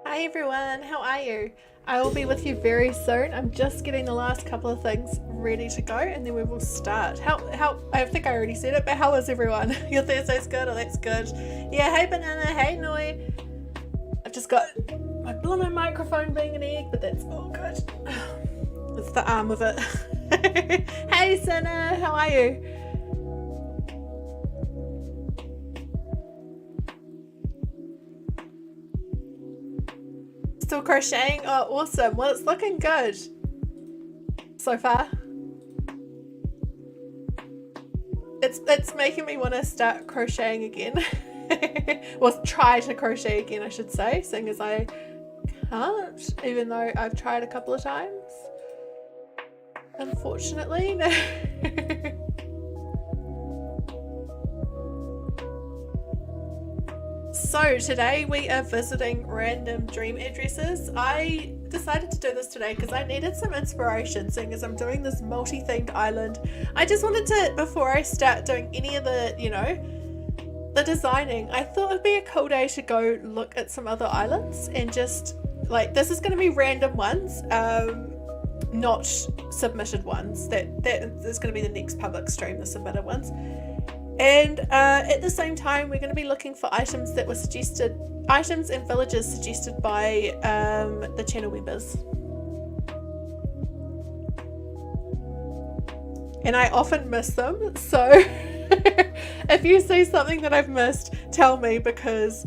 Hi everyone, how are you? I will be with you very soon. I'm just getting the last couple of things ready to go and then we will start. How I think I already said it, but how is everyone? Your Thursday's good? Oh, that's good. Yeah, hey Banana, hey Noi. I've just got my blooming microphone being an egg, but that's all good. It's the arm of it. Hey Cinna, how are you? Still crocheting? Oh, awesome. Well, it's looking good so far. It's making me want to start crocheting again. Well, try to crochet again, I should say, seeing as I can't, even though I've tried a couple of times. Unfortunately. So today we are visiting random dream addresses. I decided to do this today because I needed some inspiration, seeing as I'm doing this multi-themed island. I just wanted to, before I start doing any of the, you know, the designing, I thought it'd be a cool day to go look at some other islands and just, like, this is going to be random ones, not submitted ones. That is going to be the next public stream, the submitted ones. And at the same time, we're going to be looking for items that were suggested, items and villages suggested by the channel members. And I often miss them, so if you see something that I've missed, tell me, because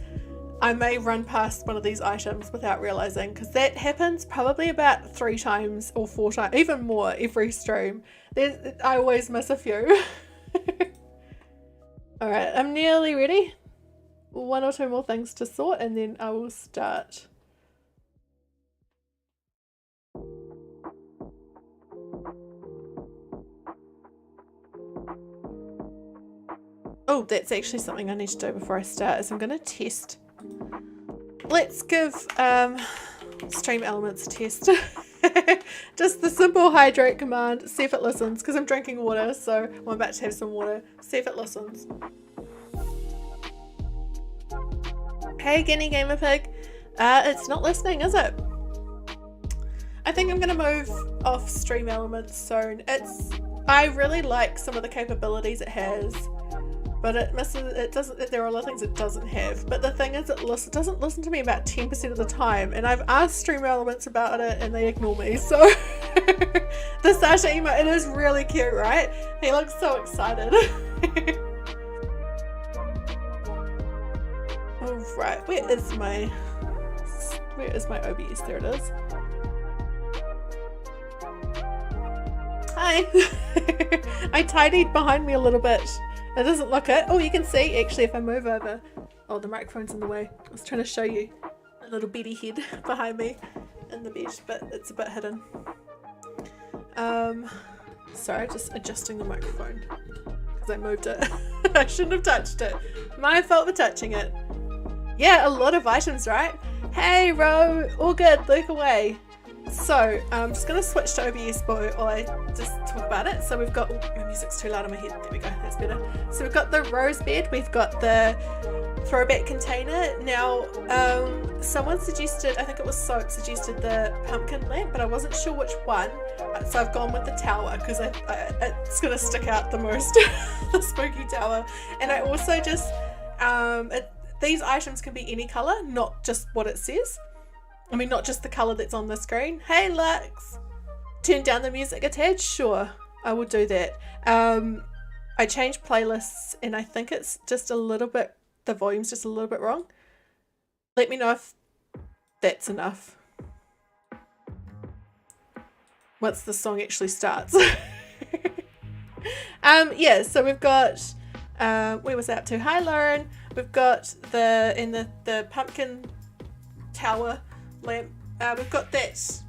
I may run past one of these items without realizing, because that happens probably about 3 times or 4 times, even more every stream. I always miss a few. Alright, I'm nearly ready. 1 or 2 more things to sort and then I will start. Oh, that's actually something I need to do before I start, is I'm going to test. Let's give stream elements a test. Just the simple hydrate command, see if it listens, because I'm drinking water, so I'm about to have some water. See if it listens. Hey Guinea Gamer Pig, it's not listening, is it? I think I'm going to move off stream elements soon. I really like some of the capabilities it has, but there are a lot of things it doesn't have. But the thing is, it doesn't listen to me about 10% of the time, and I've asked stream elements about it and they ignore me. So the Sasha emote, it is really cute, right? He looks so excited. Alright, where is my OBS? There it is. Hi. I tidied behind me a little bit. It doesn't look it. Oh, you can see actually if I move over. Oh, the microphone's in the way. I was trying to show you a little bitty head behind me in the bed, but it's a bit hidden. Sorry, just adjusting the microphone because I moved it. I shouldn't have touched it. My fault for touching it. Yeah, a lot of items, right? Hey, Ro, all good, look away. So I'm just going to switch to OBS while I just talk about it. So we've got, oh, my music's too loud on my head, there we go, that's better. So we've got the rose bed, we've got the throwback container. Now someone suggested, I think it was Soap, suggested the pumpkin lamp, but I wasn't sure which one. So I've gone with the tower because it's going to stick out the most, the spooky tower. And I also just, these items can be any colour, not just what it says. I mean, not just the colour that's on the screen. Hey Lux! Turn down the music a tad? Sure, I will do that. I changed playlists and I think it's just a little bit, the volume's just a little bit wrong. Let me know if that's enough. once the song actually starts. Yeah, so we've got, where was that up to? Hi Lauren. We've got the pumpkin tower lamp. We've got that,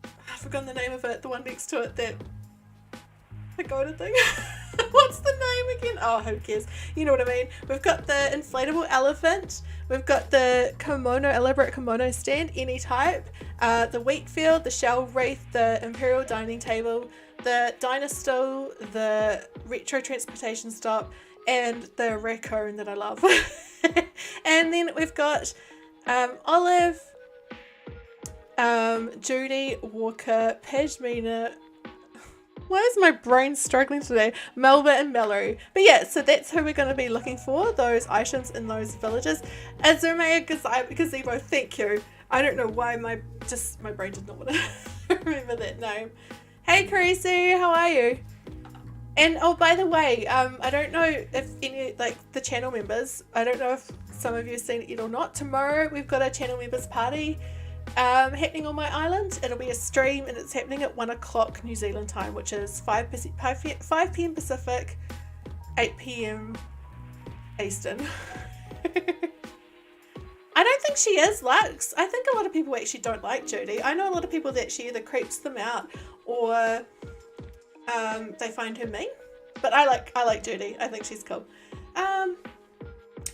I've forgotten the name of it, the one next to it, that pagoda thing. What's the name again? Oh, who cares? You know what I mean. We've got the inflatable elephant. We've got the elaborate kimono stand, any type. The wheat field, the shell wreath, the imperial dining table, the diner stool, the retro transportation stop, and the raccoon that I love. And then we've got Olive, Judy, Walker, Pashmina. Why is my brain struggling today? Melba and Mallory. But yeah, so that's who we're going to be looking for, those items in those villages. ẓσρnια gazebo, thank you. I don't know why my brain did not want to remember that name. Hey Caeryssi, how are you? And oh, by the way, I don't know if any, like the channel members, I don't know if some of you have seen it yet or not. Tomorrow we've got a channel members party happening on my island. It'll be a stream and it's happening at 1 o'clock New Zealand time, which is 5 p.m. Pacific, 8 p.m. Eastern. I don't think she is Lux. I think a lot of people actually don't like Judy. I know a lot of people that she either creeps them out or they find her mean. But I like Judy. I think she's cool.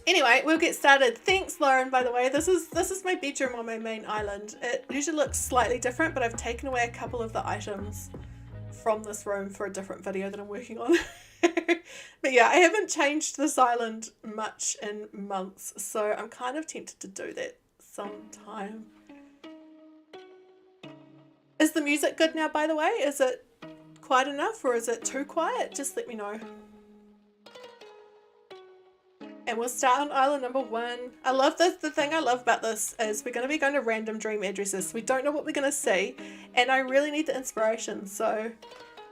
Anyway, we'll get started. Thanks, Lauren, by the way. This is my bedroom on my main island. It usually looks slightly different, but I've taken away a couple of the items from this room for a different video that I'm working on. But yeah, I haven't changed this island much in months, so I'm kind of tempted to do that sometime. Is the music good now, by the way? Is it quiet enough or is it too quiet? Just let me know. And we'll start on island number 1. I love this. The thing I love about this is we're going to be going to random dream addresses. We don't know what we're going to see, and I really need the inspiration. So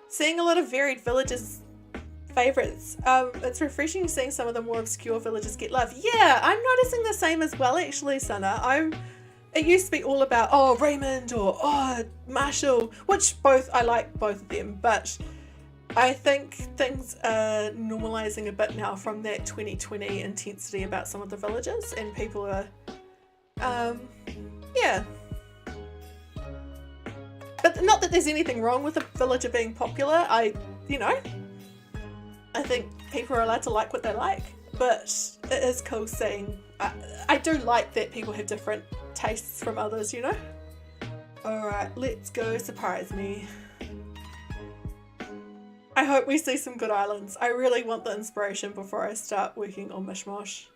seeing a lot of varied villages favorites. It's refreshing seeing some of the more obscure villages get love. Yeah, I'm noticing the same as well, actually, Cinna. It used to be all about, oh, Raymond or, oh, Marshall, which I like both of them, but I think things are normalizing a bit now from that 2020 intensity about some of the villages, and people are, yeah. But not that there's anything wrong with a villager being popular. I think people are allowed to like what they like, but it is cool seeing, I do like that people have different tastes from others, you know? Alright, let's go surprise me. I hope we see some good islands. I really want the inspiration before I start working on Mishmash.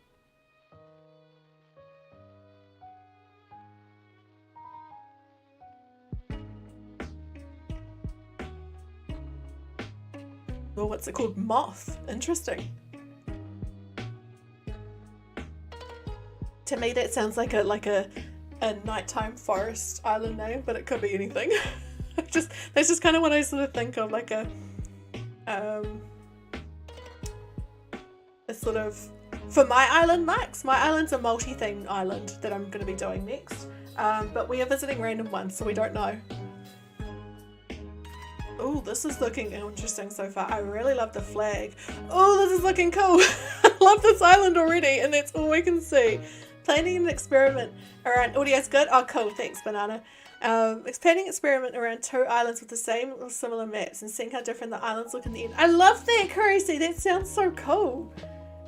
Oh, what's it called? Moth. Interesting. To me that sounds like a nighttime forest island name, but it could be anything. That's just kind of what I sort of think of, like a sort of, for my island, Max, my island's a multi-themed island that I'm going to be doing next, but we are visiting random ones, so we don't know. Oh, this is looking interesting so far. I really love the flag. Oh, this is looking cool. I love this island already, and that's all we can see. Planning an experiment around, audio's good? Oh, cool, thanks, Banana. Expanding experiment around 2 islands with the same or similar maps and seeing how different the islands look in the end. I love that, Caeryssi. That sounds so cool.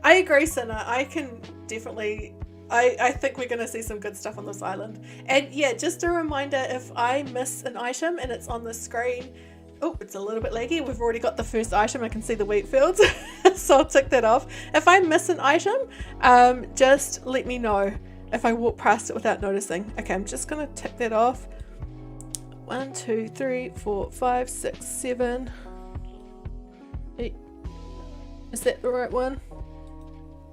I agree, Cinna. I can definitely, I think we're going to see some good stuff on this island. And yeah, just a reminder, if I miss an item and it's on the screen, oh, it's a little bit laggy. We've already got the first item. I can see the wheat fields, so I'll tick that off. If I miss an item, just let me know if I walk past it without noticing. Okay, I'm just going to tick that off. 1, 2, 3, 4, 5, 6, 7, 8. Is that the right one?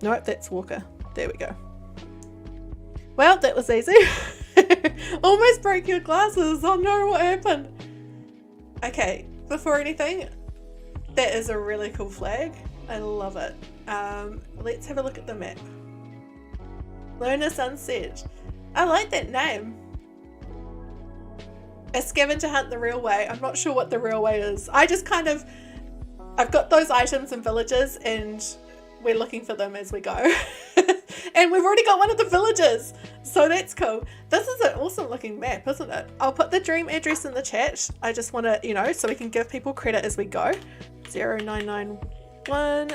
Nope, that's Walker. There we go. Well, that was easy. Almost broke your glasses. Oh no, what happened? Okay, before anything, that is a really cool flag. I love it. Let's have a look at the map. Lunar Sunset. I like that name. A scavenger hunt the real way. I'm not sure what the real way is. I just kind of, I've got those items and villages and we're looking for them as we go. And we've already got one of the villages. So that's cool. This is an awesome looking map, isn't it? I'll put the dream address in the chat. I just want to, you know, so we can give people credit as we go. 0991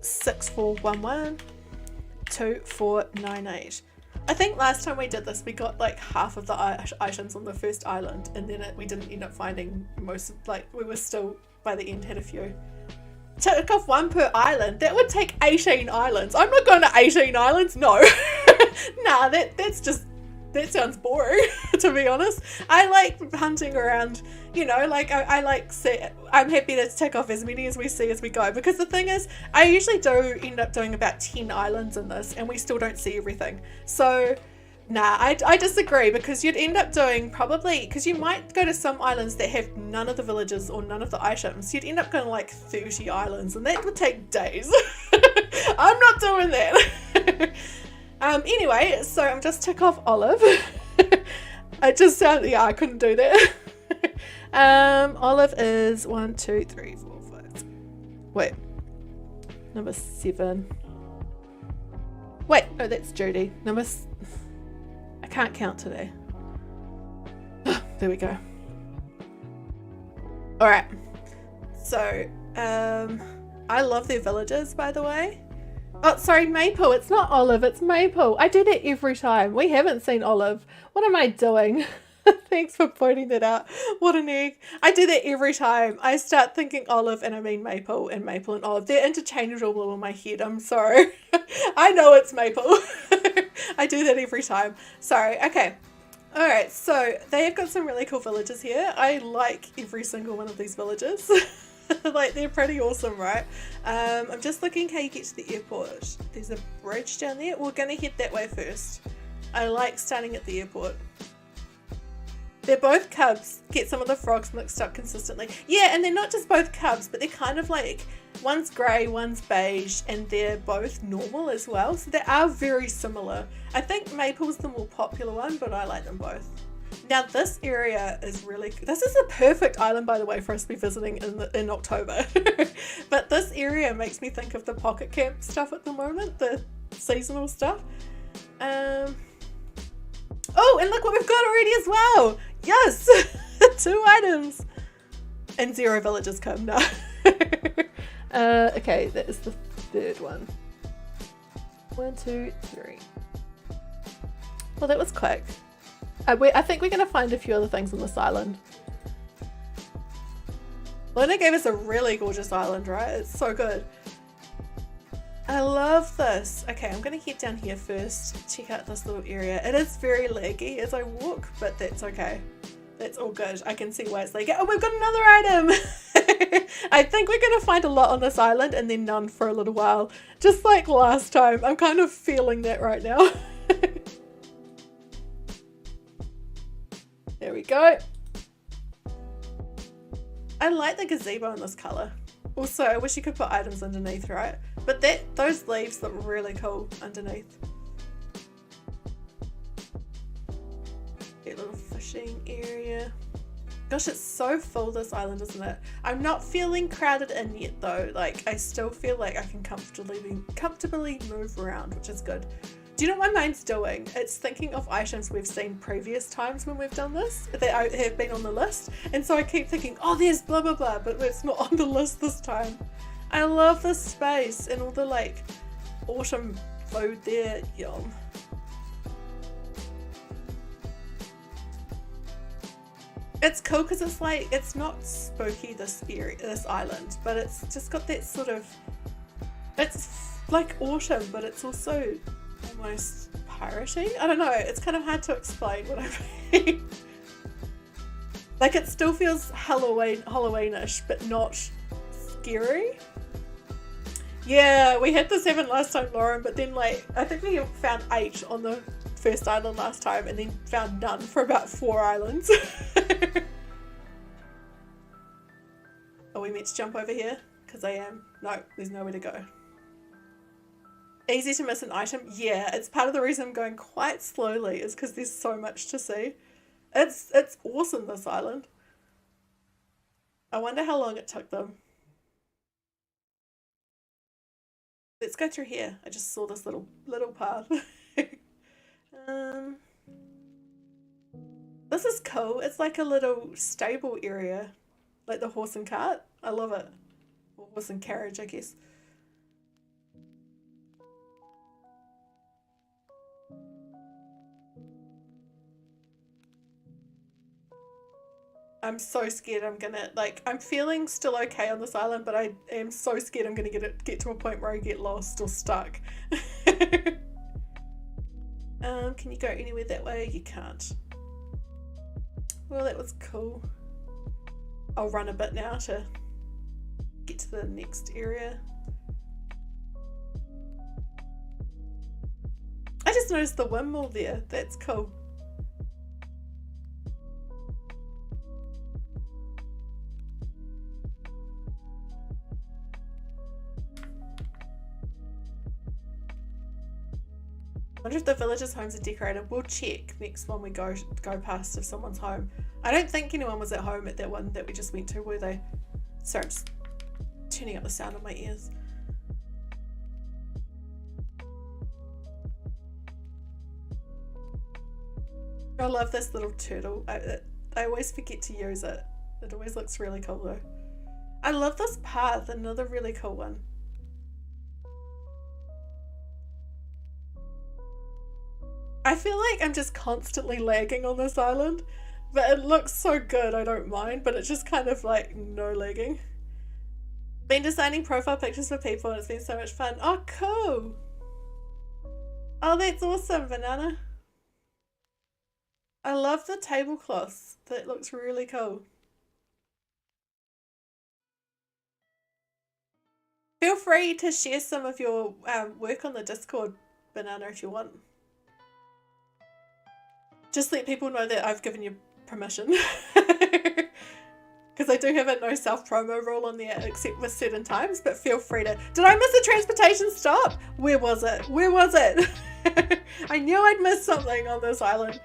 6411 2498. I think last time we did this, we got like half of the items on the first island, and then we didn't end up finding most of, like, we were still, by the end, had a few. Took off one per island. That would take 18 islands. I'm not going to 18 islands, no. Nah, that's just, that sounds boring, to be honest. I like hunting around, you know, like I like, I'm happy to tick off as many as we see as we go, because the thing is, I usually do end up doing about 10 islands in this, and we still don't see everything. So, nah, I disagree, because you'd end up doing probably, because you might go to some islands that have none of the villages or none of the items. You'd end up going like 30 islands, and that would take days. I'm not doing that. Anyway, so I'm just tick off Olive. It just sounded, yeah, I couldn't do that. Olive is 1, 2, 3, 4, 5. Wait, number 7. Wait, no, that's Judy. I can't count today. There we go. All right. So, I love their villages, by the way. Oh, sorry, Maple. It's not Olive, it's Maple. I do that every time. We haven't seen Olive. What am I doing? Thanks for pointing that out. What an egg. I do that every time. I start thinking Olive and I mean Maple and Olive. They're interchangeable in my head. I'm sorry. I know it's Maple. I do that every time. Sorry. Okay. Alright, so they have got some really cool villages here. I like every single one of these villages. Like, they're pretty awesome, right? I'm just looking how you get to the airport. There's a bridge down there. We're going to head that way first. I like starting at the airport. They're both cubs. Get some of the frogs mixed up consistently. Yeah, and they're not just both cubs, but they're kind of like, one's grey, one's beige, and they're both normal as well. So they are very similar. I think Maple's the more popular one, but I like them both. Now this area is really, this is a perfect island, by the way, for us to be visiting in October. But this area makes me think of the pocket camp stuff at the moment, the seasonal stuff. Oh, and look what we've got already as well. Yes, 2 items. And 0 villagers come now. Okay, that is the 3rd one. 1, 2, 3. Well, that was quick. I think we're going to find a few other things on this island. Luna gave us a really gorgeous island, right? It's so good. I love this. Okay, I'm going to head down here first, check out this little area. It is very laggy as I walk, but that's okay. That's all good. I can see why it's laggy. Oh, we've got another item! I think we're going to find a lot on this island and then none for a little while. Just like last time. I'm kind of feeling that right now. There we go. I like the gazebo in this colour. Also, I wish you could put items underneath, right? But those leaves look really cool underneath. Get a little fishing area. Gosh, it's so full, this island, isn't it? I'm not feeling crowded in yet though. Like, I still feel like I can comfortably move around, which is good. Do you know what my mind's doing? It's thinking of items we've seen previous times when we've done this that have been on the list. And so I keep thinking, oh, there's blah, blah, blah, but it's not on the list this time. I love this space and all the like autumn food there. Yum. It's cool because it's like, it's not spooky, this island, but it's just got that sort of, it's like autumn, but it's also almost piratey. I don't know, it's kind of hard to explain what I mean. Like, it still feels Halloweenish, but not scary. Yeah, we had the 7 last time, Lauren, but then like, I think we found 8 on the first island last time and then found none for about 4 islands. Are we meant to jump over here? Because I am. No, there's nowhere to go. Easy to miss an item? Yeah, it's part of the reason I'm going quite slowly is because there's so much to see. It's awesome, this island. I wonder how long it took them. Let's go through here. I just saw this little path. This is cool. It's like a little stable area, like the horse and cart. I love it. Or horse and carriage, I guess. I'm so scared I'm gonna, like, I'm feeling still okay on this island, but I am so scared I'm gonna get to a point where I get lost or stuck. Can you go anywhere that way? You can't. Well, that was cool. I'll run a bit now to get to the next area. I just noticed the windmill there. That's cool. I wonder if the villagers' homes are decorated. We'll check next one we go past if someone's home. I don't think anyone was at home at that one that we just went to, were they? Sorry, I'm just turning up the sound of my ears. I love this little turtle. I always forget to use it. It always looks really cool though. I love this path, another really cool one. I feel like I'm just constantly lagging on this island, but it looks so good, I don't mind, but it's just kind of like no lagging. Been designing profile pictures for people and it's been so much fun. Oh, cool. Oh, that's awesome, Banana. I love the tablecloths. That looks really cool. Feel free to share some of your work on the Discord, Banana, if you want. Just let people know that I've given you permission. Because I do have a no self-promo rule on there except with certain times, but feel free to... Did I miss a transportation stop? Where was it? Where was it? I knew I'd missed something on this island.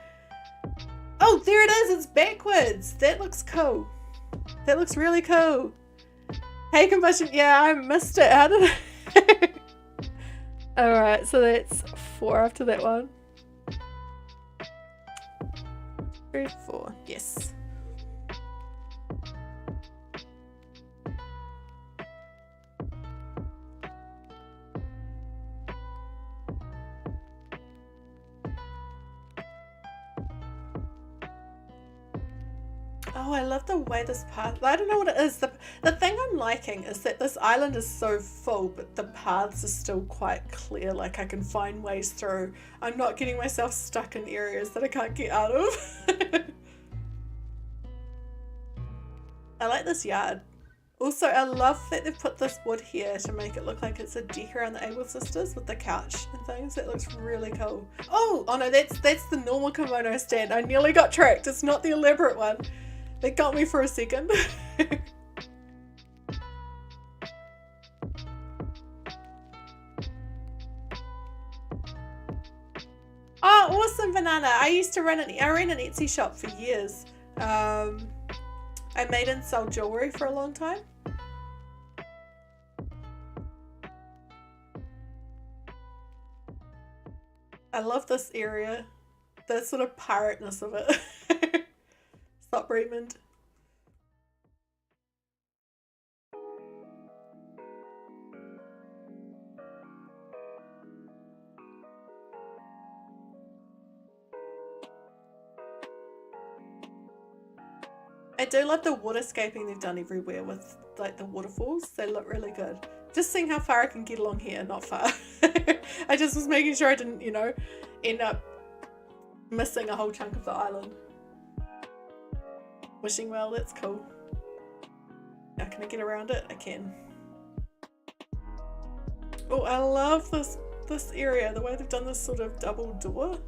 Oh, there it is. It's backwards. That looks cool. That looks really cool. Hey, combustion. Yeah, I missed it. How did I... Alright, so that's 4 after that one. 3, 4. Yes. Oh, I love the way this path... I don't know what it is. The thing I'm liking is that this island is so full, but the paths are still quite clear. Like, I can find ways through. I'm not getting myself stuck in areas that I can't get out of. I like this yard. Also, I love that they've put this wood here to make it look like it's a deck around the Able Sisters with the couch and things. That looks really cool. Oh no, that's the normal kimono stand. I nearly got tricked. It's not the elaborate one. It got me for a second. Oh, awesome, Banana. I ran an Etsy shop for years. I made and sold jewelry for a long time. I love this area. The sort of pirateness of it. Stop, Raymond. I do love the waterscaping they've done everywhere with like the waterfalls. They look really good. Just seeing how far I can get along here, not far. I just was making sure I didn't, you know, end up missing a whole chunk of the island. Wishing well, that's cool. Now can I get around it? I can. Oh, I love this area, the way they've done this sort of double door.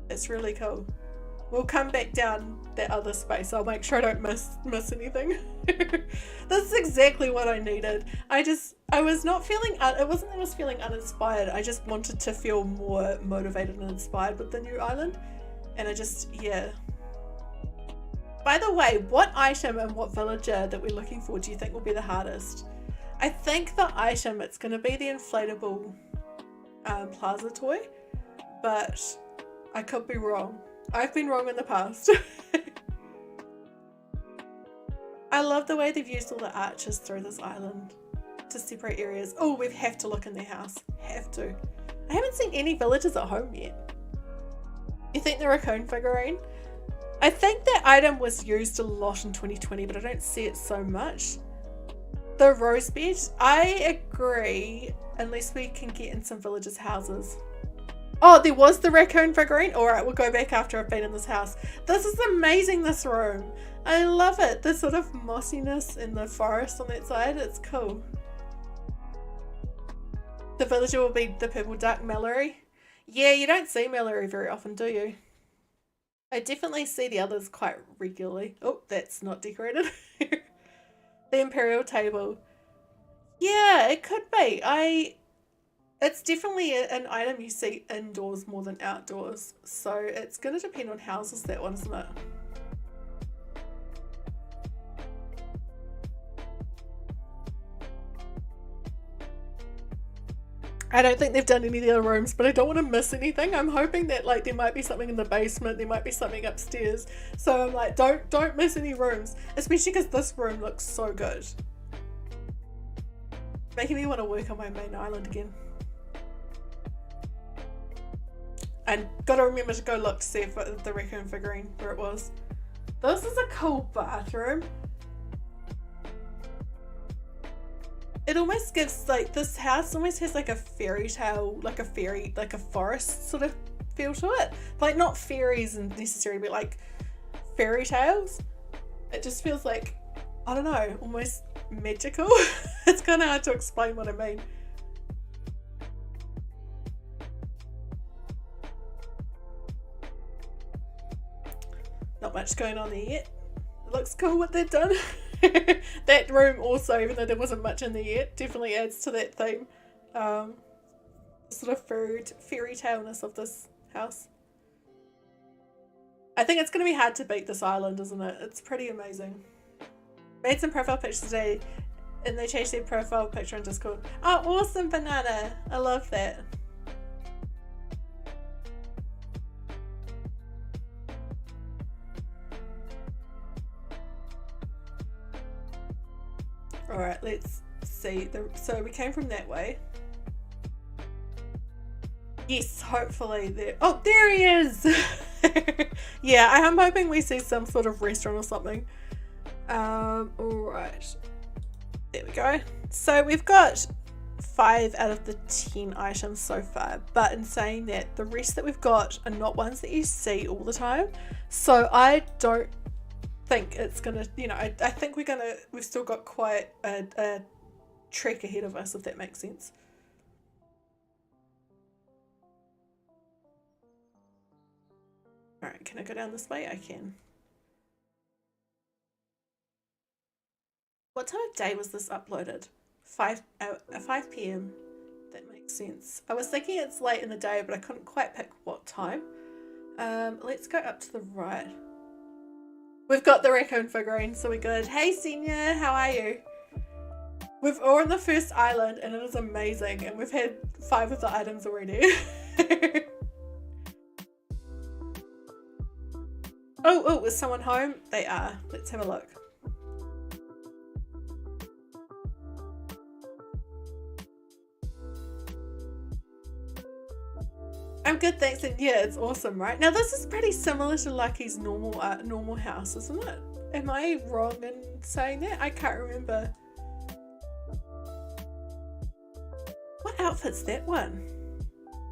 It's really cool. We'll come back down that other space. I'll make sure I don't miss anything. This is exactly what I needed. I was not feeling, it wasn't that I was feeling uninspired. I just wanted to feel more motivated and inspired with the new island. And I just, yeah. By the way, what item and what villager that we're looking for do you think will be the hardest? I think the item, it's going to be the inflatable plaza toy, but I could be wrong. I've been wrong in the past. I love the way they've used all the arches through this island to separate areas. Oh, we have to look in their house. Have to. I haven't seen any villagers at home yet. You think the raccoon figurine? I think that item was used a lot in 2020, but I don't see it so much. The rose bed, I agree, unless we can get in some villagers' houses. Oh, there was the raccoon figurine. All right, we'll go back after I've been in this house. This is amazing, this room. I love it. The sort of mossiness in the forest on that side, it's cool. The villager will be the purple duck, Mallory. Yeah, you don't see Mallory very often, do you? I definitely see the others quite regularly. Oh, that's not decorated. The imperial table. Yeah, it could be. It's definitely an item you see indoors more than outdoors. So it's going to depend on houses, that one, isn't it? I don't think they've done any of the other rooms, but I don't want to miss anything. I'm hoping that like there might be something in the basement, there might be something upstairs. So I'm like, don't miss any rooms, especially because this room looks so good. Making me want to work on my main island again. And gotta remember to go look to see if the raccoon figurine where it was. This is a cool bathroom. It almost gives, like, this house almost has like a fairy tale, like a forest sort of feel to it. Like, not fairies necessarily, but like fairy tales. It just feels like, I don't know, almost magical. It's kind of hard to explain what I mean. Not much going on there yet. It looks cool what they've done. That room also, even though there wasn't much in there yet, definitely adds to that theme. Sort of fairy tale-ness of this house. I think it's going to be hard to beat this island, isn't it? It's pretty amazing. Made some profile pictures today and they changed their profile picture on Discord. Oh, awesome, Banana. I love that. Alright, let's see. So we came from that way. Yes, hopefully there. Oh, there he is! Yeah, I am hoping we see some sort of restaurant or something. Alright. There we go. So we've got 5 out of the 10 items so far, but in saying that, the rest that we've got are not ones that you see all the time. So I don't think it's gonna, you know, I think we've still got quite a trek ahead of us, if that makes sense. Alright, can I go down this way? I can. What time of day was this uploaded? 5 p.m. That makes sense. I was thinking it's late in the day, but I couldn't quite pick what time. Let's go up to the right. We've got the raccoon figurine, so we're good. Hey Zenya, how are you? We're all on the first island and it is amazing, and we've had 5 of the items already. Oh, is someone home? They are. Let's have a look. I'm good, thanks. And yeah, it's awesome, right? Now this is pretty similar to Lucky's normal house, isn't it? Am I wrong in saying that? I can't remember. What outfit's that one?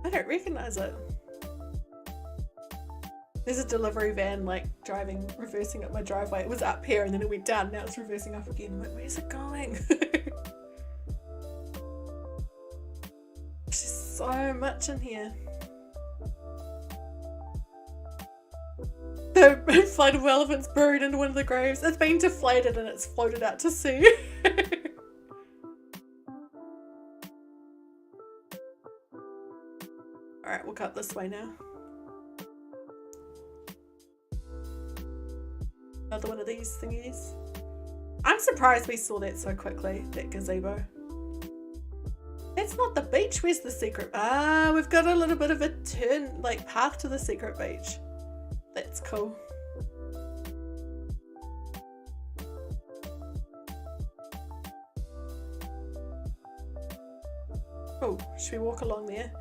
I don't recognize it. There's a delivery van like reversing up my driveway. It was up here and then it went down. Now it's reversing up again. I'm like, where's it going? There's so much in here. The inflatable elephant's buried into one of the graves. It's been deflated and it's floated out to sea. Alright, we'll cut this way now. another one of these thingies. I'm surprised we saw that so quickly, that gazebo. That's not the beach. Where's the secret? Ah, we've got a little bit of a turn, like path to the secret beach. That's cool. Oh, should we walk along there?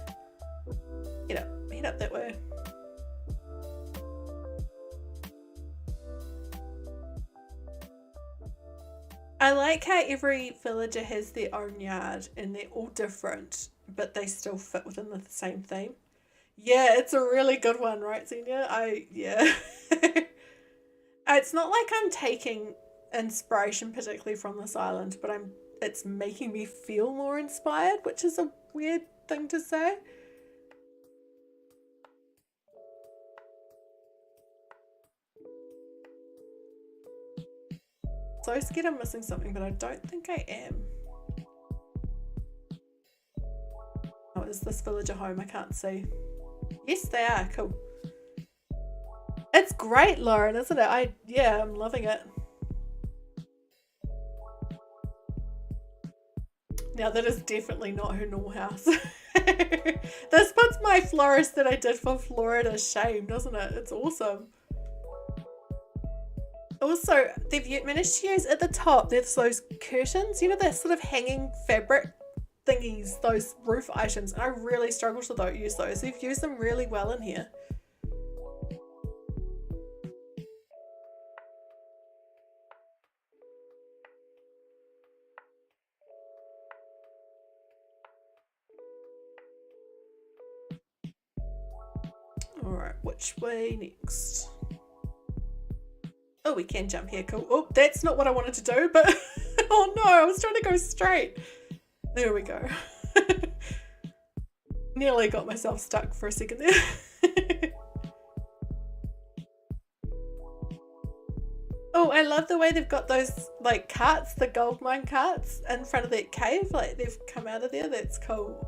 Head up that way. I like how every villager has their own yard and they're all different, but they still fit within the same theme. Yeah, it's a really good one, right, Zenya? Yeah. It's not like I'm taking inspiration particularly from this island, but it's making me feel more inspired, which is a weird thing to say. So scared I'm missing something, but I don't think I am. Oh, is this villager home? I can't see. Yes, they are. Cool. It's great, Lauren, isn't it? Yeah, I'm loving it. Now that is definitely not her normal house. This puts my florist that I did for Florida to shame, doesn't it? It's awesome. Also, they've managed to use at the top, there's those curtains, you know, that sort of hanging fabric thingies, those roof items. And I really struggle to use those. They've used them really well in here. Alright, which way next? Oh, we can jump here, cool. Oh, that's not what I wanted to do, but oh no, I was trying to go straight. There we go. Nearly got myself stuck for a second there. Oh, I love the way they've got those like carts, the gold mine carts in front of that cave, like they've come out of there. That's cool.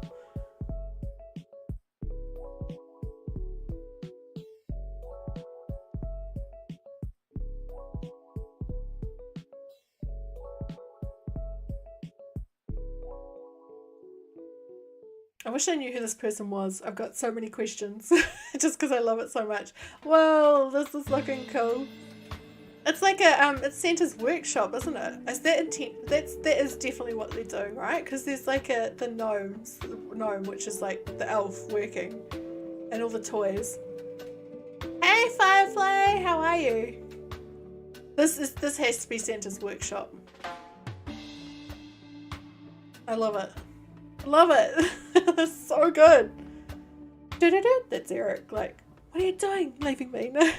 I wish I knew who this person was. I've got so many questions just because I love it so much. Whoa, this is looking cool. It's like a it's Santa's workshop, isn't it? Is that intent? That is definitely what they're doing, right? Because there's like the gnome, which is like the elf working, and all the toys. Hey Firefly, how are you? This has to be Santa's workshop. I love it. Love it. That's so good. That's Eric. Like, what are you doing? Leaving me? No.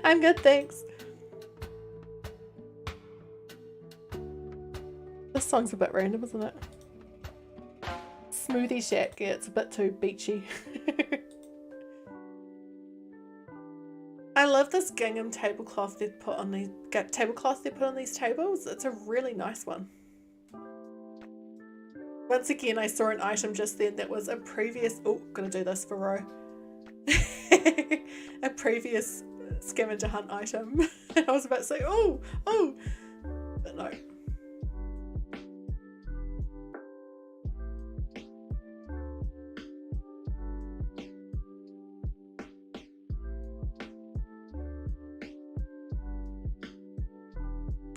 I'm good, thanks. This song's a bit random, isn't it? Smoothie Shack. Yeah, it's a bit too beachy. I love this gingham tablecloth they put on these tables. It's a really nice one. Once again, I saw an item just then that was a previous... Oh, gonna do this for Ro. A previous scavenger hunt item. I was about to say, oh, but no.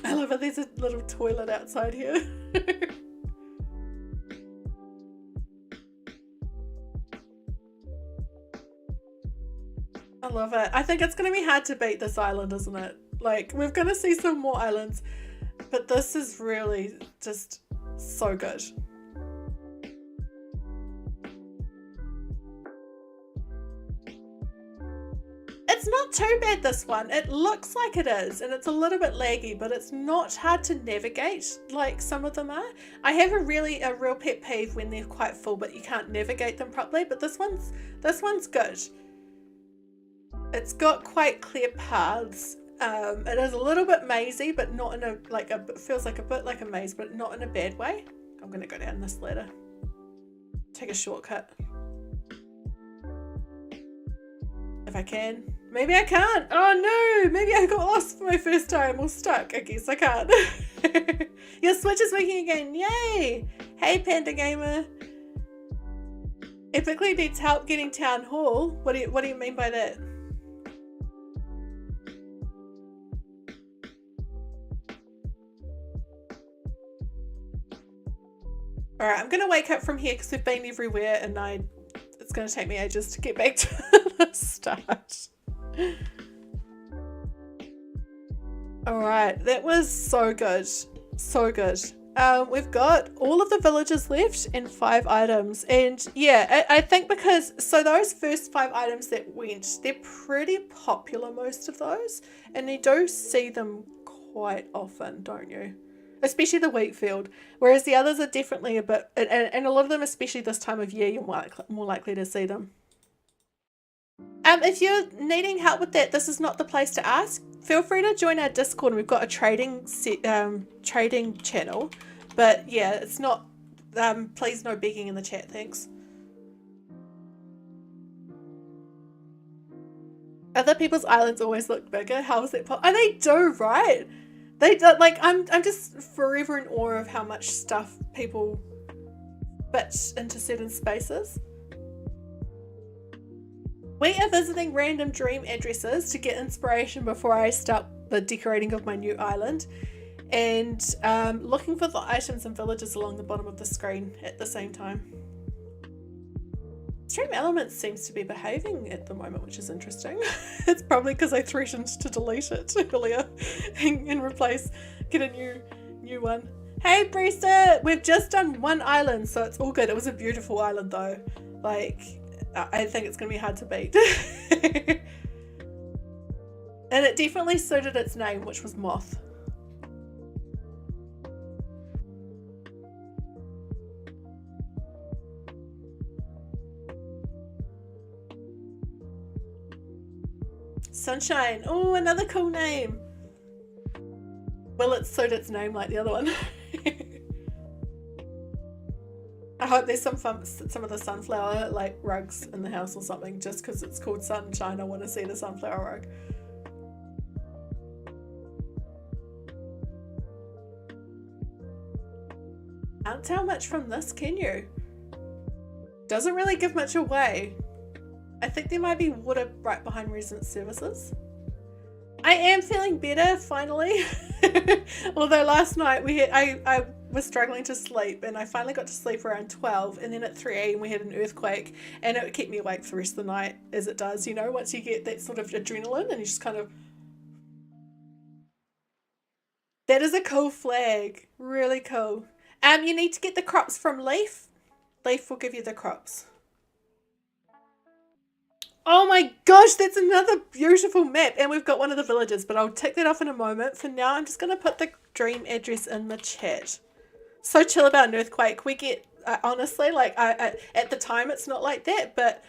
I love it. There's a little toilet outside here. I love it. I think it's going to be hard to beat this island, isn't it? Like, we're going to see some more islands, but this is really just so good. It's not too bad, this one. It looks like it is, and it's a little bit laggy, but it's not hard to navigate like some of them are. I have a real pet peeve when they're quite full, but you can't navigate them properly, but this one's good. It's got quite clear paths. It is a little bit mazy, but not in a feels like a bit like a maze, but not in a bad way. I'm gonna go down this ladder. Take a shortcut if I can. Maybe I can't. Oh no, maybe I got lost for my first time or stuck. I guess I can't. Your Switch is working again. Yay! Hey, Panda Gamer. Epically needs help getting Town Hall. What do you mean by that? Alright, I'm gonna wake up from here because we've been everywhere and it's gonna take me ages to get back to the start. Alright, that was so good. So good. We've got all of the villages left and 5 items. And yeah, I think because, so those first 5 items that went, they're pretty popular, most of those. And you do see them quite often, don't you? Especially the wheat field. Whereas the others are definitely a bit, and a lot of them, especially this time of year, you're more likely to see them. If you're needing help with that, this is not the place to ask. Feel free to join our Discord. We've got a trading channel, but yeah, it's not. Please no begging in the chat, thanks. Other people's islands always look bigger. How is that possible? Oh, they do, right? They do, like I'm just forever in awe of how much stuff people fit into certain spaces. We are visiting random dream addresses to get inspiration before I start the decorating of my new island, and looking for the items and villages along the bottom of the screen at the same time. Stream Elements seems to be behaving at the moment, which is interesting. It's probably because I threatened to delete it earlier and get a new one. Hey Brewster, we've just done 1 island, so it's all good. It was a beautiful island though. Like, I think it's going to be hard to beat. And it definitely suited its name, which was Moth. Sunshine. Oh, another cool name. Will it suit its name like the other one? I hope there's some of the sunflower like rugs in the house or something, just because it's called Sunshine. I want to see the sunflower rug. Can't tell much from this, can you? Doesn't really give much away. I think there might be water right behind resident services. I am feeling better finally. Although last night I was struggling to sleep, and I finally got to sleep around 12, and then at 3 AM we had an earthquake, and it kept me awake for the rest of the night, as it does, you know, once you get that sort of adrenaline and you just kind of... That is a cool flag. Really cool. You need to get the crops from Leaf. Leaf will give you the crops. Oh my gosh, that's another beautiful map. And we've got one of the villages, but I'll tick that off in a moment. For now, I'm just going to put the dream address in the chat. So chill about an earthquake. We get, honestly, like, at the time, it's not like that, but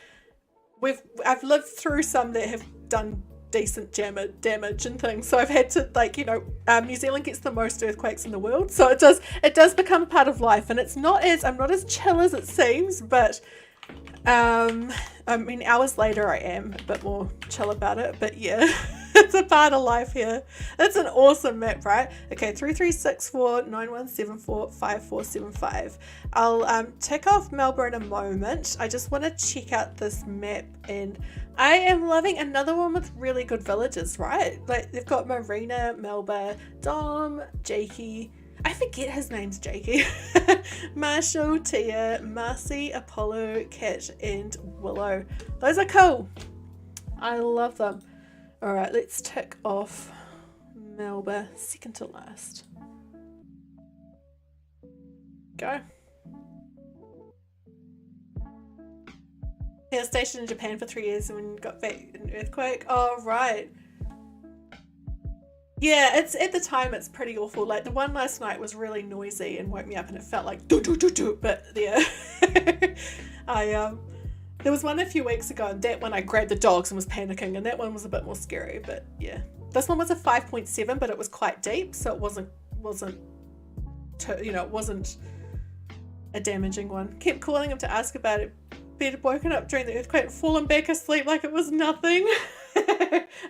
I've lived through some that have done decent damage and things. So I've had to, like, you know, New Zealand gets the most earthquakes in the world. So it does become part of life. And I'm not as chill as it seems, but... I mean, hours later I am a bit more chill about it, but yeah, it's a part of life here. That's an awesome map, right? Okay, 336491745475. I'll tick off Melbourne in a moment. I just want to check out this map, and I am loving another one with really good villages, right? Like, they've got Marina, Melba, Dom, Jakey. I forget his name's Jakey. Marshall, Tia, Marcy, Apollo, Kat, and Willow. Those are cool. I love them. Alright, let's tick off Melba, second to last. Go. He was stationed in Japan for 3 years and when got back an earthquake. Oh, right. Yeah, it's at the time it's pretty awful. Like the one last night was really noisy and woke me up, and it felt like do do do do. But yeah, there was one a few weeks ago, and that one I grabbed the dogs and was panicking, and that one was a bit more scary. But yeah, this one was a 5.7, but it was quite deep, so it wasn't it wasn't a damaging one. Kept calling him to ask about it. Bed woken up during the earthquake, fallen back asleep like it was nothing.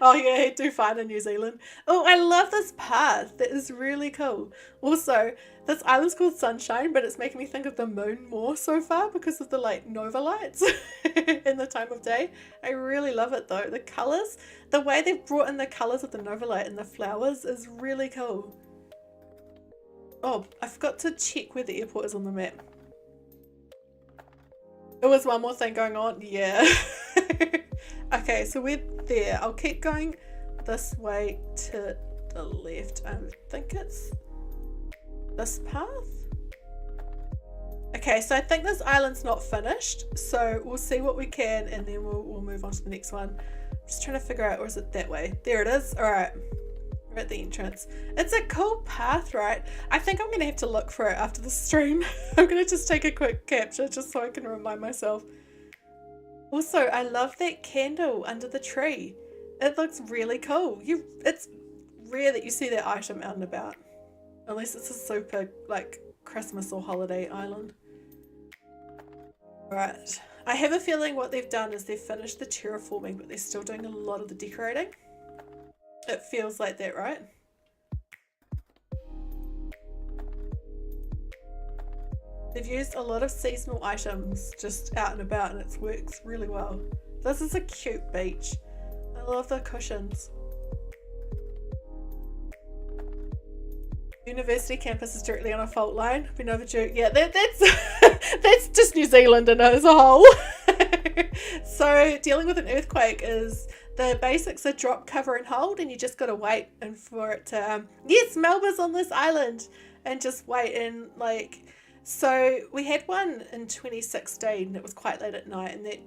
Oh yeah, he'd do fine in New Zealand. Oh, I love this path. That is really cool. Also, this island's called Sunshine, but it's making me think of the moon more so far because of the like nova lights in the time of day. I really love it though. The colours, the way they've brought in the colours of the nova light and the flowers is really cool. Oh, I forgot to check where the airport is on the map. There was one more thing going on. Yeah. Okay, so we're there. I'll keep going this way to the left. I think it's this path. Okay, so I think this island's not finished. So we'll see what we can and then we'll move on to the next one. I'm just trying to figure out, or is it that way? There it is. All right. We're at the entrance. It's a cool path, right? I think I'm going to have to look for it after the stream. I'm going to just take a quick capture just so I can remind myself. Also, I love that candle under the tree. It looks really cool. It's rare that you see that item out and about. Unless it's a super, like, Christmas or holiday island. Right. I have a feeling what they've done is they've finished the terraforming, but they're still doing a lot of the decorating. It feels like that, right? They've used a lot of seasonal items just out and about and it works really well. This is a cute beach. I love the cushions. University campus is directly on a fault line. Been overdue. Yeah, that's that's just New Zealand as a whole. So dealing with an earthquake is the basics are drop, cover and hold, and you just gotta wait and for it to yes, Melba's on this island and just wait and like. So we had one in 2016 that was quite late at night and that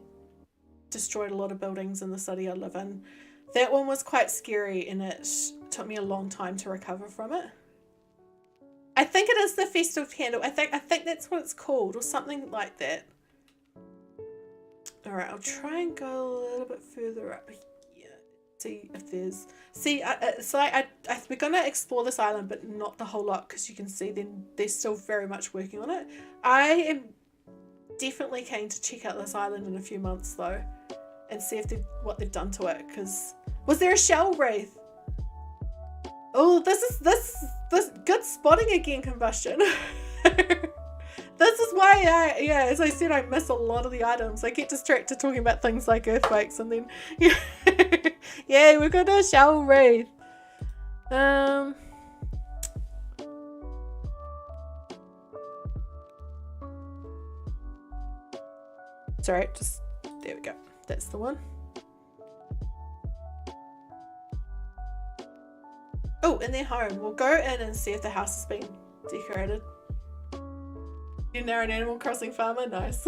destroyed a lot of buildings in the city I live in. That one was quite scary and it took me a long time to recover from it. I think it is the festive candle. I think that's what it's called or something like that. Alright, I'll try and go a little bit further up here. See if there's... See, it's like we're going to explore this island, but not the whole lot, because you can see then they're still very much working on it. I am definitely keen to check out this island in a few months, though, and see if what they've done to it, because... Was there a shell wreath? Oh, this good spotting again, Combustion. This is why yeah, as I said, I miss a lot of the items. I get distracted talking about things like earthquakes and then yeah, yeah, we've got a shell wreath. Sorry, just there we go. That's the one. Oh, and they're home. We'll go in and see if the house has been decorated. You're now an Animal Crossing farmer? Nice.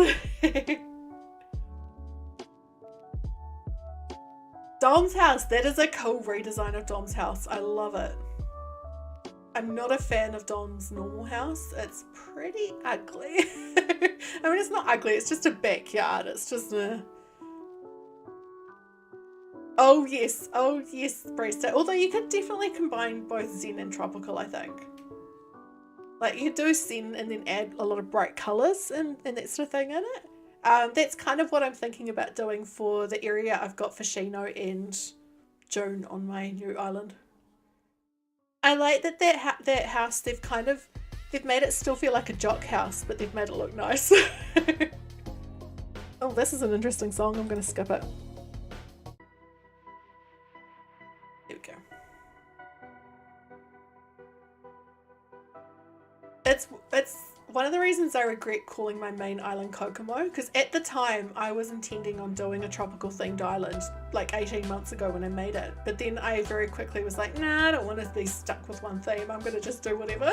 Dom's house. That is a cool redesign of Dom's house. I love it. I'm not a fan of Dom's normal house. It's pretty ugly. I mean, it's not ugly. It's just a backyard. It's just Oh yes, Brewster. Although you could definitely combine both Zen and Tropical, I think. Like you could do Zen and then add a lot of bright colours and that sort of thing in it. That's kind of what I'm thinking about doing for the area I've got for Shino and June on my new island. I like that house, they've made it still feel like a jock house, but they've made it look nice. Oh, this is an interesting song. I'm going to skip it. There we go. It's one of the reasons I regret calling my main island Kokomo, because at the time I was intending on doing a tropical themed island like 18 months ago when I made it, but then I very quickly was like, nah, I don't want to be stuck with one theme, I'm going to just do whatever.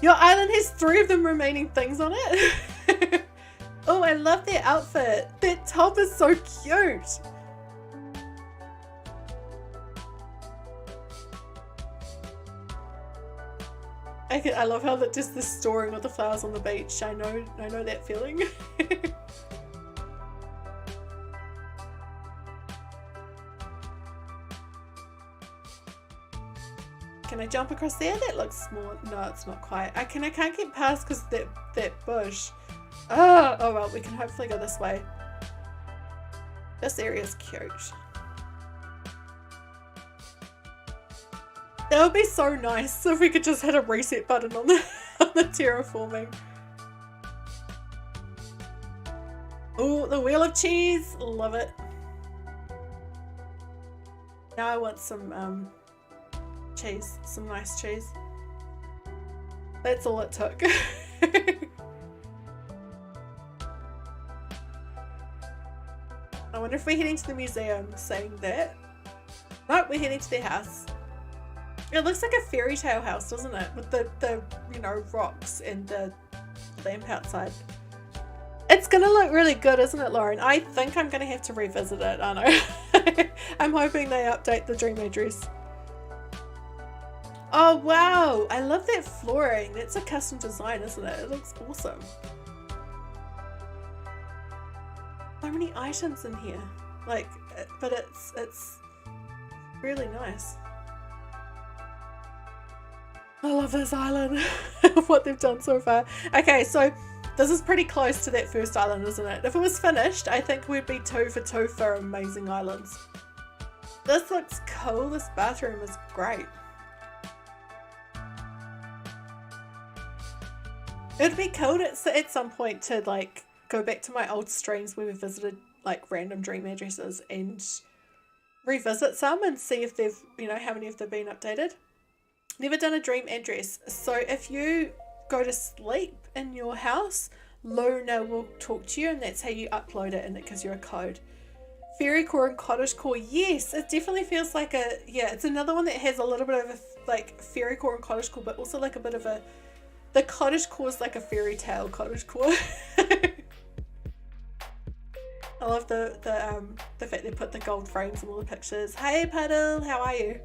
Your island has 3 of them remaining things on it. Oh, I love their outfit. That top is so cute. I love how that just the storing of the flowers on the beach. I know that feeling. Can I jump across there? That looks small. No, it's not quite. I can't get past because that bush. Oh well, we can hopefully go this way. This area is cute. That would be so nice if we could just hit a reset button on the, on the terraforming. Oh, the wheel of cheese. Love it. Now I want some cheese. Some nice cheese. That's all it took. I wonder if we're heading to the museum saying that. Nope, we're heading to their house. It looks like a fairy tale house, doesn't it? With the you know, rocks and the lamp outside. It's gonna look really good, isn't it, Lauren? I think I'm gonna have to revisit it, aren't I? I'm hoping they update the dream address. Oh wow, I love that flooring. That's a custom design, isn't it? It looks awesome. So many items in here. Like, but it's really nice. I love this island. What they've done so far. Okay, so this is pretty close to that first island, isn't it? If it was finished, I think we'd be 2 for 2 for amazing islands. This looks cool. This bathroom is great. It'd be cool at some point to like go back to my old streams where we visited like random dream addresses and revisit some and see if they've, you know, how many have they been updated. Never done a dream address. So if you go to sleep in your house, Luna will talk to you and that's how you upload it and it gives you a code. Fairy core and cottage core. Yes, it definitely feels like a, yeah, it's another one that has a little bit of a like fairy core and cottage core, but also like a bit of a, the cottage core is like a fairy tale cottage core. I love the fact they put the gold frames in all the pictures. Hey Puddle, how are you?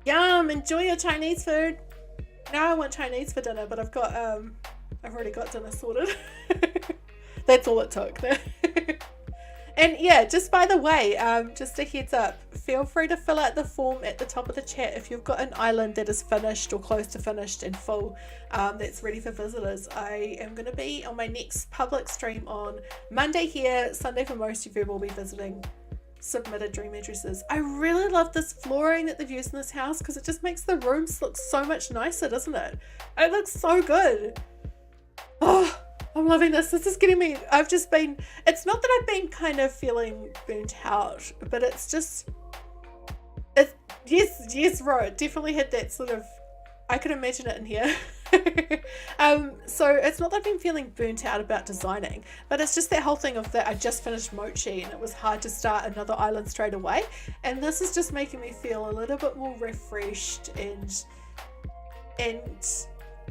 Yum, enjoy your Chinese food. Now I want Chinese for dinner, but I've already got dinner sorted. That's all it took. And yeah, just by the way, just a heads up, feel free to fill out the form at the top of the chat if you've got an island that is finished or close to finished and full, that's ready for visitors. I am going to be on my next public stream on Monday here, Sunday for most of you will be visiting submitted dream addresses. I really love this flooring that they've used in this house because it just makes the rooms look so much nicer, doesn't it? It looks so good. Oh, I'm loving this. This is getting me, it's not that I've been kind of feeling burnt out, but it's just, yes, Ro, it definitely had that sort of, I could imagine it in here. So it's not that I've been feeling burnt out about designing, but it's just that whole thing of that I just finished Mochi and it was hard to start another island straight away, and this is just making me feel a little bit more refreshed and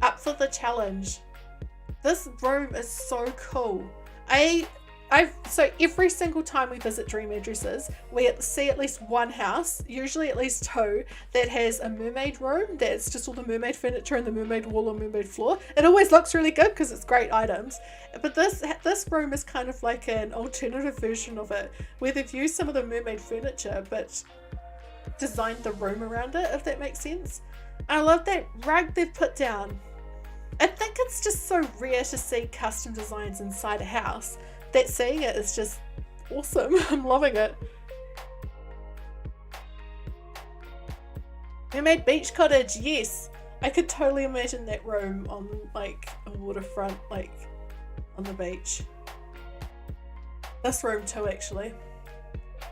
up for the challenge. This room is so cool. So every single time we visit dream addresses, we see at least one house, usually at least 2, that has a mermaid room that's just all the mermaid furniture and the mermaid wall and mermaid floor. It always looks really good because it's great items. But this room is kind of like an alternative version of it, where they've used some of the mermaid furniture but designed the room around it, if that makes sense. I love that rug they've put down. I think it's just so rare to see custom designs inside a house that seeing it is just awesome. I'm loving it. Mermaid beach cottage, yes. I could totally imagine that room on like a waterfront, like on the beach. This room too, actually.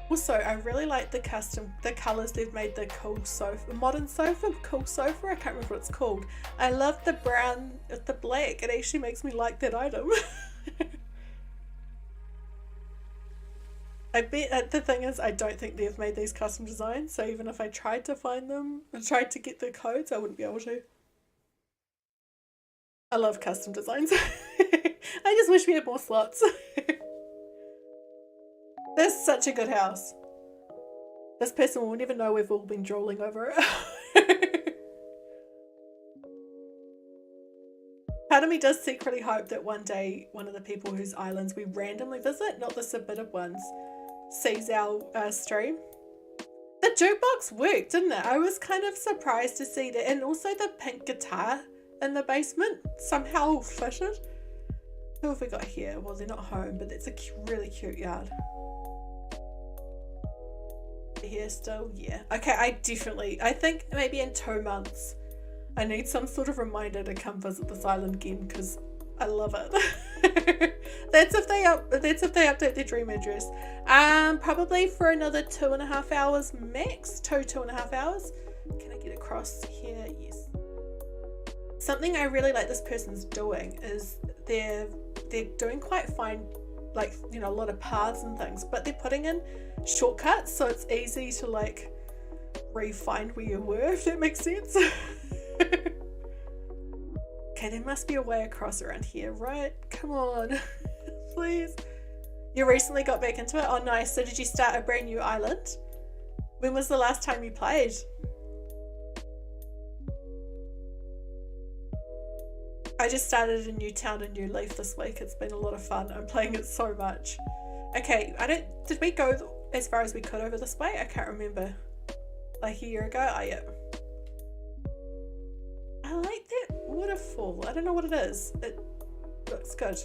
Also, I really like the colours they've made the cool sofa, modern sofa, cool sofa, I can't remember what it's called. I love the brown with the black, it actually makes me like that item. I bet the thing is I don't think they've made these custom designs, so even if I tried to find them and tried to get the codes, I wouldn't be able to. I love custom designs. I just wish we had more slots. This is such a good house. This person will never know we've all been drooling over it. Part of me does secretly hope that one day one of the people whose islands we randomly visit, not the submitted ones, sees our stream. The jukebox worked, didn't it? I was kind of surprised to see that, and also the pink guitar in the basement, somehow fitted. Who have we got here? Well, they're not home, but it's a really cute yard. Here still, yeah. Okay, I think maybe in 2 months I need some sort of reminder to come visit this island again because I love it. That's if they update their dream address. Probably for another 2.5 hours max. 2.5 hours. Can I get across here? Yes. Something I really like this person's doing is they're doing quite fine, like, you know, a lot of paths and things, but they're putting in shortcuts so it's easy to like re-find where you were, if that makes sense. Okay, there must be a way across around here, right? Come on. Please. You recently got back into it? Oh nice. So did you start a brand new island? When was the last time you played? I just started a new town, a new leaf this week. It's been a lot of fun. I'm playing it so much. Okay, did we go as far as we could over this way? I can't remember. Like a year ago? Oh yeah. I like that waterfall. I don't know what it is. It looks good.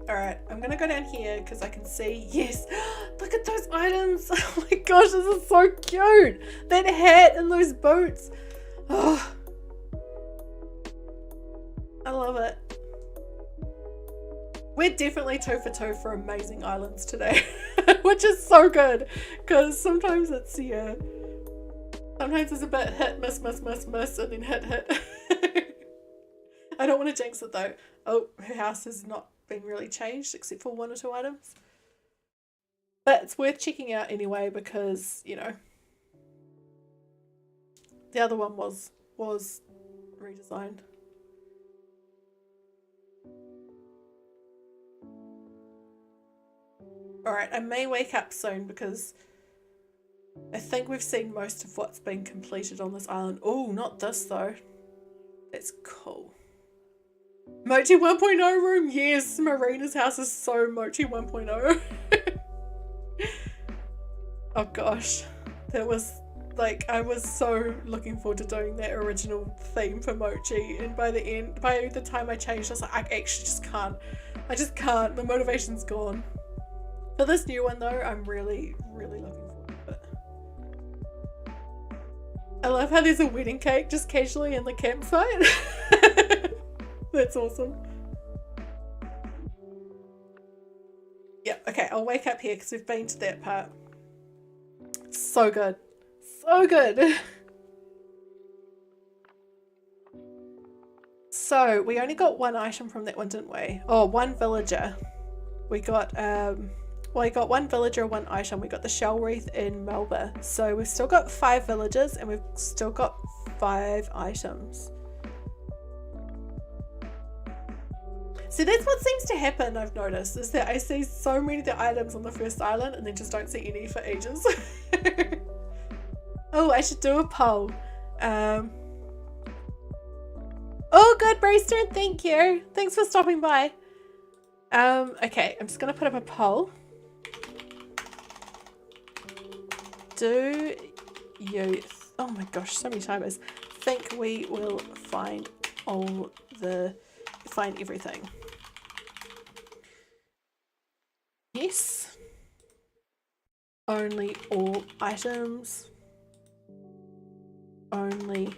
Alright, I'm gonna go down here because I can see. Yes! Look at those items! Oh my gosh, this is so cute! That hat and those boots. Oh, I love it. We're definitely 2 for 2 for amazing islands today. Which is so good. Because sometimes it's, yeah. Sometimes it's a bit hit, miss, and then hit. I don't want to jinx it though. Oh, her house has not been really changed except for 1 or 2 items. But it's worth checking out anyway because, you know, the other one was redesigned. Alright, I may wake up soon because I think we've seen most of what's been completed on this island. Oh, not this though. That's cool. Mochi 1.0 room, yes! Marina's house is so Mochi 1.0. Oh gosh. That was like, I was so looking forward to doing that original theme for Mochi, and by the time I changed I was like, I actually just can't. I just can't. The motivation's gone. For this new one though, I'm really looking forward to it. I love how there's a wedding cake just casually in the campsite. That's awesome. Yeah, okay, I'll wake up here because we've been to that part. So good. So good. So, we only got 1 item from that one, didn't we? Oh, 1 villager. We got, well, we got 1 villager, 1 item. We got the shell wreath in Melba. So we've still got 5 villagers and we've still got 5 items. So that's what seems to happen, I've noticed, is that I see so many of the items on the first island and then just don't see any for ages. Oh, I should do a poll. Oh, good, Brayster, thank you. Thanks for stopping by. Okay, I'm just gonna put up a poll. Do you, oh my gosh, so many timers, think we will find everything? Yes. Only all items. Only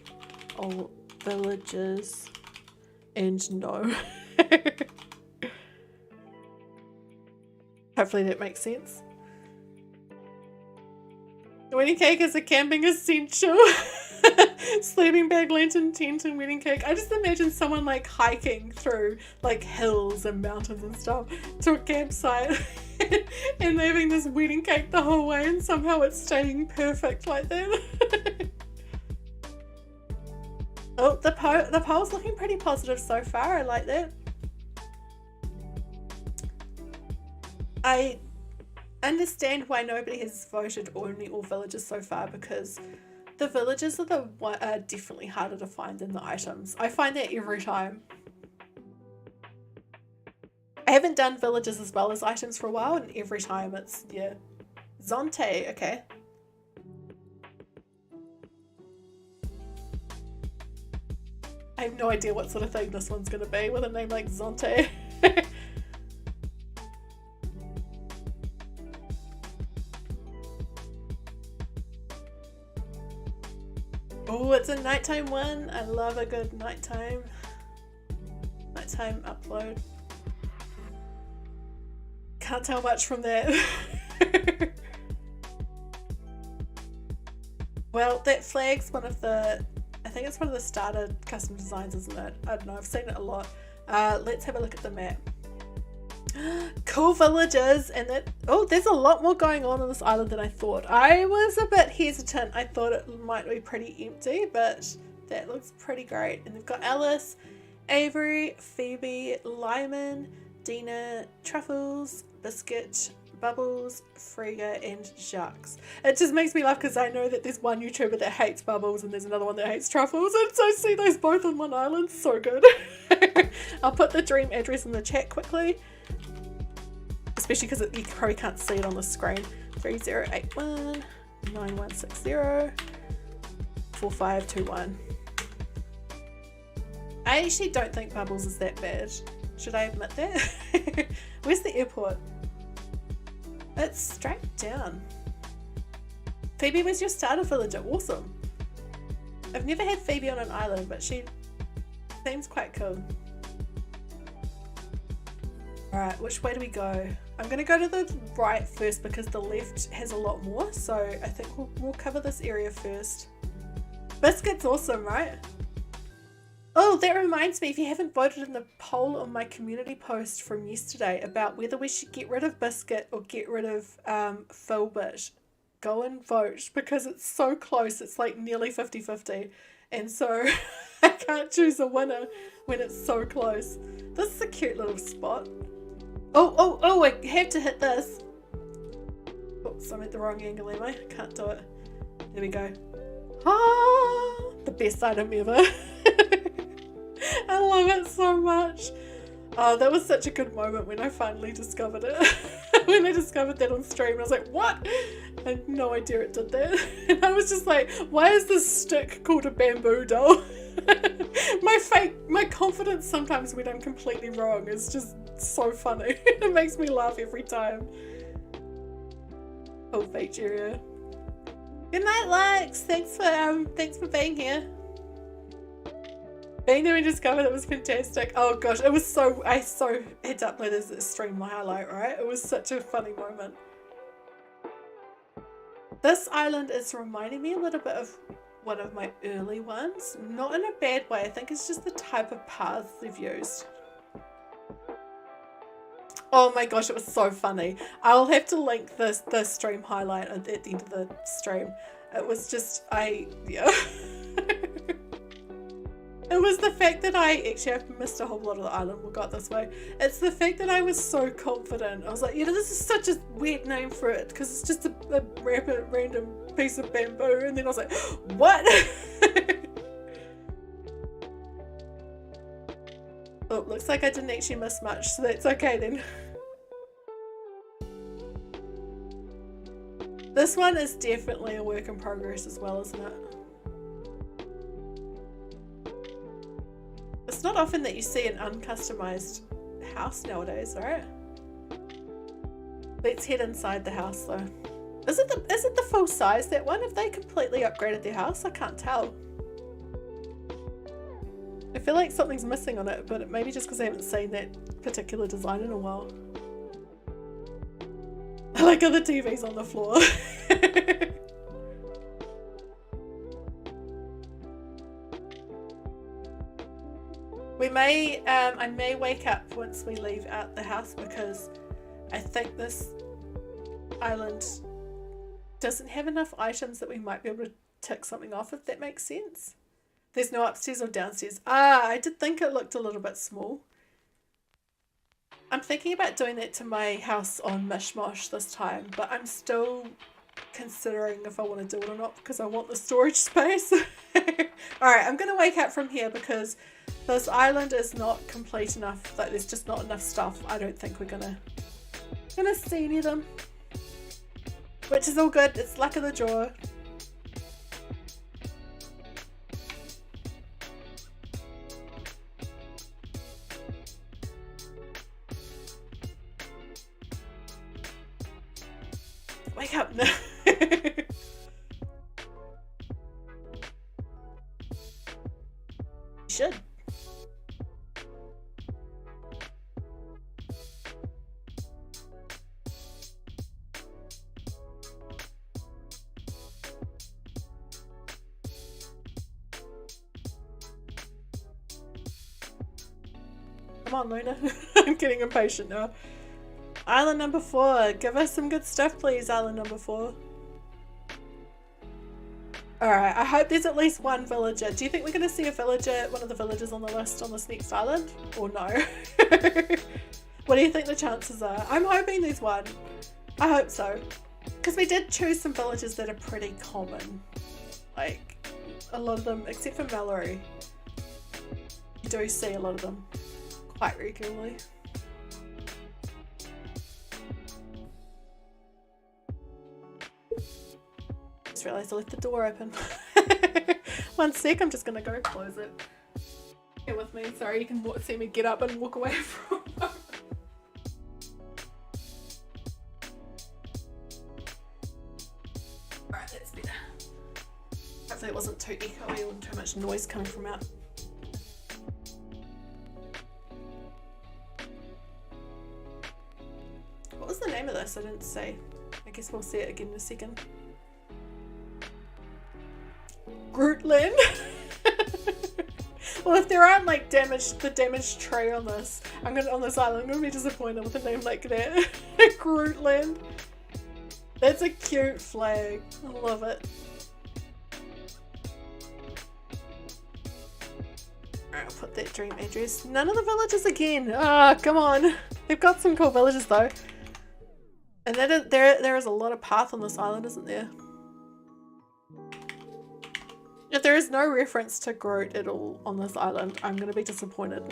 all villages. And no. Hopefully that makes sense. The wedding cake is a camping essential. Sleeping bag, lantern, tent, and wedding cake. I just imagine someone like hiking through like hills and mountains and stuff to a campsite and having this wedding cake the whole way, and somehow it's staying perfect like that. Oh, the poll's looking pretty positive so far. I like that. I understand why nobody has voted only all villagers so far, because the villagers are definitely harder to find than the items. I find that every time. I haven't done villagers as well as items for a while, and every time it's, yeah. Zonte, okay. have no idea what sort of thing this one's gonna be with a name like Zonte. Oh, it's a nighttime one. I love a good nighttime upload. Can't tell much from that. Well, that flag's one of the, I think it's one of the starter custom designs, isn't it? I don't know, I've seen it a lot. Let's have a look at the map. Cool villages, and that, oh, there's a lot more going on this island than I thought. I was a bit hesitant. I thought it might be pretty empty, but that looks pretty great. And they've got Alice, Avery, Phoebe, Lyman, Dina, Truffles, Biscuit, Bubbles, Frigga, and Jacques. It just makes me laugh because I know that there's one YouTuber that hates Bubbles and there's another one that hates Truffles, and so see those both on one island, so good. I'll put the dream address in the chat quickly, especially because you probably can't see it on the screen. 3081 9160 4521. I actually don't think Bubbles is that bad. Should I admit that? Where's the airport? It's straight down. Phoebe was your starter villager. Awesome. I've never had Phoebe on an island, but she seems quite cool. Alright, which way do we go? I'm going to go to the right first because the left has a lot more, so I think we'll cover this area first. Biscuit's awesome, right? Oh, that reminds me, if you haven't voted in the poll on my community post from yesterday about whether we should get rid of Biscuit or get rid of Philbit, go and vote because it's so close. It's like nearly 50-50, and so I can't choose a winner when it's so close. This is a cute little spot. Oh, I have to hit this. Oops, I'm at the wrong angle, am I? Can't do it. There we go. Ah, the best item ever. I love it so much. Oh, that was such a good moment when I finally discovered it. When I discovered that on stream, I was like, what? I had no idea it did that. And I was just like, why is this stick called a bamboo doll? My confidence sometimes when I'm completely wrong is just so funny. It makes me laugh every time. Oh, beach area. Good night, Lex. Thanks for being here. Being there and discovered it was fantastic. Oh gosh, it was so, I had to upload this stream highlight, right? It was such a funny moment. This island is reminding me a little bit of one of my early ones. Not in a bad way, I think it's just the type of paths they've used. Oh my gosh, it was so funny. I'll have to link the stream highlight at the end of the stream. It was just, yeah. It was the fact that I've missed a whole lot of the island, we'll go this way. It's the fact that I was so confident. I was like, you know, this is such a weird name for it because it's just a random piece of bamboo. And then I was like, what? Oh, looks like I didn't actually miss much, so that's okay then. This one is definitely a work in progress as well, isn't it? It's not often that you see an uncustomized house nowadays, right? Let's head inside the house though. Is it the full size, that one? Have they completely upgraded their house? I can't tell. I feel like something's missing on it, but it may be just because I haven't seen that particular design in a while. I like how the TV's on the floor. I may wake up once we leave out the house because I think this island doesn't have enough items that we might be able to tick something off, if that makes sense. There's no upstairs or downstairs. I did think it looked a little bit small. I'm thinking about doing that to my house on Mishmosh this time, but I'm still considering if I want to do it or not because I want the storage space. Alright, I'm going to wake up from here because this island is not complete enough. Like, there's just not enough stuff. I don't think we're gonna see any of them. Which is all good. It's luck of the draw. Wake up. Should. Come on, Luna. I'm getting impatient now. Island number 4. Give us some good stuff, please, island number 4. Alright, I hope there's at least one villager. Do you think we're going to see a villager, one of the villagers on the list on this next island? Or no? What do you think the chances are? I'm hoping there's one. I hope so. Because we did choose some villagers that are pretty common. Like, a lot of them, except for Mallory. You do see a lot of them quite regularly. Just realised I left the door open. One sec, I'm just gonna go close it. Bear with me, sorry, you can see me get up and walk away from it. Alright, that's better. Hopefully it wasn't too echoey or too much noise coming from out. What was the name of this? I didn't say. I guess we'll see it again in a second. Grootland. Well, if there aren't like the damaged tree on this, on this island, I'm gonna be disappointed with a name like that. Grootland. That's a cute flag. I love it. Alright, I'll put that dream address. None of the villages again. Ah, come on. They've got some cool villages though. And there is a lot of path on this island, isn't there? If there is no reference to Groot at all on this island, I'm going to be disappointed.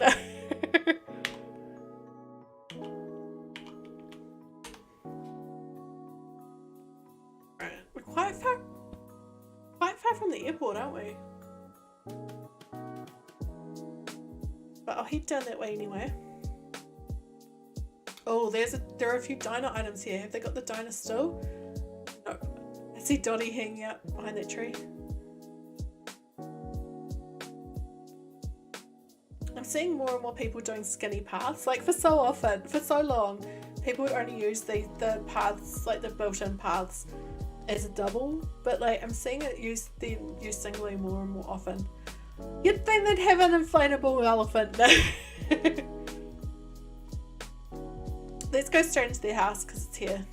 Right, we're quite far from the airport, aren't we? But I'll head down that way anyway. Oh, there are a few diner items here. Have they got the diner still? No. I see Dottie hanging out behind that tree. I'm seeing more and more people doing skinny paths. Like for so long, people would only use the paths, like the built-in paths, as a double. But like I'm seeing it used singly more and more often. You'd think they'd have an inflatable elephant. Let's go straight into their house because it's here.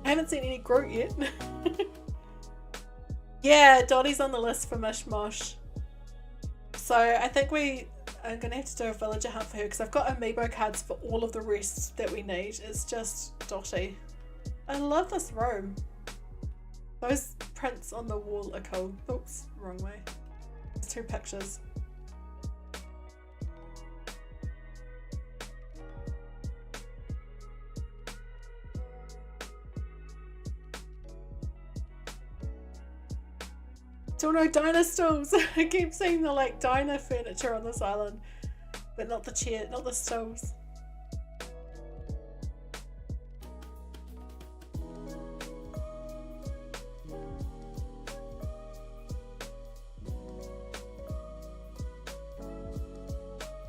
I haven't seen any Groot yet. Yeah, Dottie's on the list for Mish Mosh. So I think we are going to have to do a villager hunt for her because I've got amiibo cards for all of the rest that we need. It's just Dottie. I love this room. Those prints on the wall are cool. Oops, wrong way. There's 2 pictures. Still no diner stools. I keep seeing the like diner furniture on this island, but not the chair, not the stools.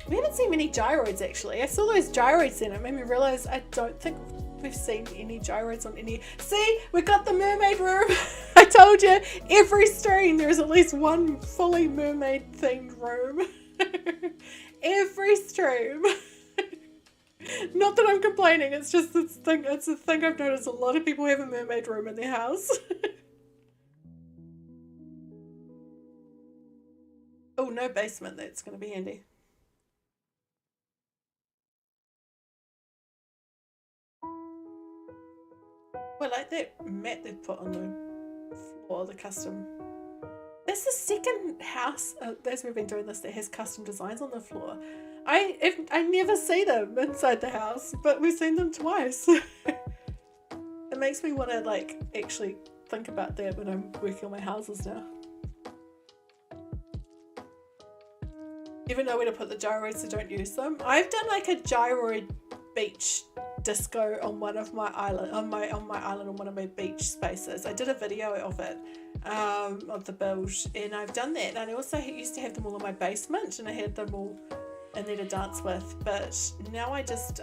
We haven't seen many gyroids actually. I saw those gyroids then. It made me realise I don't think we've seen any gyroids on any. See, we got the mermaid room. I told you, every stream there is at least one fully mermaid themed room. Every stream. Not that I'm complaining, it's just this thing. It's a thing I've noticed. A lot of people have a mermaid room in their house. Oh, no basement. That's going to be handy. I like that mat they've put on the floor, the custom. That's the second house as we've been doing this that has custom designs on the floor. I never see them inside the house, but we've seen them twice. It makes me want to like actually think about that when I'm working on my houses now. Even know where to put the gyroids so don't use them. I've done like a gyroid beach disco on one of my island, on my island, on one of my beach spaces. I did a video of it, of the build, and I've done that. And I also used to have them all in my basement, and I had them all in there to dance with. But now I just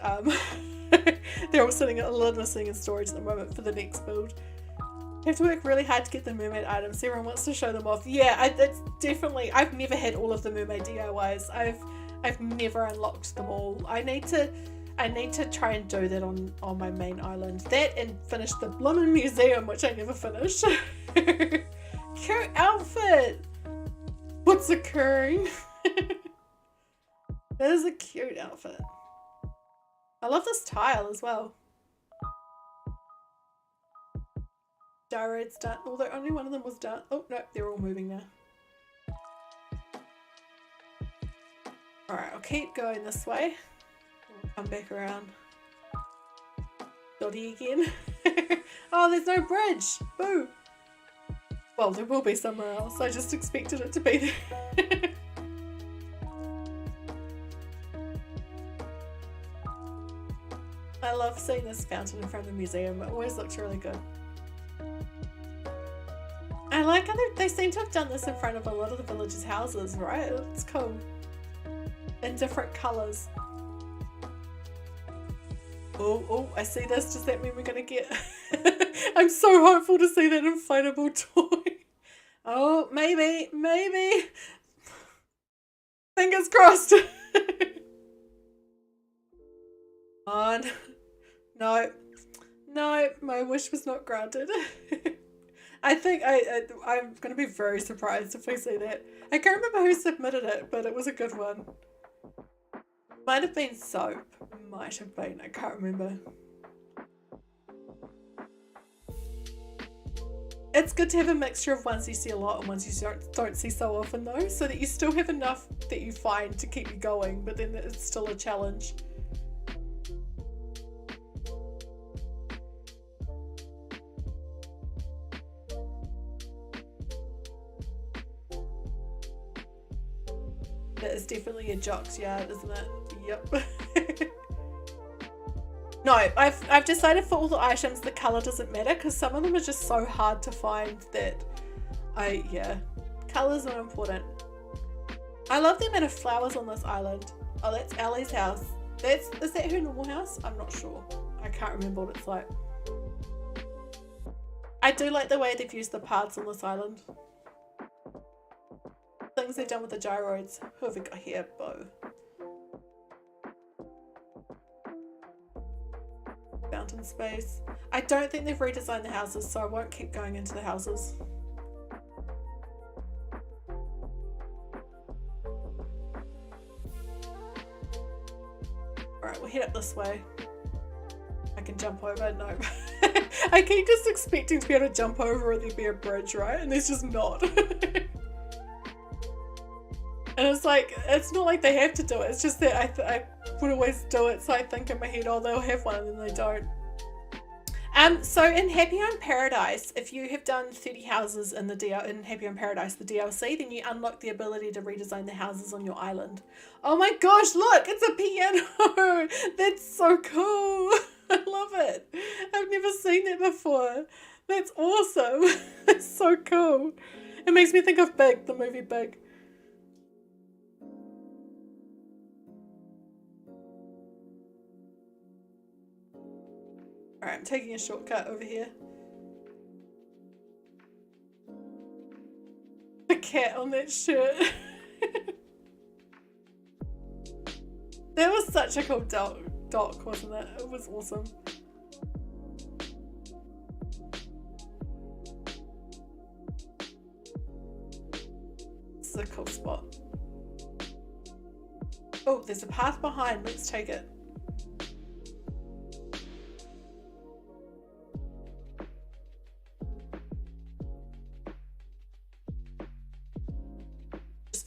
they're all sitting, a lot of them are sitting in storage at the moment for the next build. I have to work really hard to get the mermaid items. Everyone wants to show them off. Yeah, it's definitely. I've never had all of the mermaid DIYs. I've never unlocked them all. I need to try and do that on my main island. That and finish the bloomin' museum, which I never finished. Cute outfit! What's occurring? That is a cute outfit. I love this tile as well. Gyroids done, although only one of them was done. Oh no, they're all moving now. Alright, I'll keep going this way. We'll come back around. Dotty again. Oh, there's no bridge! Boo! Well, there will be somewhere else. I just expected it to be there. I love seeing this fountain in front of the museum. It always looks really good. I like how they seem to have done this in front of a lot of the villagers' houses, right? It's cool. In different colours. Oh, I see this. Does that mean we're gonna get... I'm so hopeful to see that inflatable toy. Oh, maybe. Fingers crossed. On. No, my wish was not granted. I think I'm going to be very surprised if we see that. I can't remember who submitted it, but it was a good one. Might have been Soap. Might have been. I can't remember. It's good to have a mixture of ones you see a lot and ones you don't see so often though, so that you still have enough that you find to keep you going, but then it's still a challenge. That is definitely a jock's yard, isn't it? Yep. No, I've decided for all the items the colour doesn't matter because some of them are just so hard to find that colours are important. I love the amount of flowers on this island. Oh, that's Ellie's house. Is that her normal house? I'm not sure. I can't remember what it's like. I do like the way they've used the paths on this island. Things they've done with the gyroids. Who have we got here? Bo. Fountain space. I don't think they've redesigned the houses, so I won't keep going into the houses. Alright, we'll head up this way. I can jump over. No. I keep just expecting to be able to jump over or there'd be a bridge, right? And there's just not. And it's like, it's not like they have to do it, it's just that I would always do it, so I think in my head, oh, they'll have one, and then they don't. So in Happy Home Paradise, if you have done 30 houses in Happy Home Paradise, the DLC, then you unlock the ability to redesign the houses on your island. Oh my gosh, look, it's a piano! That's so cool! I love it! I've never seen that before. That's awesome! That's so cool. It makes me think of Big, the movie Big. Alright, I'm taking a shortcut over here. The cat on that shirt. That was such a cool doc, wasn't it? It was awesome. This is a cool spot. Oh, there's a path behind. Let's take it.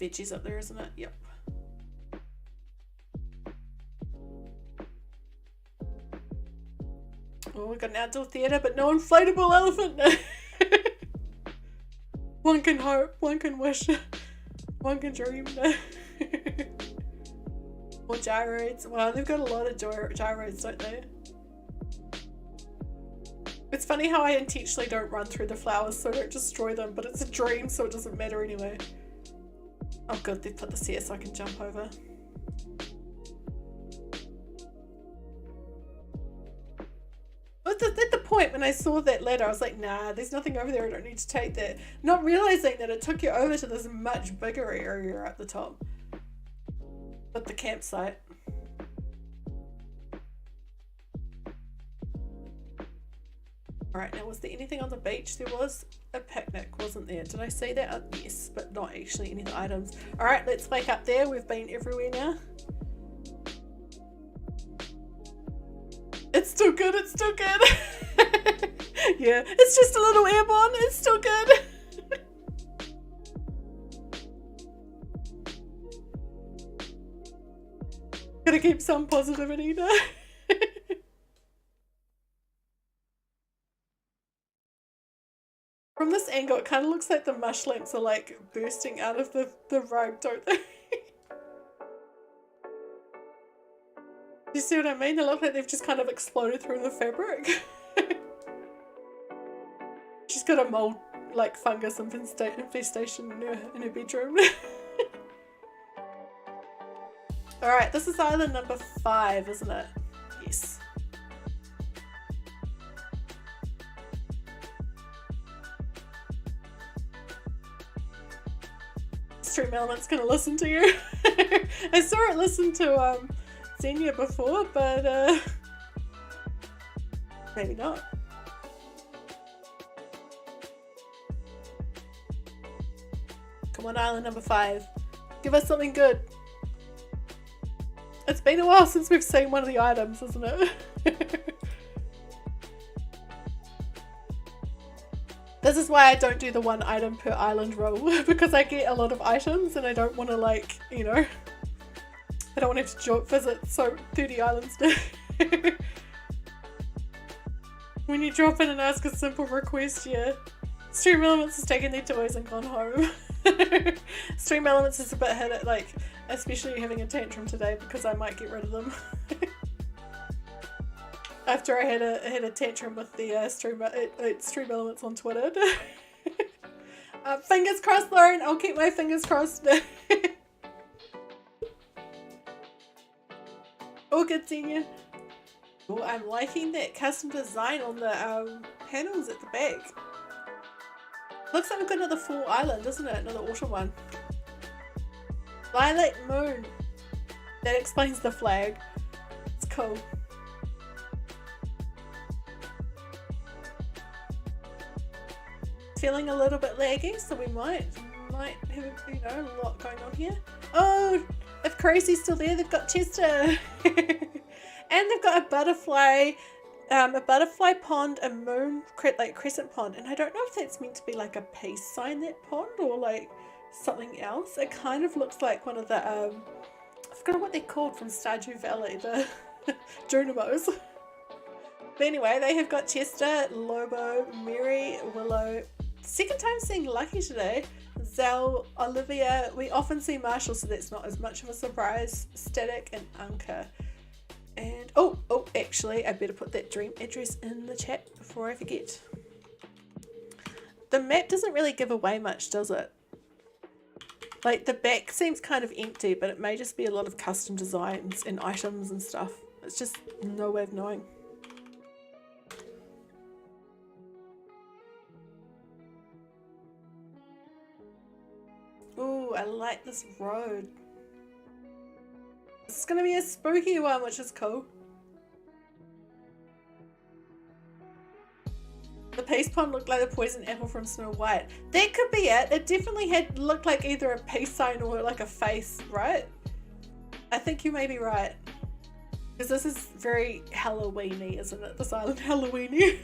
Veggies up there, isn't it? Yep. Oh, we got an outdoor theatre, but no inflatable elephant. One can hope, one can wish, one can dream. More gyroids. Wow, they've got a lot of gyroids, don't they? It's funny how I intentionally don't run through the flowers so I don't destroy them, but it's a dream so it doesn't matter anyway. Oh good, they put this here so I can jump over. At the point when I saw that ladder, I was like, nah, there's nothing over there, I don't need to take that. Not realizing that it took you over to this much bigger area at the top. With the campsite. Alright, now was there anything on the beach? There was a picnic, wasn't there? Did I say that? Yes, but not actually any of the items. Alright, let's wake up there. We've been everywhere now. It's still good, it's still good. Yeah, it's just a little airborne, it's still good. Gotta keep some positivity now. From this angle, it kind of looks like the mushrooms are like bursting out of the rug, don't they? You see what I mean? They look like they've just kind of exploded through the fabric. She's got a mold, like fungus infestation in her bedroom. Alright, this is island number 5, isn't it? Yes. Stream Element's gonna listen to you. I saw it listen to Zenya before, but maybe not. Come on, island number 5. Give us something good. It's been a while since we've seen one of the items, isn't it? This is why I don't do the 1 item per island rule, because I get a lot of items and I don't want to, like, you know, I don't want to have to visit 30 islands now. When you drop in and ask a simple request, yeah. Stream Elements has taken their toys and gone home. Stream Elements is a bit hit at, like, especially having a tantrum today because I might get rid of them. After I had a tantrum with the Stream Elements on Twitter. Fingers crossed, Lauren. I'll keep my fingers crossed. Oh, good Zenya. Oh, I'm liking that custom design on the panels at the back. Looks like we've got another fall island, isn't it? Another autumn one. Violet moon. That explains the flag. It's cool. Feeling a little bit laggy, so we might have, you know, a lot going on here. Oh, if Caeryssy's still there, they've got Chester. And they've got a butterfly pond, a moon, like crescent pond, and I don't know if that's meant to be like a peace sign, that pond, or like something else. It kind of looks like one of the I forgot what they're called from Stardew Valley, the Junimos. But anyway, they have got Chester, Lobo, Mary, Willow. Second time seeing Lucky today. Zell, Olivia. We often see Marshall, so that's not as much of a surprise. Static and Anka. And oh, actually, I better put that dream address in the chat before I forget. The map doesn't really give away much, does it? Like, the back seems kind of empty, but it may just be a lot of custom designs and items and stuff. It's just no way of knowing. Ooh, I like this road. It's gonna be a spooky one, which is cool. The peace pond looked like the poison apple from Snow White. That could be it. It definitely had looked like either a peace sign or like a face, right? I think you may be right. Because this is very Halloween-y, isn't it? This island Halloween-y.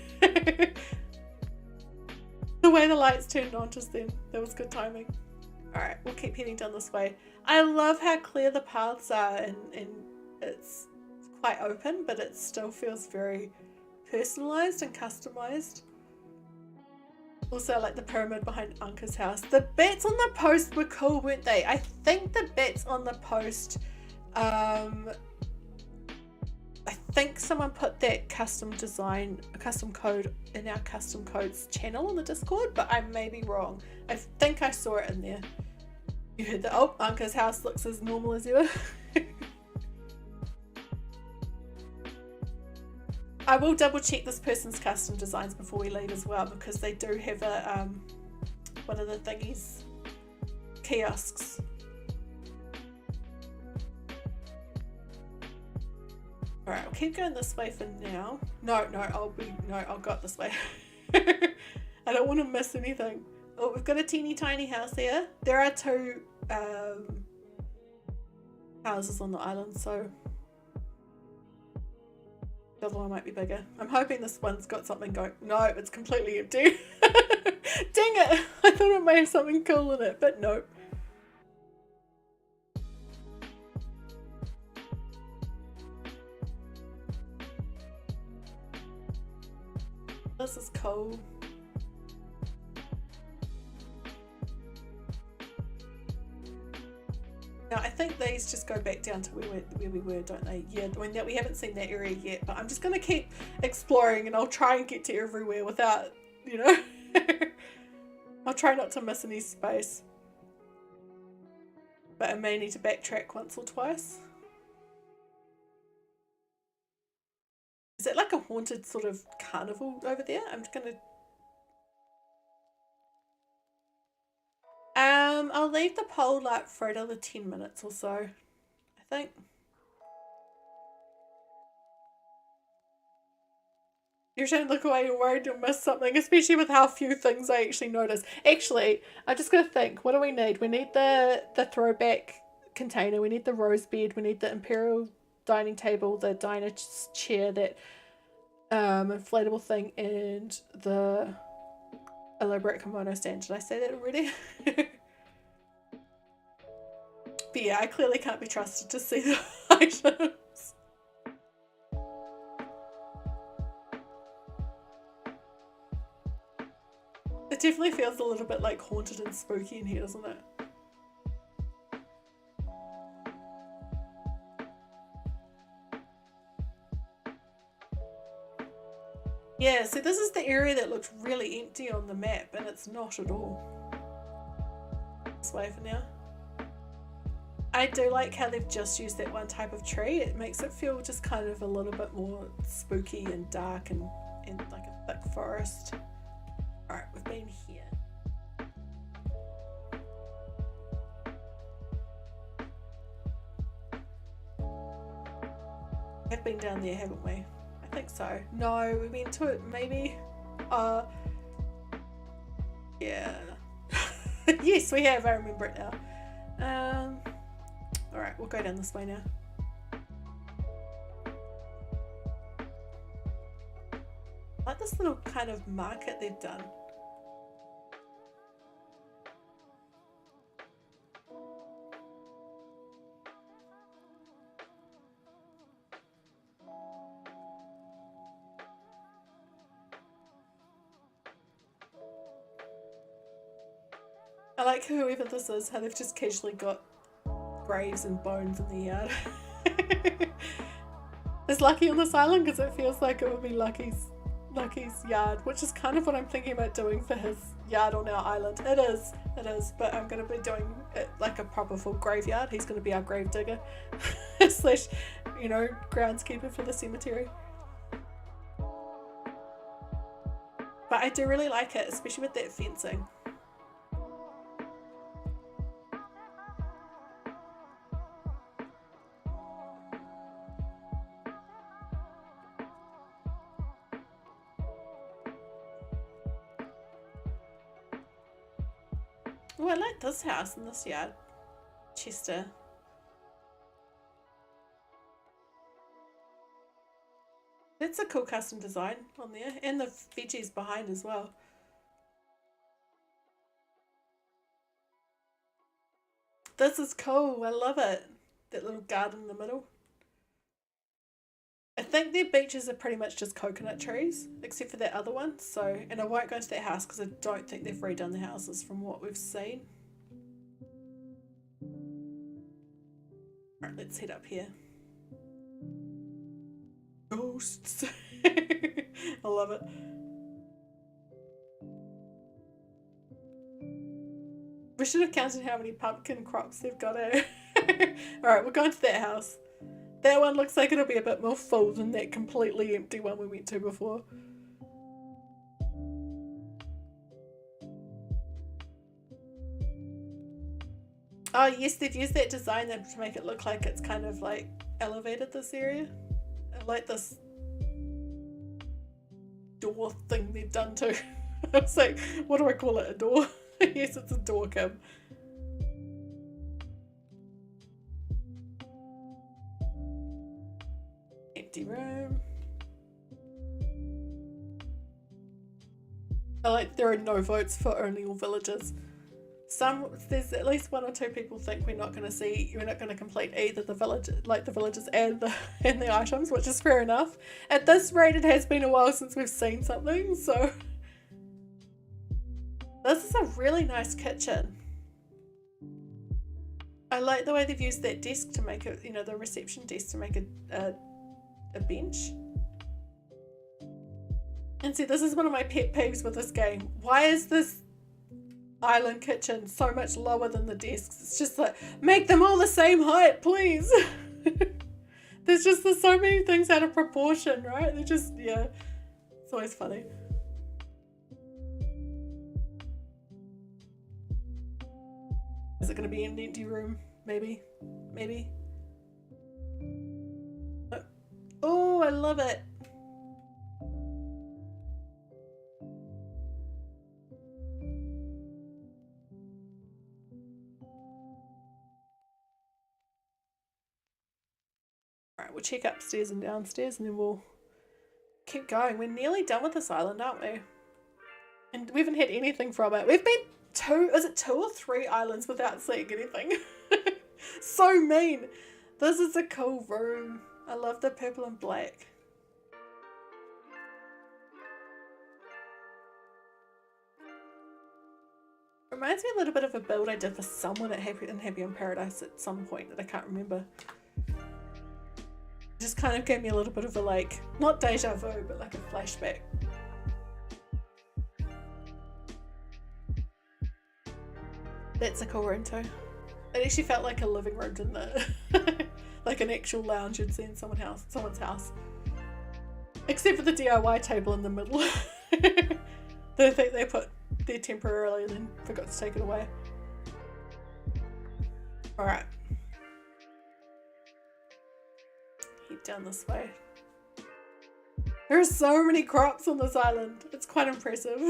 The way the lights turned on just then. That was good timing. Alright, we'll keep heading down this way. I love how clear the paths are and it's quite open, but it still feels very personalised and customised. Also, I like the pyramid behind Anka's house. The bats on the post were cool, weren't they? I think the bats on the post I think someone put that custom design, a custom code in our custom codes channel on the Discord, but I may be wrong. I think I saw it in there. You heard that? Oh, Anka's house looks as normal as ever. I will double check this person's custom designs before we leave as well, because they do have a one of the thingies, kiosks. Alright, I'll keep going this way for now. No, I'll go this way. I don't want to miss anything. Oh, we've got a teeny tiny house here. There are two houses on the island, so the other one might be bigger. I'm hoping this one's got something going. No, it's completely empty. Dang it! I thought it might have something cool in it, but nope. This is cool. Now I think these just go back down to where we were, don't they? Yeah, I mean, we haven't seen that area yet, but I'm just going to keep exploring and I'll try and get to everywhere without, you know, I'll try not to miss any space. But I may need to backtrack once or twice. Is it like a haunted sort of carnival over there? I'm just going to... I'll leave the poll up for another 10 minutes or so, I think. You're trying to look away, you're worried you'll miss something, especially with how few things I actually notice. Actually, I'm just going to think, what do we need? We need the throwback container, we need the rose bed, we need the imperial dining table, the diner chair, that inflatable thing, and the elaborate kimono stand. Did I say that already? But yeah, I clearly can't be trusted to see the items. It definitely feels a little bit like haunted and spooky in here, doesn't it? Yeah, so this is the area that looks really empty on the map, and it's not at all. This way for now. I do like how they've just used that one type of tree. It makes it feel just kind of a little bit more spooky and dark and like a thick forest. Alright, we've been here. We've been down there, haven't we? I think so. No, we went to it maybe. Yeah. Yes, we have. I remember it now. Alright, we'll go down this way now. I like this little kind of market they've done. I like whoever this is, how they've just casually got graves and bones in the yard. Is Lucky on this island? Because it feels like it would be Lucky's yard, which is kind of what I'm thinking about doing for his yard on our island. It is, but I'm going to be doing it like a proper full graveyard. He's going to be our grave digger slash, you know, groundskeeper for the cemetery. But I do really like it, especially with that fencing. Oh, I like this house in this yard. Chester. That's a cool custom design on there. And the veggies behind as well. This is cool. I love it. That little garden in the middle. I think their beaches are pretty much just coconut trees, except for that other one. So, and I won't go into that house because I don't think they've redone the houses from what we've seen. Alright, let's head up here. ghosts. I love it. We should have counted how many pumpkin crops they've got. Alright, we're going to that house. That one looks like it'll be a bit more full than that completely empty one we went to before. Oh yes, they've used that design then to make it look like it's kind of like elevated this area. I like this door thing they've done too. I was like, what do I call it? A door? Yes, it's a door, Kim. Empty room. I like there are no votes for only all villagers. There's at least 1 or 2 people think we're not going to complete either the villages and the items, which is fair enough. At this rate, it has been a while since we've seen something, so this is a really nice kitchen. I like the way they've used that desk to make it, the reception desk to make a bench. And see, this is one of my pet peeves with this game. Why is this island kitchen so much lower than the desks? It's just like, make them all the same height, please. There's so many things out of proportion, right? They're just, yeah, it's always funny. Is it going to be an empty room? Maybe. Oh, I love it. Alright, we'll check upstairs and downstairs and then we'll keep going. We're nearly done with this island, aren't we? And we haven't had anything from it. We've been 2 or 3 islands without seeing anything. So mean. This is a cool room. I love the purple and black. Reminds me a little bit of a build I did for someone at Happy in Paradise at some point that I can't remember. It just kind of gave me a little bit of a, like, not deja vu, but like a flashback. That's a cool room too. It actually felt like a living room, didn't it? Like an actual lounge you'd see in someone's house. Except for the DIY table in the middle. I think they put there temporarily and then forgot to take it away. Alright. Head down this way. There are so many crops on this island. It's quite impressive.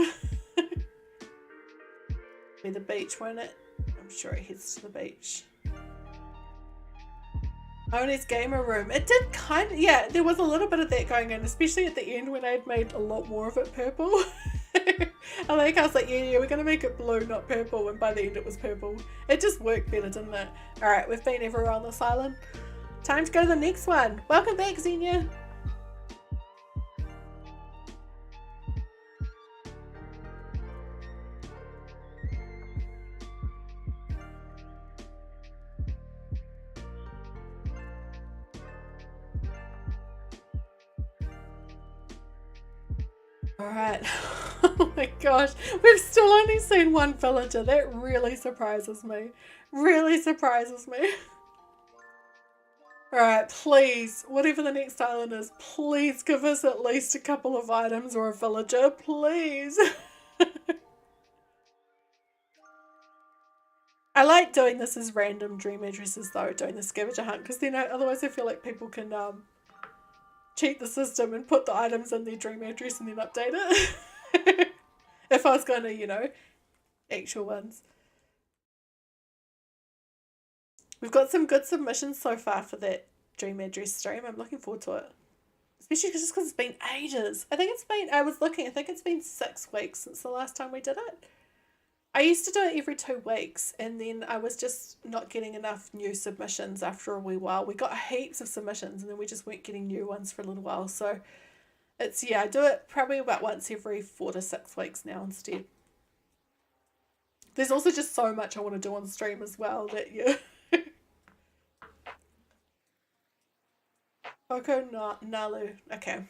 Be the beach, won't it? I'm sure it heads to the beach. Oni's gamer room. It did kind of, yeah, there was a little bit of that going on, especially at the end when I had made a lot more of it purple. I was like, yeah, we're going to make it blue, not purple, and by the end it was purple. It just worked better, didn't it? Alright, we've been everywhere on this island. Time to go to the next one. Welcome back, Zenya. Alright. Oh my gosh. We've still only seen 1 villager. That really surprises me. Really surprises me. Alright, please, whatever the next island is, please give us at least a couple of items or a villager. Please. I like doing this as random dream addresses though, doing the scavenger hunt, because then otherwise I feel like people can cheat the system and put the items in their dream address and then update it. If I was going to, actual ones. We've got some good submissions so far for that dream address stream. I'm looking forward to it. Especially just because it's been ages. I think it's been 6 weeks since the last time we did it. I used to do it every 2 weeks and then I was just not getting enough new submissions after a wee while. We got heaps of submissions and then we just weren't getting new ones for a little while. So it's, yeah, I do it probably about once every 4 to 6 weeks now instead. There's also just so much I want to do on stream as well that, yeah. Coco Nalu. Okay.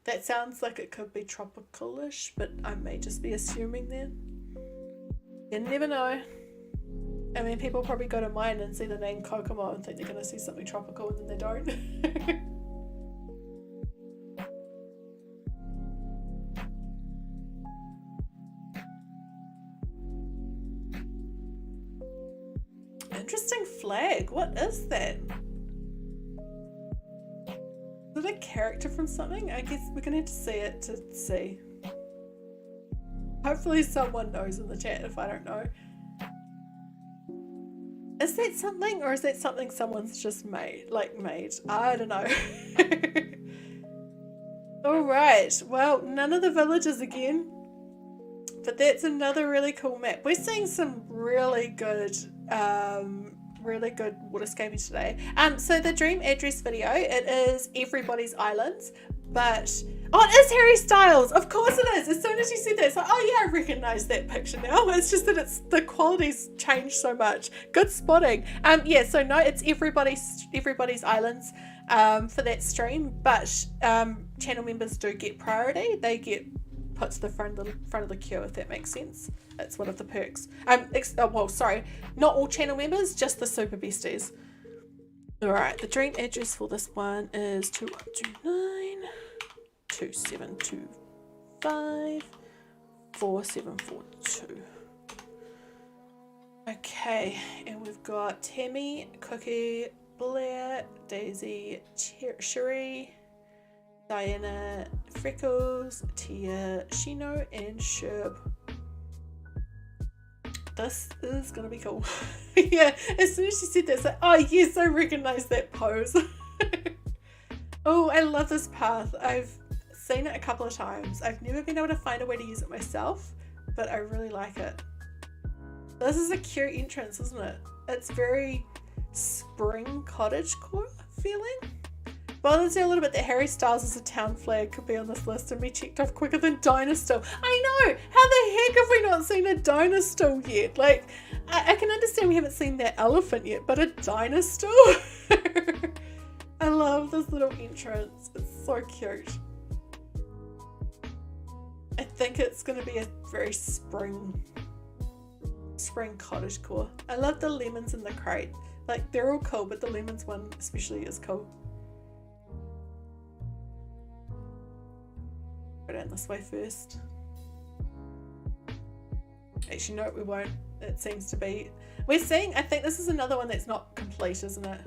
That sounds like it could be tropical-ish, but I may just be assuming then. You never know. I mean, people probably go to mine and see the name Kokomo and think they're going to see something tropical, and then they don't. Interesting flag. What is that? Is it a character from something? I guess we're going to have to see it to see. Hopefully someone knows in the chat if I don't know. Is that something, or is that something someone's just made? I don't know. Alright, well, none of the villages again. But that's another really cool map. We're seeing some really good waterscaping today. So the dream address video, it is everybody's islands, but oh, it is Harry Styles. Of course it is. As soon as you said that, it's like, oh yeah, I recognize that picture now. It's just that the quality's changed so much. Good spotting. Yeah, so no, it's everybody's islands for that stream, but channel members do get priority. They get put to the front of the queue, if that makes sense. That's one of the perks. Well, sorry, not all channel members, just the super besties. Alright, the dream address for this one is 2129 2725 4742. Okay, and we've got Tammy, Cookie, Blair, Daisy, Cherie, Diana, Freckles, Tia, Shino, and Sherb. This is gonna be cool. Yeah, as soon as she said that, it's like, oh yes, I recognize that pose. Oh, I love this path. I've seen it a couple of times. I've never been able to find a way to use it myself, but I really like it. This is a cute entrance, isn't it? It's very spring cottagecore feeling. Bothers me a little bit that Harry Styles as a town flag could be on this list and be checked off quicker than Dinosaur. I know! How the heck have we not seen a Dinosaur yet? Like, I can understand we haven't seen that elephant yet, but a Dinosaur? I love this little entrance. It's so cute. I think it's going to be a very spring cottagecore. I love the lemons in the crate. Like, they're all cool, but the lemons one especially is cool. Go down this way first. Actually, no, we won't. It seems to be. We're seeing, I think this is another one that's not complete, isn't it?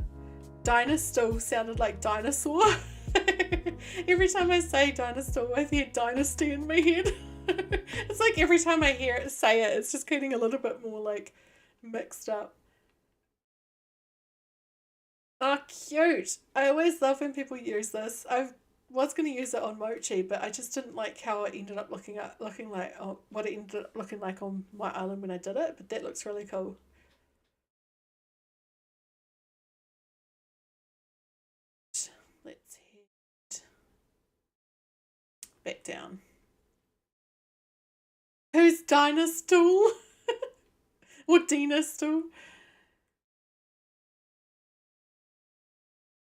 Dinosaur sounded like dinosaur. Every time I say dinosaur, I hear dynasty in my head. It's like every time I hear it say it, it's just getting a little bit more like mixed up. Oh, cute. I always love when people use this. I was going to use it on Mochi, but I just didn't like how it ended up looking like, what it ended up looking like on my island when I did it, but that looks really cool. Let's head back down. Who's Dinostool? Or Dinostool?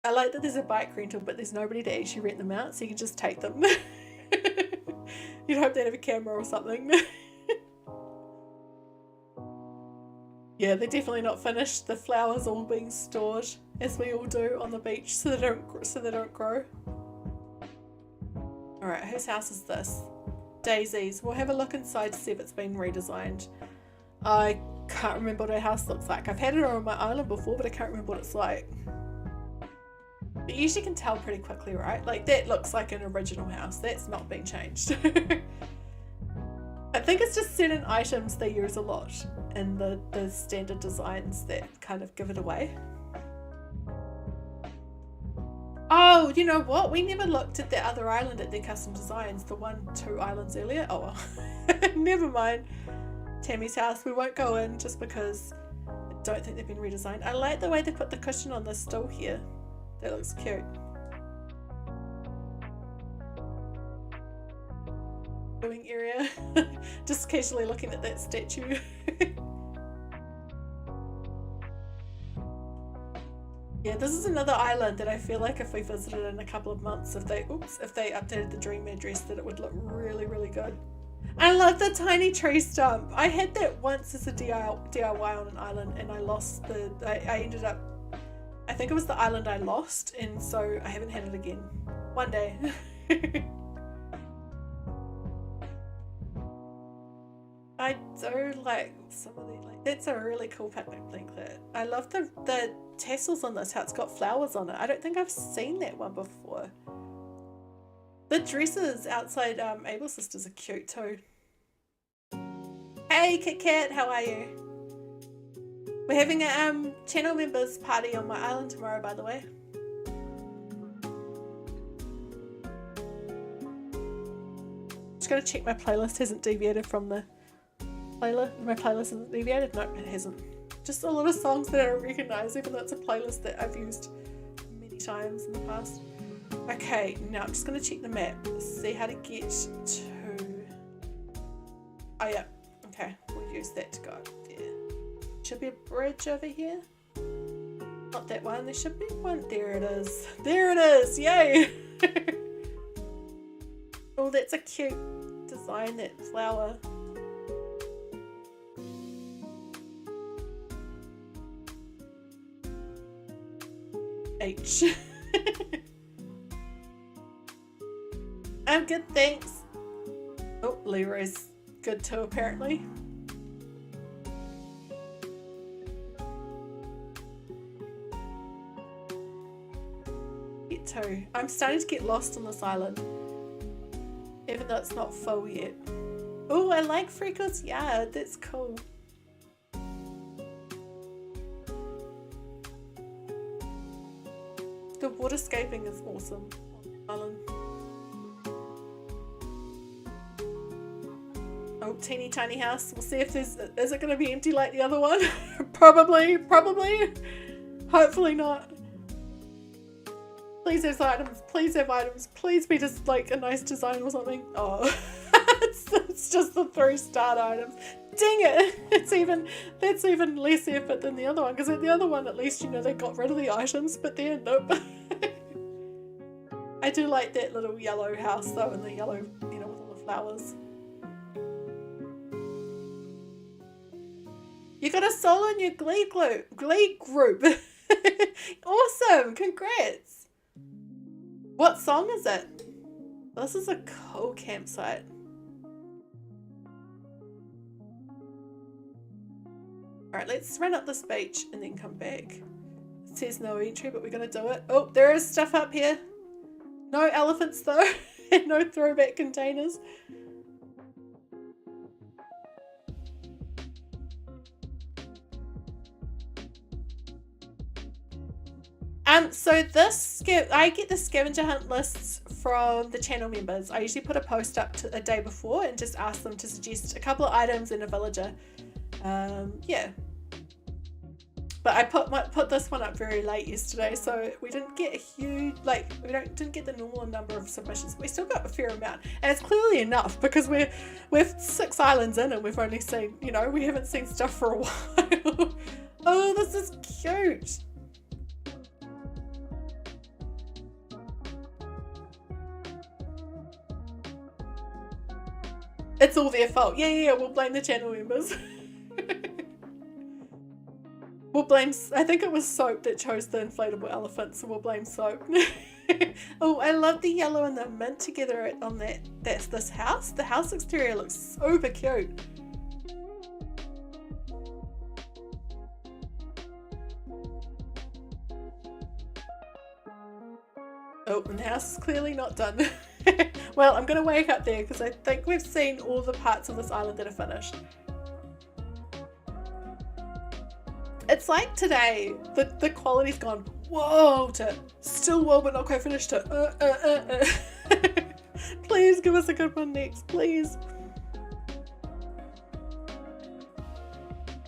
I like that there's a bike rental, but there's nobody to actually rent them out, so you can just take them. You'd hope they'd have a camera or something. Yeah, they're definitely not finished. The flowers all being stored, as we all do on the beach, so they don't grow. Alright, whose house is this? Daisy's. We'll have a look inside to see if it's been redesigned. I can't remember what her house looks like. I've had it on my island before, but I can't remember what it's like. But you usually can tell pretty quickly, right? Like, that looks like an original house. That's not been changed. I think it's just certain items they use a lot in the standard designs that kind of give it away. Oh, you know what? We never looked at the other island at their custom designs. The 2 islands earlier. Oh, well. Never mind. Tammy's house. We won't go in just because I don't think they've been redesigned. I like the way they put the cushion on the stool here. That looks cute. Viewing area. Just casually looking at that statue. Yeah, this is another island that I feel like if we visited in a couple of months, if they updated the dream address, that it would look really, really good. I love the tiny tree stump. I had that once as a DIY on an island, and I lost I ended up, I think it was the island I lost, and so I haven't had it again. One day. I do like some of the, like, that's a really cool picnic blanket. I love the tassels on this, how it's got flowers on it. I don't think I've seen that one before. The dresses outside Able Sisters are cute too. Hey Kit Kat, how are you? We're having a channel members party on my island tomorrow, by the way. Just gotta check my playlist hasn't deviated from the playlist. My playlist hasn't deviated? No, it hasn't. Just a lot of songs that I don't recognise, even though it's a playlist that I've used many times in the past. Okay, now I'm just going to check the map, see how to get to... Oh yeah, okay, we'll use that to go there. Should be a bridge over here. Not that one, there should be one. There it is. There it is, yay! Oh, that's a cute design, that flower. H. I'm good, thanks. Oh, Leroy's good too, apparently. Get to. I'm starting to get lost on this island, even though it's not full yet. Oh, I like Freckles' yard. That's cool. The waterscaping is awesome on the island. Oh, teeny tiny house. We'll see if there's... Is it going to be empty like the other one? Probably. Hopefully not. Please have items. Please have items. Please be just like a nice design or something. Oh, it's just the 3-star items. Dang it! That's even less effort than the other one, because the other one, at least, you know, they got rid of the items, but there, nope. I do like that little yellow house though, and the yellow, you know, with all the flowers. You got a soul in your glee group. Awesome! Congrats! What song is it? This is a cool campsite. Alright, let's run up this beach and then come back. It says no entry, but we're gonna do it. Oh, there is stuff up here. No elephants though, and no throwback containers. So this, I get the scavenger hunt lists from the channel members. I usually put a post up a day before and just ask them to suggest a couple of items and a villager. Yeah. But I put this one up very late yesterday, so we didn't get a huge, like, didn't get the normal number of submissions. We still got a fair amount, and it's clearly enough because we're 6 islands in and we've only seen, you know, we haven't seen stuff for a while. Oh, this is cute. It's all their fault. Yeah, we'll blame the channel members. We'll blame, I think it was Soap that chose the inflatable elephant, so we'll blame Soap. Oh, I love the yellow and the mint together on this house. The house exterior looks super cute. Oh, and the house is clearly not done. Well, I'm going to wake up there because I think we've seen all the parts of this island that are finished. It's like today, the quality's gone, whoa, to still whoa, but not quite finished, to Please give us a good one next, please.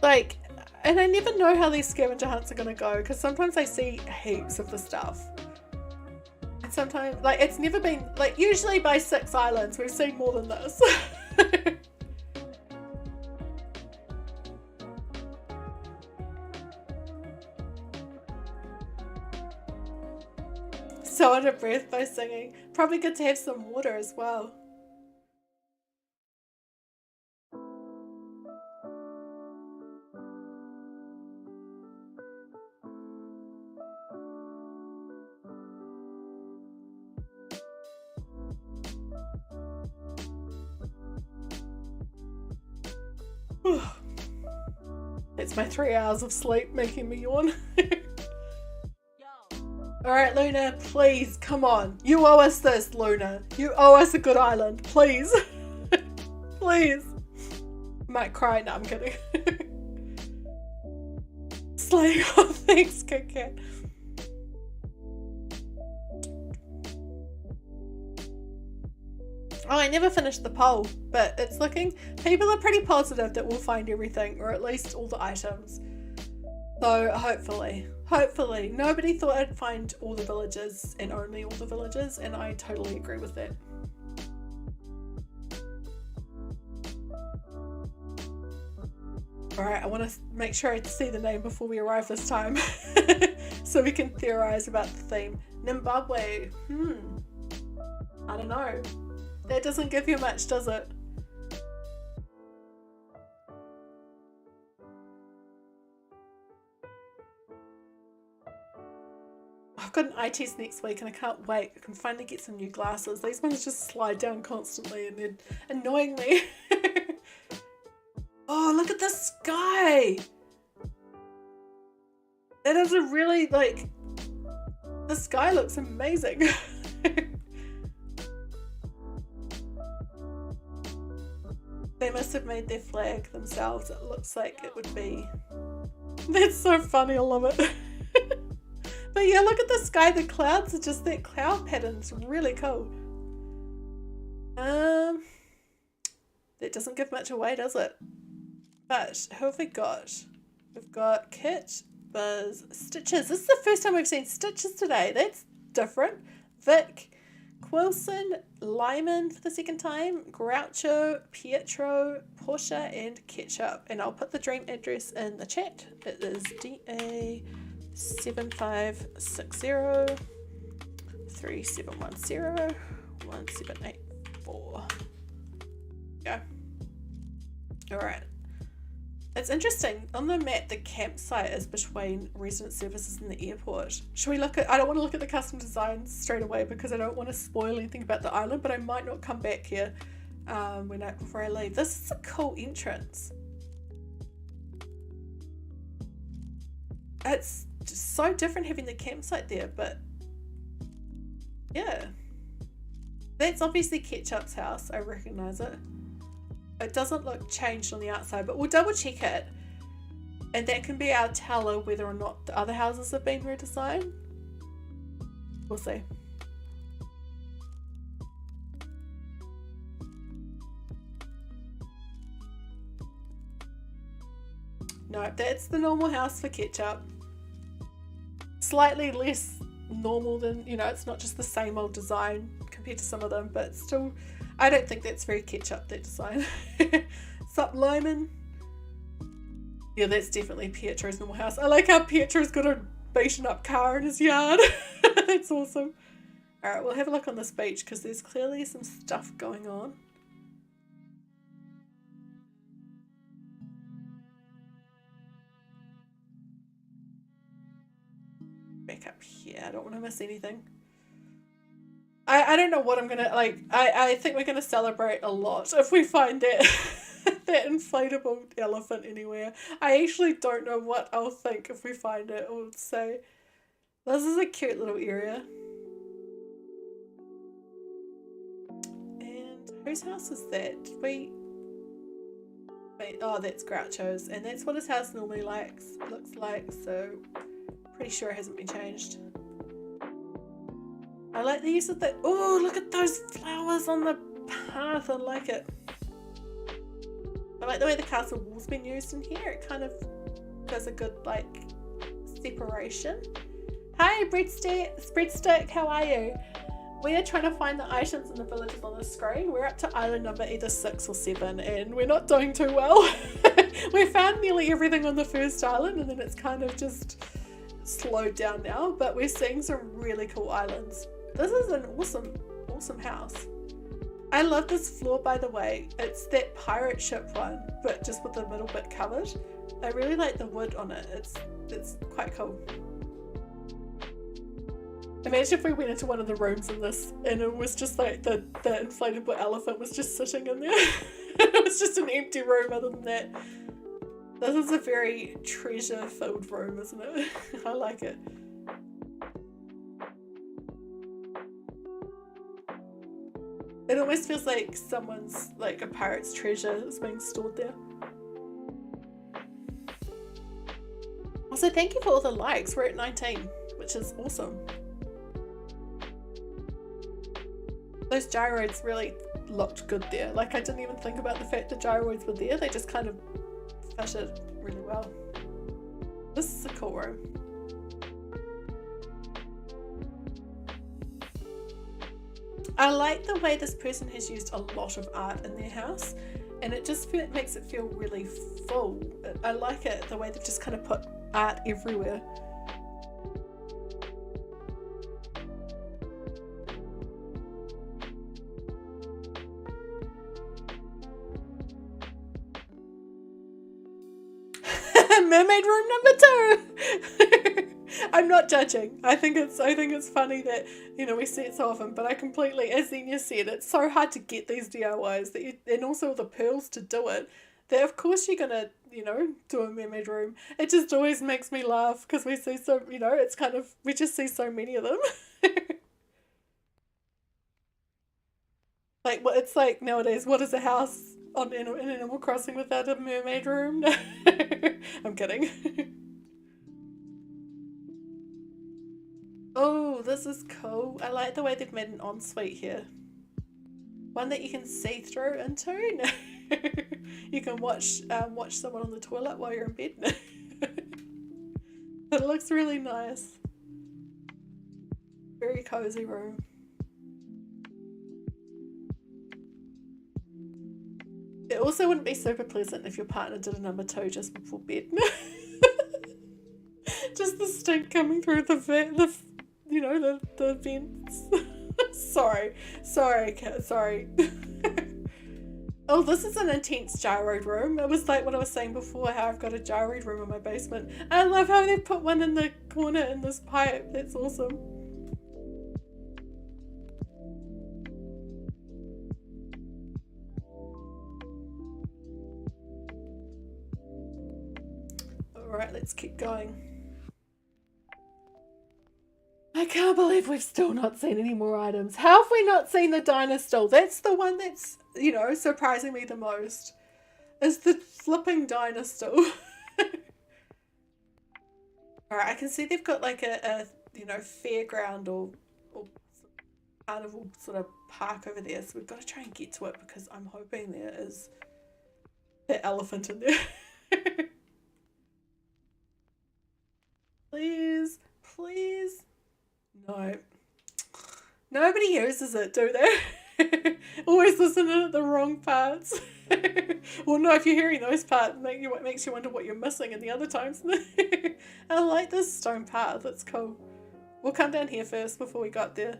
Like, and I never know how these scavenger hunts are going to go because sometimes I see heaps of the stuff. And sometimes, like, it's never been, like, usually by 6 islands, we've seen more than this. so out of breath by singing. Probably good to have some water as well. It's my 3 hours of sleep making me yawn. Alright, Luna, please, come on. You owe us this, Luna. You owe us a good island, please. Please. Might cry. No, I'm kidding. Slaying on thanks, Kit Kat. Oh, I never finished the poll, but it's looking, people are pretty positive that we'll find everything, or at least all the items. So hopefully, nobody thought I'd find all the villages and only all the villages, and I totally agree with that. Alright, I want to make sure I see the name before we arrive this time, so we can theorize about the theme. Zimbabwe, I don't know. That doesn't give you much, does it? I've got an eye test next week and I can't wait. I can finally get some new glasses. These ones just slide down constantly and they're annoying me. Oh, look at the sky! It is a really, like, the sky looks amazing. They must have made their flag themselves. It looks like it would be. That's so funny, I love it. But yeah, look at the sky. The clouds are just, that cloud pattern's really cool. That doesn't give much away, does it? But who have we got? We've got Kit, Buzz, Stitches. This is the first time we've seen Stitches today. That's different. Vic, Quilson, Lyman for the second time, Groucho, Pietro, Portia, and Ketchup. And I'll put the dream address in the chat. It is DA7560 3710 1784. Yeah. Alright. It's interesting. On the map, the campsite is between resident services and the airport. Should we look at... I don't want to look at the custom designs straight away because I don't want to spoil anything about the island, but I might not come back here before I leave. This is a cool entrance. It's just so different having the campsite there, but yeah. That's obviously Ketchup's house. I recognise it. It doesn't look changed on the outside, but we'll double check it. And that can be our teller whether or not the other houses have been redesigned. We'll see. No, that's the normal house for Ketchup. Slightly less normal than, you know, it's not just the same old design compared to some of them, but still, I don't think that's very Ketchup, that design. Sup, Lyman? Yeah, that's definitely Pietro's normal house. I like how Pietro's got a beaten up car in his yard. That's awesome. Alright, we'll have a look on this beach because there's clearly some stuff going on. Back up here, I don't want to miss anything. I don't know what I'm gonna, like, I think we're gonna celebrate a lot if we find that that inflatable elephant anywhere. I actually don't know what I'll think if we find it. I'll say, this is a cute little area. And whose house is that? Wait, oh, that's Groucho's, and that's what his house normally looks like, so pretty sure it hasn't been changed. I like the use of the... Oh, look at those flowers on the path. I like it. I like the way the castle wall's been used in here. It kind of does a good, like, separation. Hi, Breadstick. How are you? We are trying to find the items in the villages on the screen. We're up to island number either 6 or 7, and we're not doing too well. We found nearly everything on the first island, and then it's kind of just... slowed down now, but we're seeing some really cool islands. This is an awesome house. I love this floor, by the way. It's that pirate ship one, but just with the middle bit covered. I really like the wood on it. It's quite cool. Imagine if we went into one of the rooms in this and it was just like the inflatable elephant was just sitting in there. It was just an empty room other than that. This is a very treasure-filled room, isn't it? I like it. It almost feels like someone's, like a pirate's treasure is being stored there. Also, thank you for all the likes. We're at 19, which is awesome. Those gyroids really looked good there. Like, I didn't even think about the fact that gyroids were there. They just kind of fitted really well. This is a cool room. I like the way this person has used a lot of art in their house, and it just makes it feel really full. I like it, the way they've just kind of put art everywhere. Mermaid room number 2. I'm not judging. I think it's funny that, you know, we see it so often, but I completely, as Zenya said, it's so hard to get these DIYs that and also the pearls to do it, that of course you're gonna, you know, do a mermaid room. It just always makes me laugh because we see so, you know, it's kind of, we just see so many of them. Like, what it's like nowadays, what is a house in Animal Crossing without a mermaid room? I'm kidding. Oh, this is cool. I like the way they've made an ensuite here. One that you can see through into. You can watch someone on the toilet while you're in bed. It looks really nice. Very cozy room. It also wouldn't be super pleasant if your partner did a number 2 just before bed. Just the stink coming through the vents. sorry. Oh, this is an intense gyroid room. It was like what I was saying before, how I've got a gyroid room in my basement. I love how they put one in the corner in this pipe. That's awesome. Alright, let's keep going. I can't believe we've still not seen any more items. How have we not seen the diner stool? That's the one that's, you know, surprising me the most. Is the flipping diner stool. Alright, I can see they've got like a you know, fairground or carnival sort of park over there. So we've got to try and get to it because I'm hoping there is that elephant in there. Please, please. No. Nobody uses it, do they? Always listen in at the wrong parts. Well, no, if you're hearing those parts, it makes you wonder what you're missing in the other times. I like this stone path, it's cool. We'll come down here first before we got there.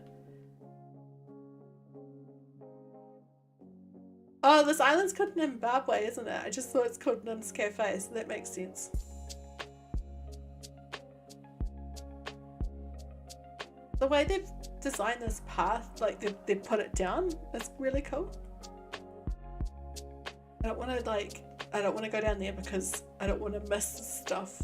Oh, this island's called Zimbabwe, isn't it? I just thought it's called Nim's Cafe, so that makes sense. The way they've designed this path, like they've put it down, it's really cool. I don't want to go down there because I don't want to miss stuff.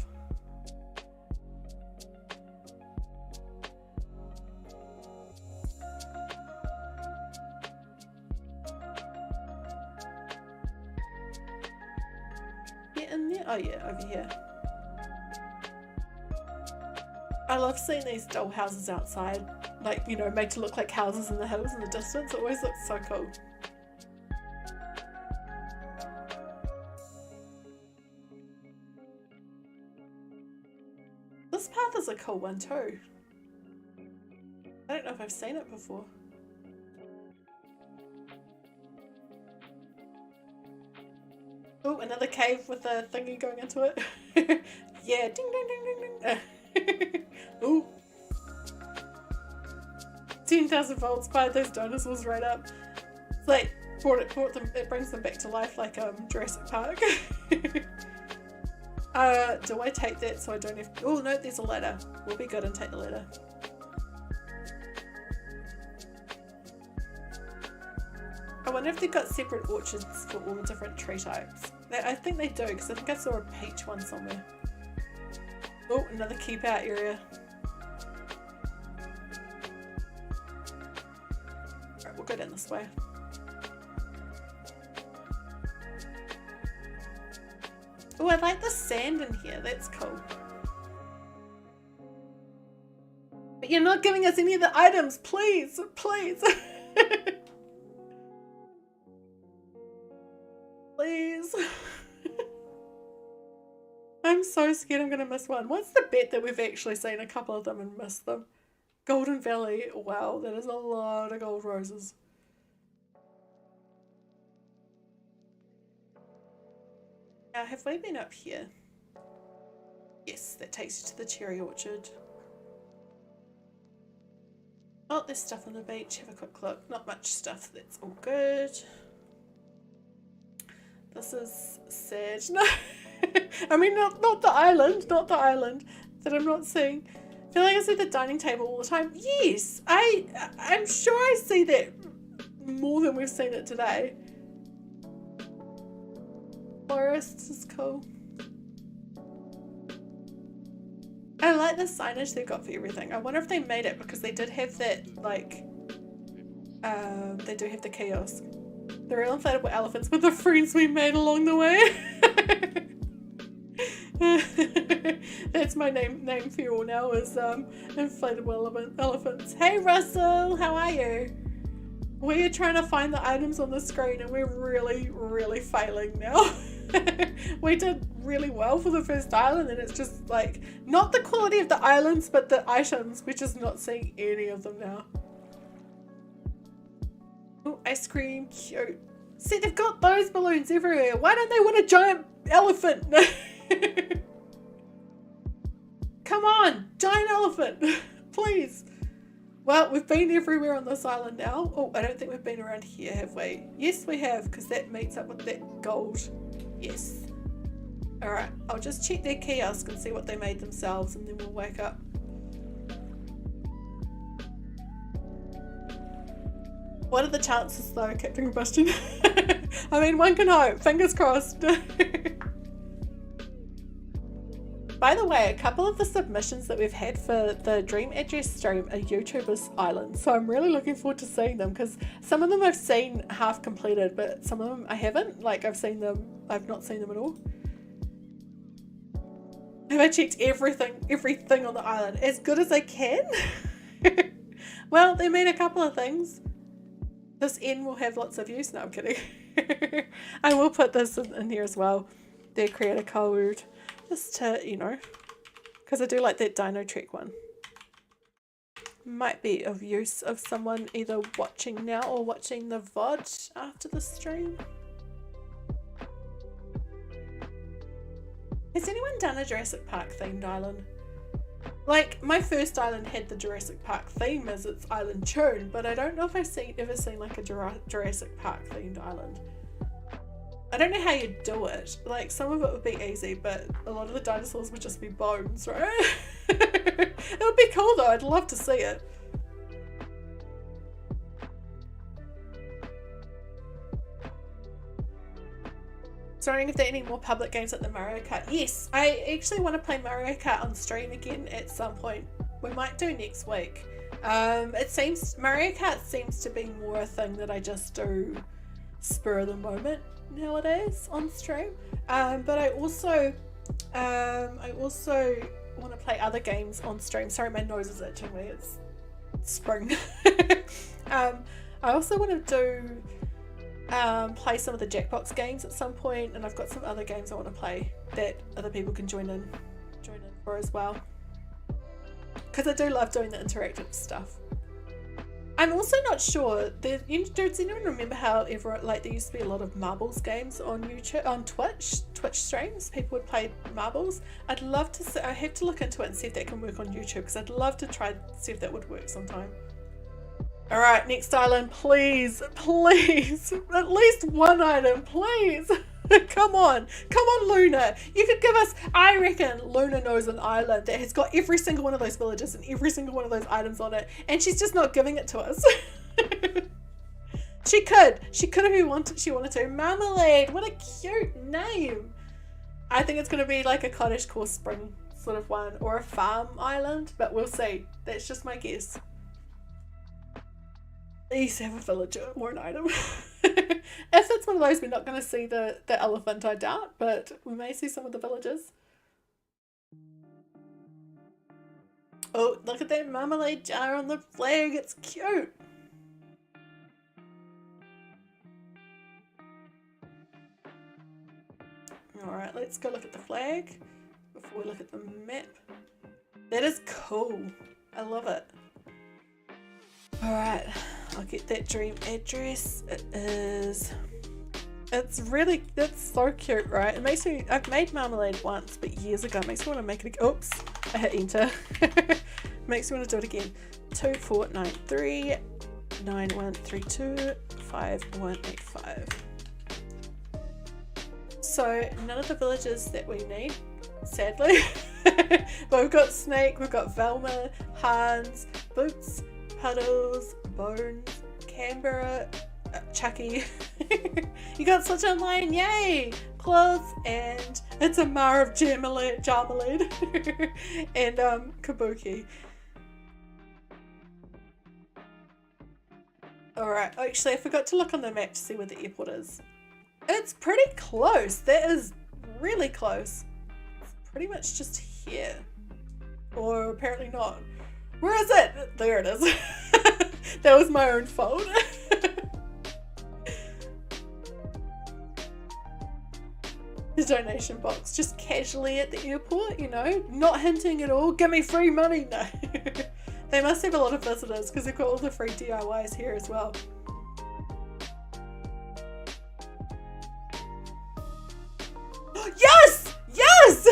Get in there? Oh yeah, over here. I love seeing these doll houses outside, like, you know, made to look like houses in the hills in the distance. It always looks so cool. This path is a cool one too. I don't know if I've seen it before. Oh, another cave with a thingy going into it. Yeah, ding ding ding ding ding. 10,000 volts, fired those dinosaurs right up. It's like, it brings them back to life like Jurassic Park. Do I take that so I don't have to, oh no, there's a ladder. We'll be good and take the ladder. I wonder if they've got separate orchards for all the different tree types. I think they do, because I think I saw a peach one somewhere. Oh, another keep out area. Alright, we'll go down this way. Oh, I like the sand in here. That's cool. But you're not giving us any of the items. Please, please. Please. I'm so scared I'm going to miss one. What's the bet that we've actually seen a couple of them and missed them? Golden Valley. Wow, that is a lot of gold roses. Now, have we been up here? Yes, that takes you to the cherry orchard. Oh, there's stuff on the beach. Have a quick look. Not much stuff. That's all good. This is sad. No, I mean not the island, not the island that I'm not seeing. I feel like I see the dining table all the time. Yes, I'm sure I see that more than we've seen it today. Forest is cool. I like the signage they've got for everything. I wonder if they made it because they did have that, like, they do have the kiosk. The real inflatable elephants with the friends we made along the way. That's my name for you all now is inflatable elephants. Hey Russell, how are you? We're trying to find the items on the screen and we're really failing now. We did really well for the first island and it's just like not the quality of the islands but the items. We're just not seeing any of them now. Oh, ice cream, cute. See, they've got those balloons everywhere. Why don't they want a giant elephant? Come on, giant elephant, please. Well, we've been everywhere on this island now. Oh, I don't think we've been around here, have we? Yes, we have, because that meets up with that gold. Yes. Alright, I'll just check their kiosk and see what they made themselves and then we'll wake up. What are the chances though, Captain Combustion? I mean, one can hope. Fingers crossed. By the way, a couple of the submissions that we've had for the Dream Address stream are YouTubers Islands, so I'm really looking forward to seeing them because some of them I've seen half completed, but some of them I haven't. Like I've not seen them at all. Have I checked everything on the island as good as I can? Well, they mean a couple of things. This N will have lots of use. No, I'm kidding. I will put this in here as well. Their creator code. Just to, you know, because I do like that Dino Trek one. Might be of use of someone either watching now or watching the VOD after the stream. Has anyone done a Jurassic Park themed island? Like, my first island had the Jurassic Park theme as its island tune, but I don't know if I've ever seen like a Jurassic Park themed island. I don't know how you do it. Like, some of it would be easy, but a lot of the dinosaurs would just be bones, right? It would be cool though, I'd love to see it. So wondering if there are any more public games like the Mario Kart. Yes, I actually want to play Mario Kart on stream again at some point. We might do next week. It seems Mario Kart seems to be more a thing that I just do spur of the moment nowadays on stream. But I also want to play other games on stream. Sorry, my nose is itching me. It's spring. I also want to do play some of the Jackbox games at some point, and I've got some other games I want to play that other people can join in for as well, because I do love doing the interactive stuff. I'm also not sure, does anyone remember how there used to be a lot of marbles games on YouTube, on Twitch streams? People would play marbles. I'd love to see, I have to look into it and see if that can work on YouTube, because I'd love to try see if that would work sometime. All right, next island, please, please, at least one item, please. Come on, Luna. You could give us, I reckon Luna knows an island that has got every single one of those villages and every single one of those items on it, and she's just not giving it to us. She could if she wanted to. Marmalade, what a cute name. I think it's going to be like a cottage core spring sort of one, or a farm island, but we'll see. That's just my guess. Please have a villager or an item. If it's one of those, we're not going to see the elephant, I doubt, but we may see some of the villagers. Oh, look at that marmalade jar on the flag. It's cute. Alright, let's go look at the flag before we look at the map. That is cool. I love it. Alright, I'll get that dream address. It's so cute, right? It makes me, I've made marmalade once, but years ago. It makes me want to make it again. Oops, I hit enter. Makes me want to do it again. 2493 9132 5185. So none of the villages that we need, sadly. But we've got Snake, we've got Velma, Hans, Boots, Puddles, Bones, Canberra, Chucky. You got such a line, yay! Clothes, and it's a Mar of Jarmalade and Kabuki. Alright, actually I forgot to look on the map to see where the airport is. It's pretty close. That is really close. It's pretty much just here. Or apparently not. Where is it? There it is. That was my own fault. The donation box, just casually at the airport, you know, not hinting at all. Give me free money. No. They must have a lot of visitors because they've got all the free DIYs here as well. Yes! Yes!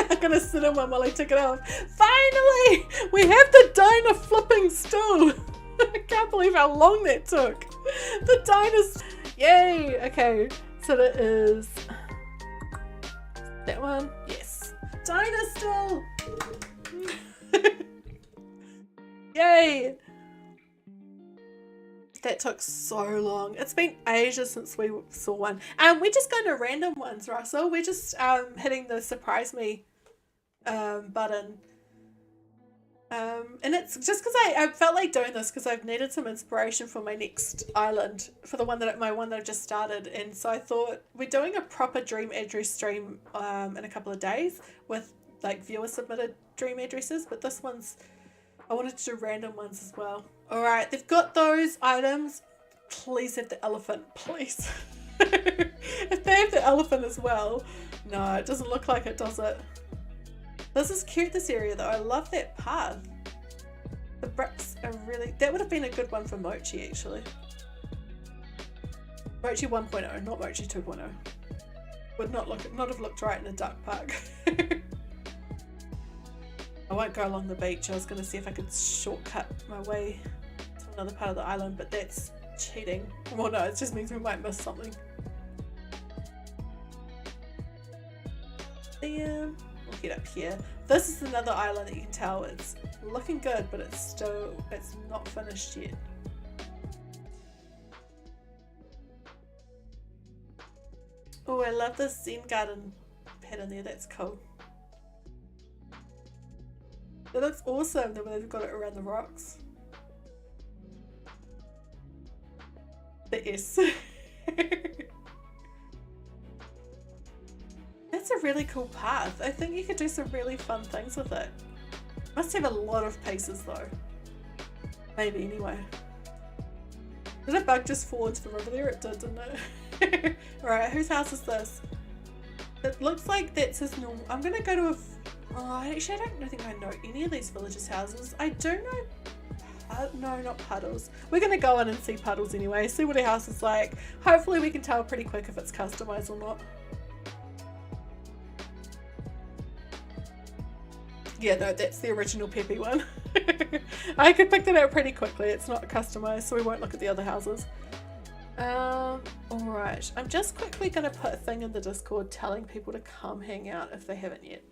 I'm gonna sit in one while I take it off. Finally! We have the diner flipping stool. I can't believe how long that took. The diner's... Yay! Okay, so that is... that one? Yes. Diner stool! Yay! That took so long. It's been ages since we saw one. We're just going to random ones, Russell. We're just hitting the surprise me button. And it's just because I felt like doing this because I've needed some inspiration for my next island, for the one that I've just started. And so I thought we're doing a proper dream address stream in a couple of days with like viewer submitted dream addresses, but this one's, I wanted to do random ones as well. Alright, they've got those items. Please have the elephant, please. If they have the elephant as well. No, it doesn't look like it, does it? This is cute, this area though. I love that path. The bricks are really... That would have been a good one for Mochi actually. Mochi 1.0, not Mochi 2.0. Would not have looked right in a duck park. I won't go along the beach. I was going to see if I could shortcut my way to another part of the island, but that's cheating. Well, no, it just means we might miss something. Then we'll get up here. This is another island that you can tell it's looking good, but it's not finished yet. Oh, I love this Zen garden pattern there. That's cool. It looks awesome the way they've got it around the rocks. The S. That's a really cool path. I think you could do some really fun things with it. Must have a lot of pieces though. Maybe anyway. Did a bug just fall into the river there? It did, didn't it? Alright, whose house is this? It looks like that's his normal... I'm gonna go to a... Oh, actually, I don't think I know any of these villagers' houses. I do know... no, not Puddles. We're going to go in and see Puddles anyway, see what her house is like. Hopefully we can tell pretty quick if it's customized or not. Yeah, no, that's the original Peppy one. I could pick that out pretty quickly. It's not customized, so we won't look at the other houses. Alright. I'm just quickly going to put a thing in the Discord telling people to come hang out if they haven't yet.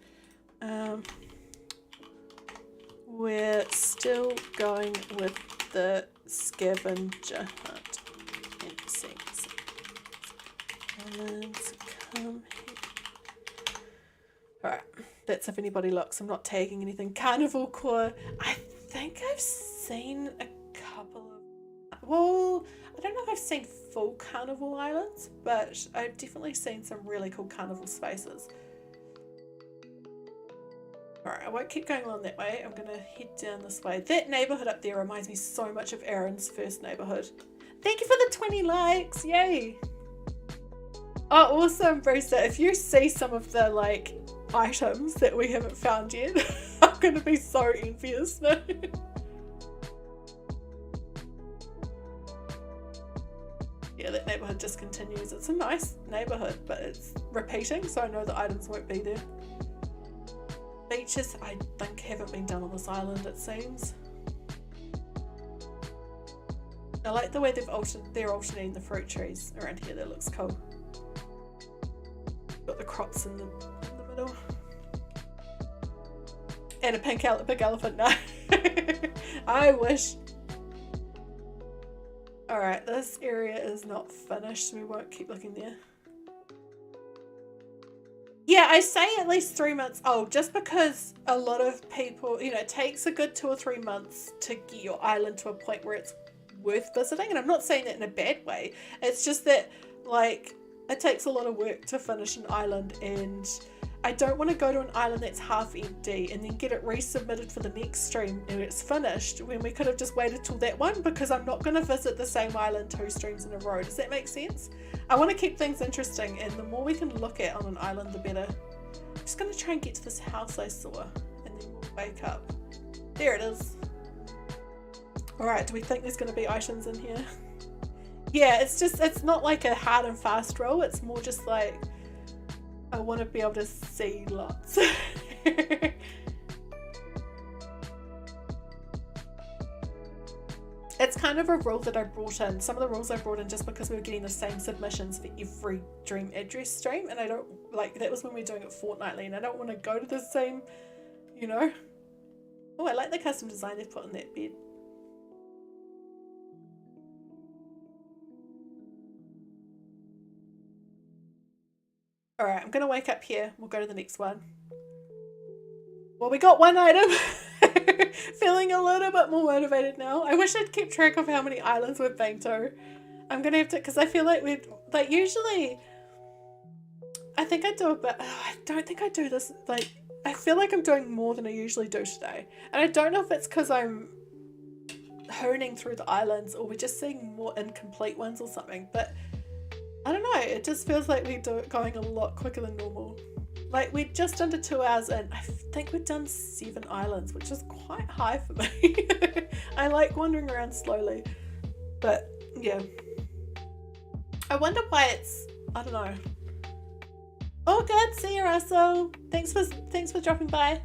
We're still going with the scavenger hunt. And come here. Alright, that's if anybody looks. I'm not tagging anything. Carnival Core. I think I've seen a couple of... Well, I don't know if I've seen full carnival islands, but I've definitely seen some really cool carnival spaces. Alright, I won't keep going along that way. I'm going to head down this way. That neighbourhood up there reminds me so much of Aaron's first neighbourhood. Thank you for the 20 likes! Yay! Oh, also embrace it. If you see some of the, like, items that we haven't found yet, I'm going to be so envious. Yeah, that neighbourhood just continues. It's a nice neighbourhood, but it's repeating, so I know the items won't be there. Beaches, I think, haven't been done on this island, it seems. I like the way they're alternating the fruit trees around here. That looks cool. Got the crops in the middle. And a big elephant. No. I wish. Alright, this area is not finished, so we won't keep looking there. Yeah, I say at least 3 months old, just because a lot of people, you know, it takes a good 2 or 3 months to get your island to a point where it's worth visiting. And I'm not saying that in a bad way. It's just that, like, it takes a lot of work to finish an island, and I don't want to go to an island that's half empty and then get it resubmitted for the next stream and it's finished when we could have just waited till that one, because I'm not going to visit the same island 2 streams in a row. Does that make sense? I want to keep things interesting, and the more we can look at on an island, the better. I'm just going to try and get to this house I saw and then wake up. There it is. Alright, do we think there's going to be items in here? Yeah, it's not like a hard and fast rule. It's more just like, I want to be able to see lots. It's kind of a rule that I brought in. Some of the rules I brought in just because we were getting the same submissions for every dream address stream, and I don't, like, that was when we were doing it fortnightly, and I don't want to go to the same, you know. Oh, I like the custom design they've put in that bed. Alright, I'm going to wake up here. We'll go to the next one. Well, we got 1 item. Feeling a little bit more motivated now. I wish I'd kept track of how many islands we've been to. I'm going to have to, because I feel like we'd, like, usually, I think I do a bit, I don't think I do this, like, I feel like I'm doing more than I usually do today. And I don't know if it's because I'm honing through the islands, or we're just seeing more incomplete ones or something, but I don't know, it just feels like we're going a lot quicker than normal. Like, we're just under 2 hours in. I think we've done 7 islands, which is quite high for me. I like wandering around slowly. But, yeah. I wonder why it's, I don't know. Oh, good, see you, Russell. Thanks for dropping by.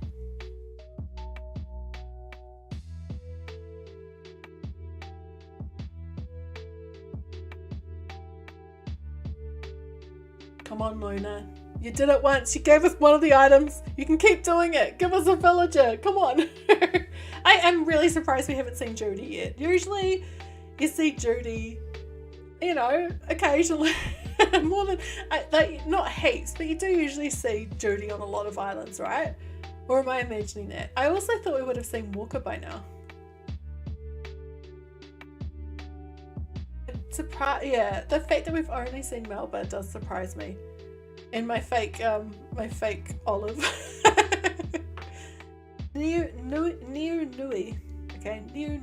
Come on, Luna. You did it once. You gave us one of the items. You can keep doing it. Give us a villager. Come on. I am really surprised we haven't seen Judy yet. Usually you see Judy, you know, occasionally. More than, like, not heaps, but you do usually see Judy on a lot of islands, right? Or am I imagining that? I also thought we would have seen Walker by now. Yeah, the fact that we've only seen Melba does surprise me. And my fake olive. Nui. Okay, Nui.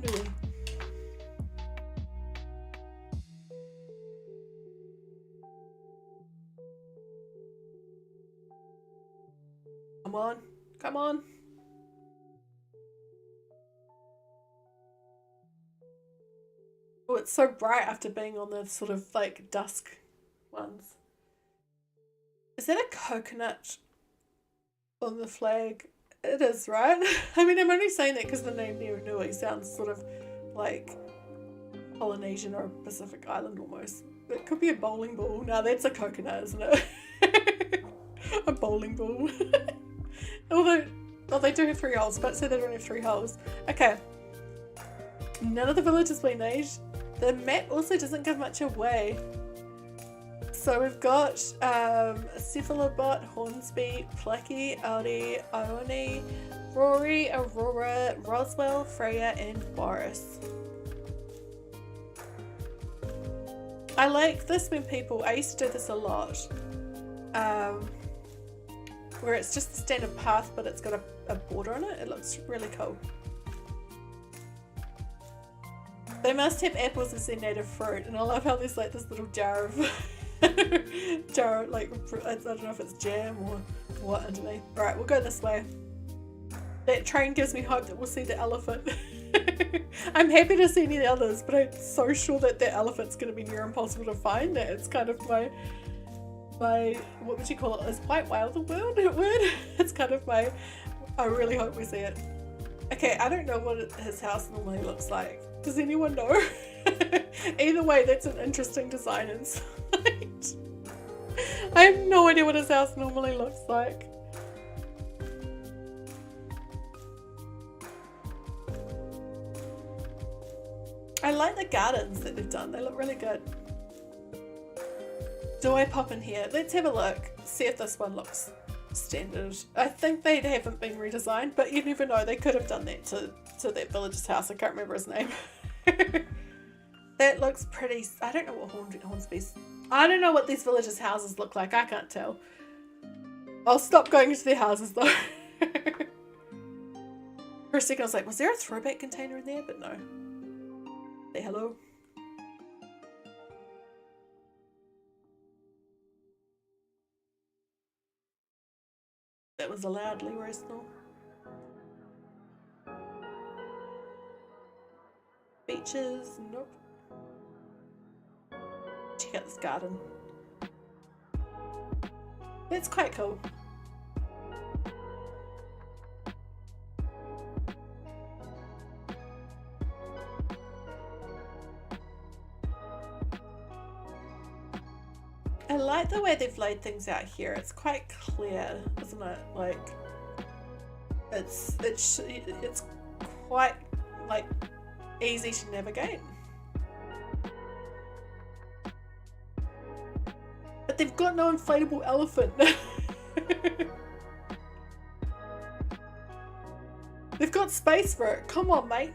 Come on, come on. Oh, it's so bright after being on the sort of like dusk ones. Is that a coconut on the flag? It is, right? I mean, I'm only saying that because the name Nui sounds sort of like Polynesian or Pacific Island almost. It could be a bowling ball. No, that's a coconut, isn't it? A bowling ball. Although, oh, they do have 3 holes, but say they don't have 3 holes. Okay. None of the villages been aged. The map also doesn't give much away. So we've got Cephalobot, Hornsby, Plucky, Audi, Ione, Rory, Aurora, Roswell, Freya, and Boris. I like this when people, I used to do this a lot, where it's just the standard path but it's got a border on it. It looks really cool. They must have apples as their native fruit, and I love how there's like this little jar of jar, like, I don't know if it's jam or what underneath. Alright, we'll go this way. That train gives me hope that we'll see the elephant. I'm happy to see any of the others, but I'm so sure that that elephant's going to be near impossible to find. That it's kind of my what would you call it? Is white whale the word? It's kind of my, I really hope we see it. Okay, I don't know what his house normally looks like. Does anyone know? Either way, that's an interesting design inside. I have no idea what his house normally looks like. I like the gardens that they've done. They look really good. Do I pop in here? Let's have a look. See if this one looks standard. I think they haven't been redesigned, but you never know. They could have done that to that villager's house. I can't remember his name. That looks pretty. I don't know what Hornsby's. I don't know what these villagers' houses look like. I can't tell. I'll stop going into their houses though. For a second I was like, was there a throwback container in there? But no. Say hello. That was a loud Leroy snore. Beaches, nope. Check out this garden. That's quite cool. I like the way they've laid things out here. It's quite clear, isn't it? Like, it's quite like easy to navigate. But they've got no inflatable elephant. They've got space for it. Come on, mate.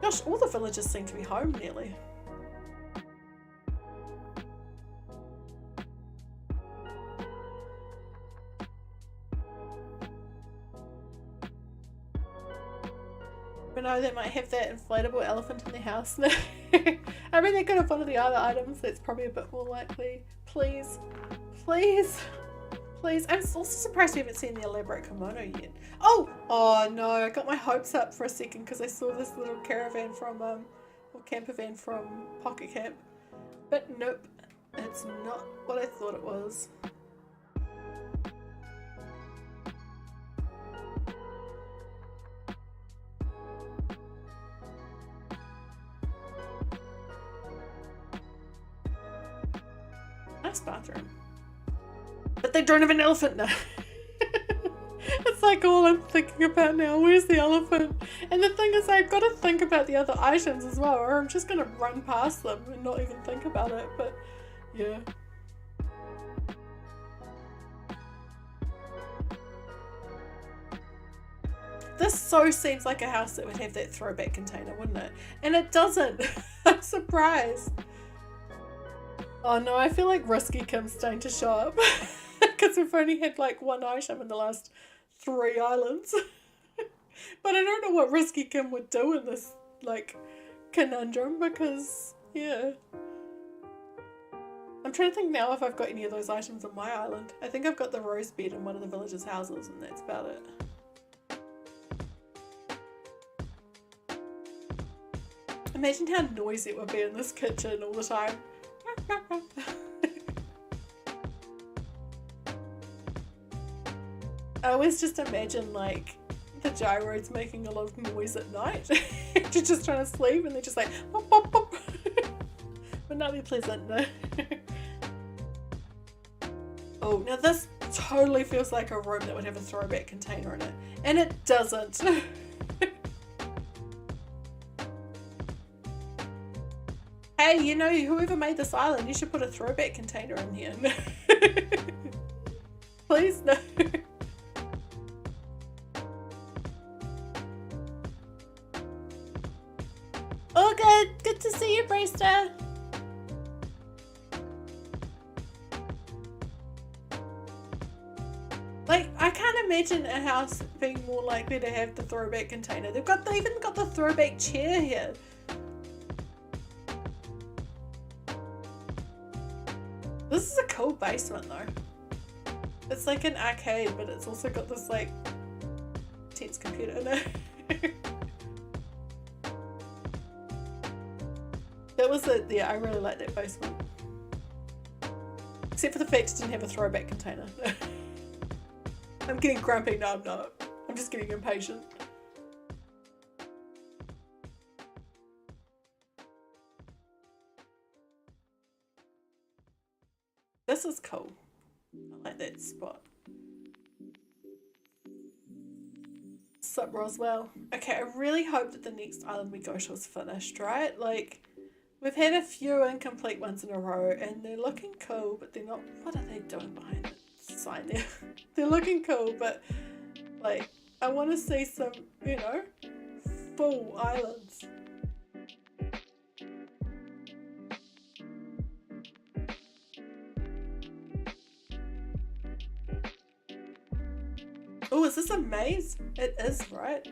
Gosh, all the villagers seem to be home nearly. But no, they might have that inflatable elephant in their house. I mean, they could have one of the other items. That's probably a bit more likely. Please. Please. Please. I'm also surprised we haven't seen the elaborate kimono yet. Oh! Oh no, I got my hopes up for a second because I saw this little caravan from, or camper van from Pocket Camp. But nope, it's not what I thought it was. Nice bathroom. But they don't have an elephant now. It's like all I'm thinking about now. Where's the elephant? And the thing is, I've got to think about the other items as well, or I'm just going to run past them and not even think about it. But yeah. This so seems like a house that would have that throwback container, wouldn't it? And it doesn't. I'm surprised. Oh no, I feel like Risky Kim's starting to show up. Because we've only had like one item in the last 3 islands. But I don't know what Risky Kim would do in this like conundrum because, yeah. I'm trying to think now if I've got any of those items on my island. I think I've got the rose bed in one of the villagers' houses and that's about it. Imagine how noisy it would be in this kitchen all the time. I always just imagine like the gyroids making a lot of noise at night. You're just trying to sleep and they're just like pop, pop, pop. But not be pleasant, no. Oh, now this totally feels like a room that would have a throwback container in it. And it doesn't. Hey, you know, whoever made this island, you should put a throwback container in here. Please, no. Oh, good. Good to see you, Brewster. Like, I can't imagine a house being more likely to have the throwback container. They even got the throwback chair here. This is a cool basement though. It's like an arcade, but it's also got this like intense computer in it. That was it. Yeah, I really like that basement. Except for the fact it didn't have a throwback container. I'm getting grumpy. No, I'm not. I'm just getting impatient. This is cool. I like that spot. Sup, Roswell? Okay, I really hope that the next island we go to is finished, right? Like, we've had a few incomplete ones in a row and they're looking cool, but they're not. What are they doing behind the sign there? They're looking cool, but like, I want to see some, you know, full islands. Oh, is this a maze? It is, right?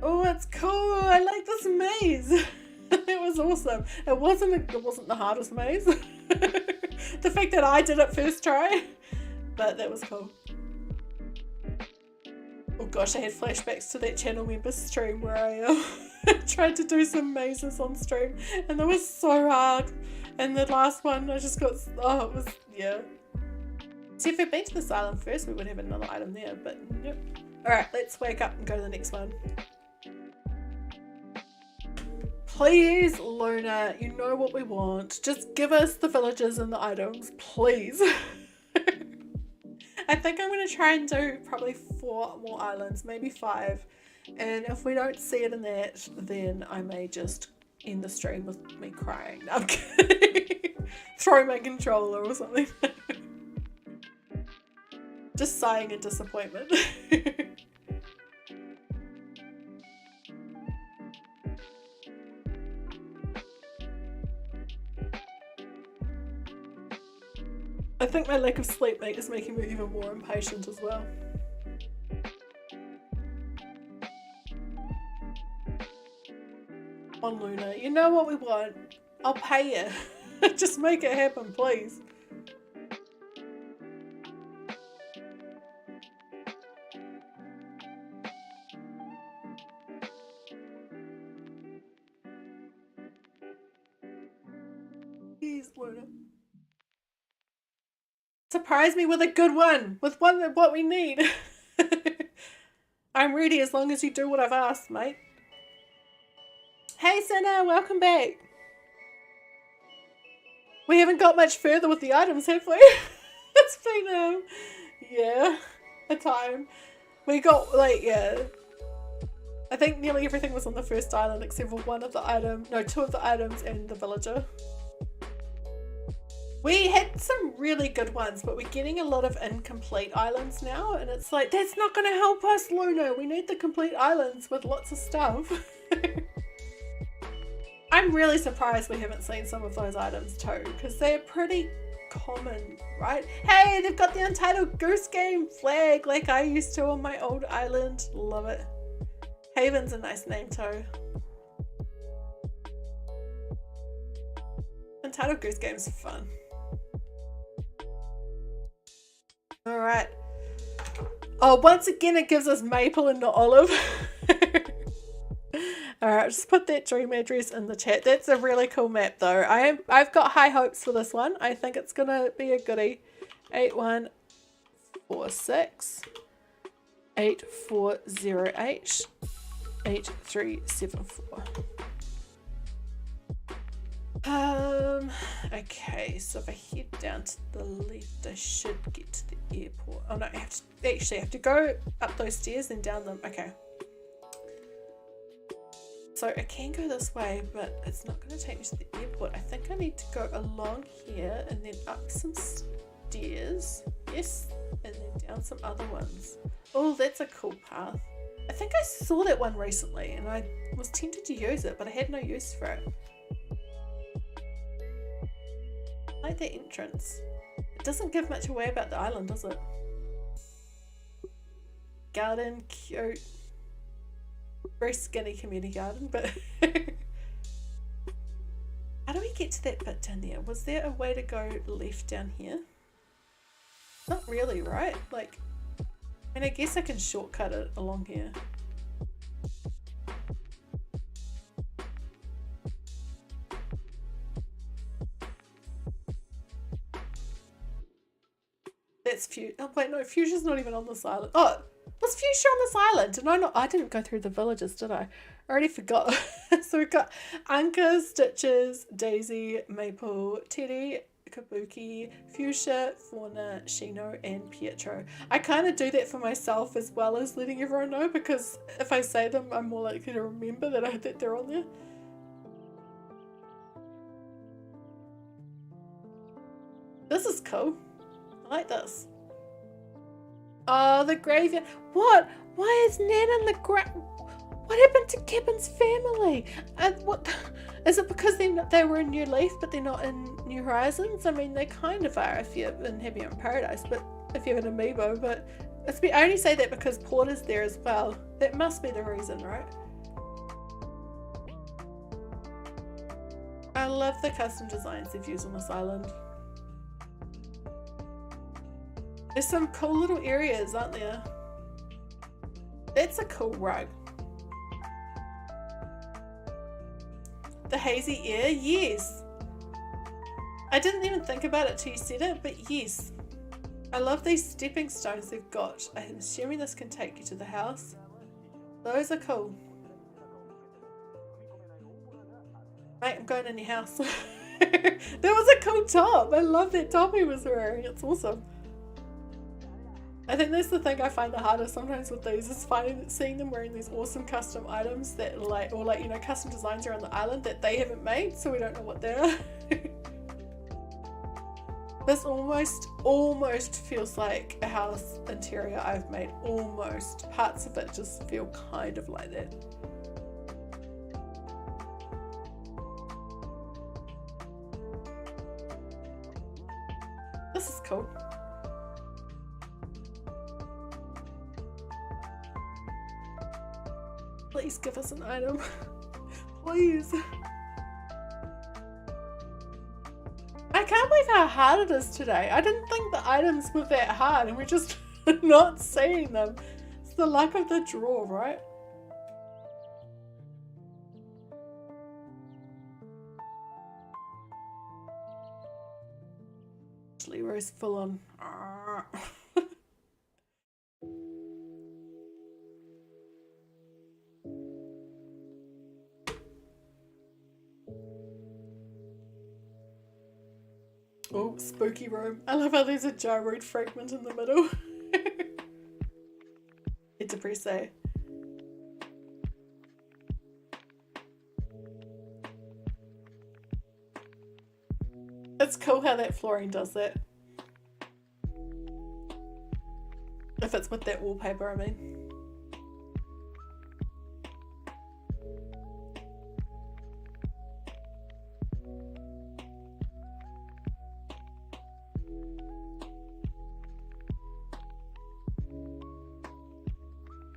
Oh, it's cool. I like this maze. It was awesome. It wasn't the hardest maze. The fact that I did it first try, but that was cool. Oh gosh, I had flashbacks to that channel member stream where I tried to do some mazes on stream, and that was so hard. And the last one, I just got, oh, it was, yeah. See, if we'd been to this island first, we would have another item there, but nope. Alright, let's wake up and go to the next one. Please, Luna, you know what we want. Just give us the villages and the items, please. I think I'm going to try and do probably 4 more islands, maybe 5. And if we don't see it in that, then I may just end the stream with me crying. No, I'm kidding. Throw my controller or something. Just sighing in disappointment. I think my lack of sleep is making me even more impatient as well. On Luna, you know what we want. I'll pay you. Just make it happen, please. Please, Luna. Surprise me with a good one, with one of what we need. I'm ready as long as you do what I've asked, mate. Hey Cinna, welcome back. We haven't got much further with the items, have we? It's been, yeah, a time. We got, like, yeah. I think nearly everything was on the first island except for 2 of the items and the villager. We had some really good ones, but we're getting a lot of incomplete islands now, and it's like, that's not going to help us, Luna. We need the complete islands with lots of stuff. I'm really surprised we haven't seen some of those items too, because they're pretty common, right? Hey, they've got the Untitled Goose Game flag like I used to on my old island. Love it. Haven's a nice name too. Untitled Goose Game's fun. Alright. Oh, once again it gives us maple and not olive. Alright, just put that dream address in the chat. That's a really cool map though. I've got high hopes for this one. I think it's gonna be a goodie. 814 846 8408 8374. Okay, so if I head down to the left, I should get to the airport. Oh no, I have to go up those stairs and down them. Okay. So I can go this way, but it's not going to take me to the airport. I think I need to go along here and then up some stairs. Yes, and then down some other ones. Oh, that's a cool path. I think I saw that one recently and I was tempted to use it, but I had no use for it. I like the entrance. It doesn't give much away about the island, does it? Garden, cute. Very skinny community garden, but how do we get to that bit down there? Was there a way to go left down here? Not really, right? Like, I mean, I guess I can shortcut it along here. That's Fuchsia. Oh wait, no, Fuchsia's not even on this island. Oh, was Fuchsia on this island? Did I not? I didn't go through the villages, did I? I already forgot. So we've got Anka, Stitches, Daisy, Maple, Teddy, Kabuki, Fuchsia, Fauna, Shino, and Pietro. I kind of do that for myself as well as letting everyone know, because if I say them, I'm more likely to remember that they're on there. This is cool. I like this. Oh, the graveyard. What? Why is Nan in the What happened to Kevin's family? What? Is it because they were in New Leaf but they're not in New Horizons? I mean, they kind of are if you're in Heavy on Paradise, but if you're an amiibo, but I only say that because Porter's there as well. That must be the reason, right? I love the custom designs they've used on this island. There's some cool little areas, aren't there? That's a cool rug. The hazy air, yes. I didn't even think about it till you said it, but yes. I love these stepping stones they've got. I'm assuming this can take you to the house. Those are cool. Mate, I'm going in your house. That was a cool top. I love that top he was wearing. It's awesome. I think that's the thing I find the hardest sometimes with these, is seeing them wearing these awesome custom items that or you know, custom designs around the island that they haven't made, so we don't know what they are. This almost feels like a house interior I've made. Almost. Parts of it just feel kind of like that. This is cool. Please give us an item. Please. I can't believe how hard it is today. I didn't think the items were that hard and we're just not seeing them. It's the luck of the draw, right? Leroy's full on. Oh, spooky room. I love how there's a gyroid fragment in the middle. It's a press-a. It's cool how that flooring does that. If it's with that wallpaper, I mean.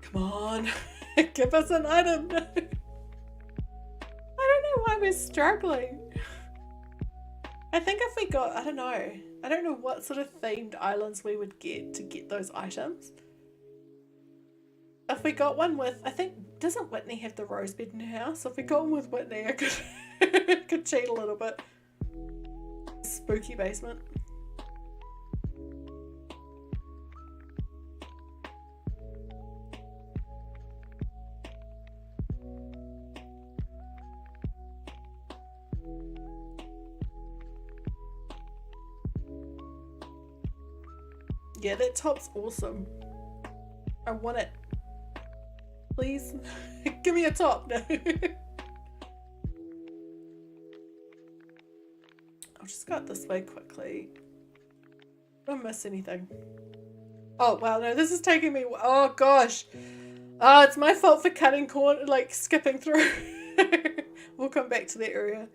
Come on, give us an item. I don't know why we're struggling. I think if we got, I don't know what sort of themed islands we would get to get those items. If we got one with, I think, doesn't Whitney have the rose bed in her house? If we got one with Whitney, I could cheat a little bit. Spooky basement. Yeah, that top's awesome. I want it. Please, give me a top. No. I'll just go this way quickly. Don't miss anything. Oh wow, no, this is taking me. Oh gosh. Oh, it's my fault for cutting corner, like skipping through. We'll come back to that area.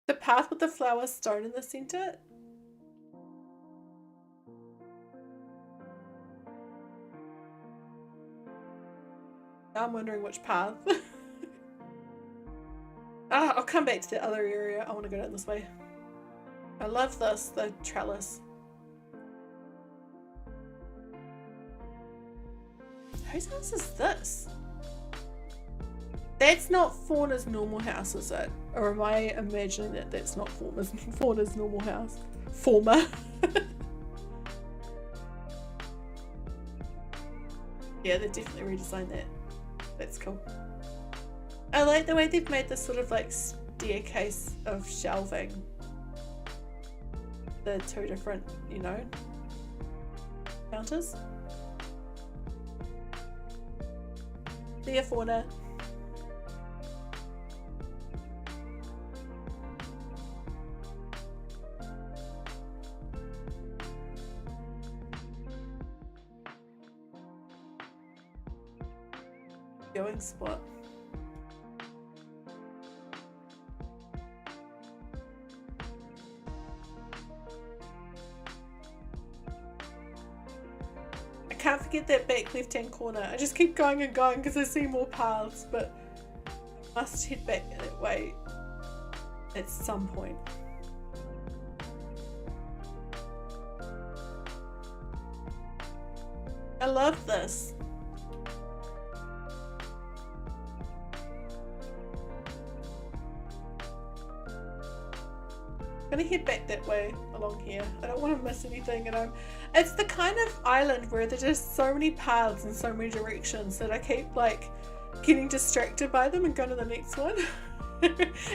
The path with the flower stone in the center. Now I'm wondering which path. I'll come back to the other area. I want to go down this way. I love this, the trellis. Whose house is this? That's not Fauna's normal house, is it? Or am I imagining that that's not Fauna's normal house? Fauna. Yeah, they definitely redesigned that. That's cool. I like the way they've made this sort of like staircase of shelving. The two different, you know, counters. See ya, Fauna. Going spot. I can't forget that back left hand corner. I just keep going and going because I see more paths, but I must head back that way at some point. I love this. I'm gonna head back that way along here. I don't want to miss anything, and it's the kind of island where there's just so many paths and so many directions that I keep like getting distracted by them and going to the next one.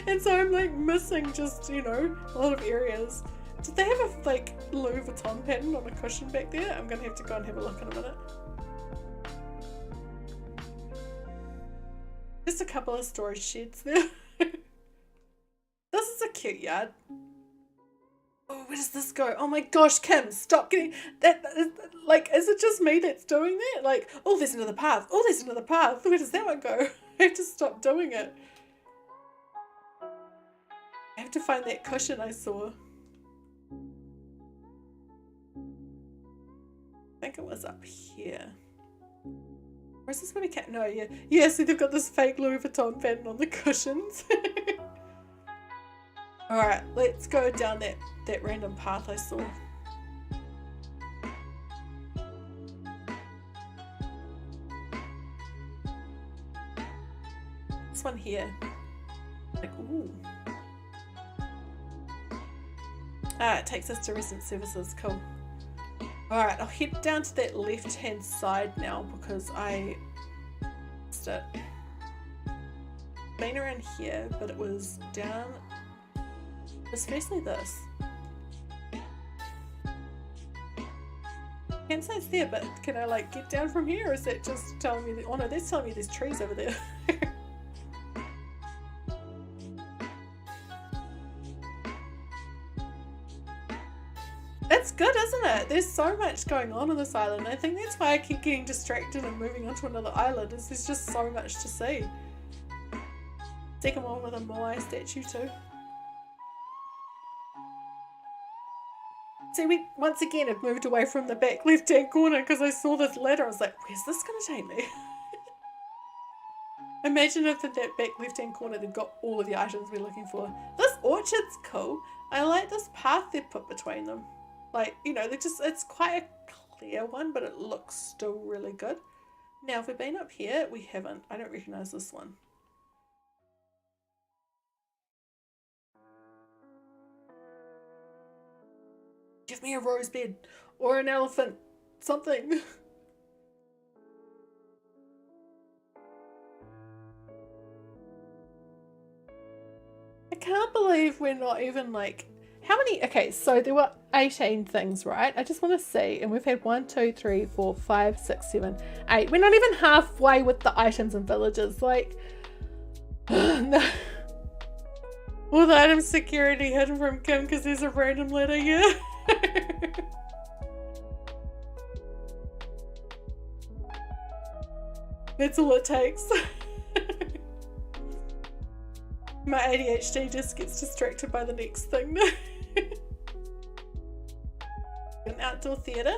And so I'm like missing just, you know, a lot of areas. Did they have a like Louis Vuitton pattern on a cushion back there? I'm gonna have to go and have a look in a minute. Just a couple of storage sheds there. This is a cute yard. Oh, where does this go? Oh my gosh, Kim, stop getting that. Like, is it just me that's doing that? Like, oh, there's another path. Oh, there's another path. Where does that one go? I have to stop doing it. I have to find that cushion I saw. I think it was up here. Or is this where we can't? No, yeah. Yeah, see, they've got this fake Louis Vuitton pattern on the cushions. Alright, let's go down that random path I saw. This one here. Like, ooh. Ah, it takes us to resident services. Cool. Alright, I'll head down to that left hand side now because I missed it. Been around here, but it was down. Especially this. I can say it's there, but can I like get down from here, or is that just telling me that, oh no, that's telling me there's trees over there. That's good, isn't it? There's so much going on this island. I think that's why I keep getting distracted and moving on to another island, is there's just so much to see. Second one with a Moai statue too. See, we once again have moved away from the back left hand corner because I saw this ladder. I was like, where's this going to take me? Imagine if in that back left hand corner they've got all of the items we're looking for. This orchard's cool. I like this path they've put between them. Like, you know, it's quite a clear one, but it looks still really good. Now, if we've been up here, we haven't. I don't recognise this one. Give me a rose bed or an elephant, something. I can't believe we're not even like, How many? Okay, so there were 18 things, right? I just want to see. And we've had 1, 2, 3, 4, 5, 6, 7, 8. We're not even halfway with the items and villages. Like, no. All the item security hidden from Kim because there's a random letter here. That's all it takes. My ADHD just gets distracted by the next thing. An outdoor theatre.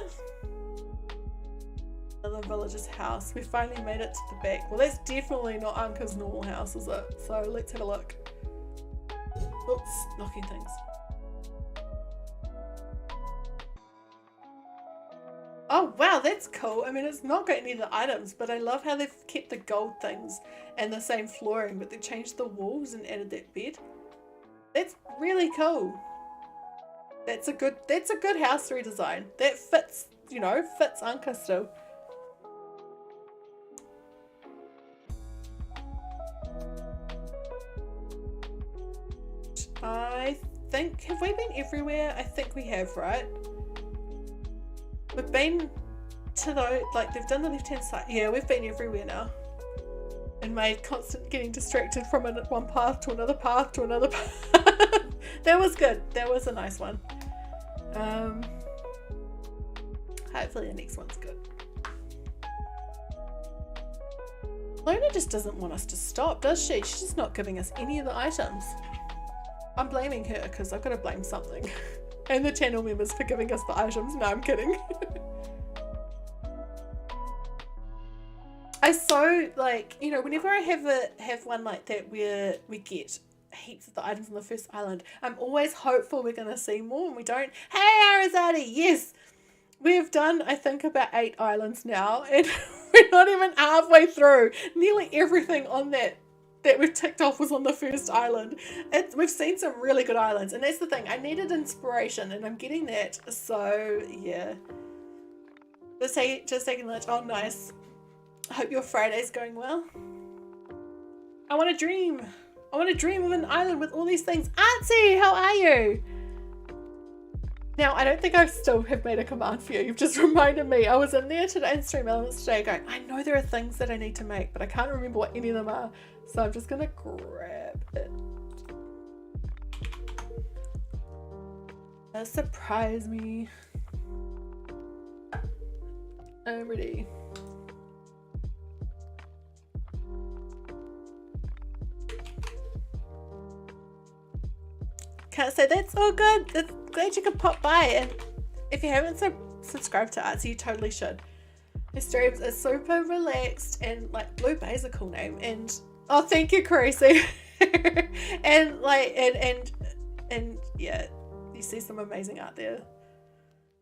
Another villager's house. We finally made it to the back. Well, that's definitely not Anka's normal house, is it? So let's have a look. Oops, knocking things. Oh wow, that's cool. I mean, it's not got any of the items, but I love how they've kept the gold things and the same flooring, but they changed the walls and added that bed. That's really cool. That's a good house redesign. That fits, you know, fits Anka still. I think, have we been everywhere? I think we have, right? We've been to the, like, they've done the left-hand side. Yeah, we've been everywhere now. And made constant getting distracted from one path to another path to another path. That was good. That was a nice one. Hopefully the next one's good. Luna just doesn't want us to stop, does she? She's just not giving us any of the items. I'm blaming her because I've got to blame something. And the channel members for giving us the items. No, I'm kidding. I so, like, you know, whenever I have one like that where we get heaps of the items on the first island, I'm always hopeful we're going to see more, and we don't. Hey, Arasaadi! Yes! We've done, I think, about 8 islands now, and we're not even halfway through. Nearly everything on that we've ticked off was on the first island. We've seen some really good islands, and that's the thing. I needed inspiration, and I'm getting that. So yeah, just taking lunch. Oh, nice. I hope your Friday's going well. I want to dream. I want to dream of an island with all these things. Auntie, how are you? Now, I don't think I still have made a command for you. You've just reminded me. I was in there today in Stream Elements today going, I know there are things that I need to make, but I can't remember what any of them are. So I'm just going to grab it. Surprise me. I'm ready. Can't say that's all good. It's glad you could pop by, and if you haven't subscribed to Artsy, you totally should. His streams are super relaxed, and like Blue Bay is a cool name, and oh, thank you, Caeryssi. And like and yeah, you see some amazing art there.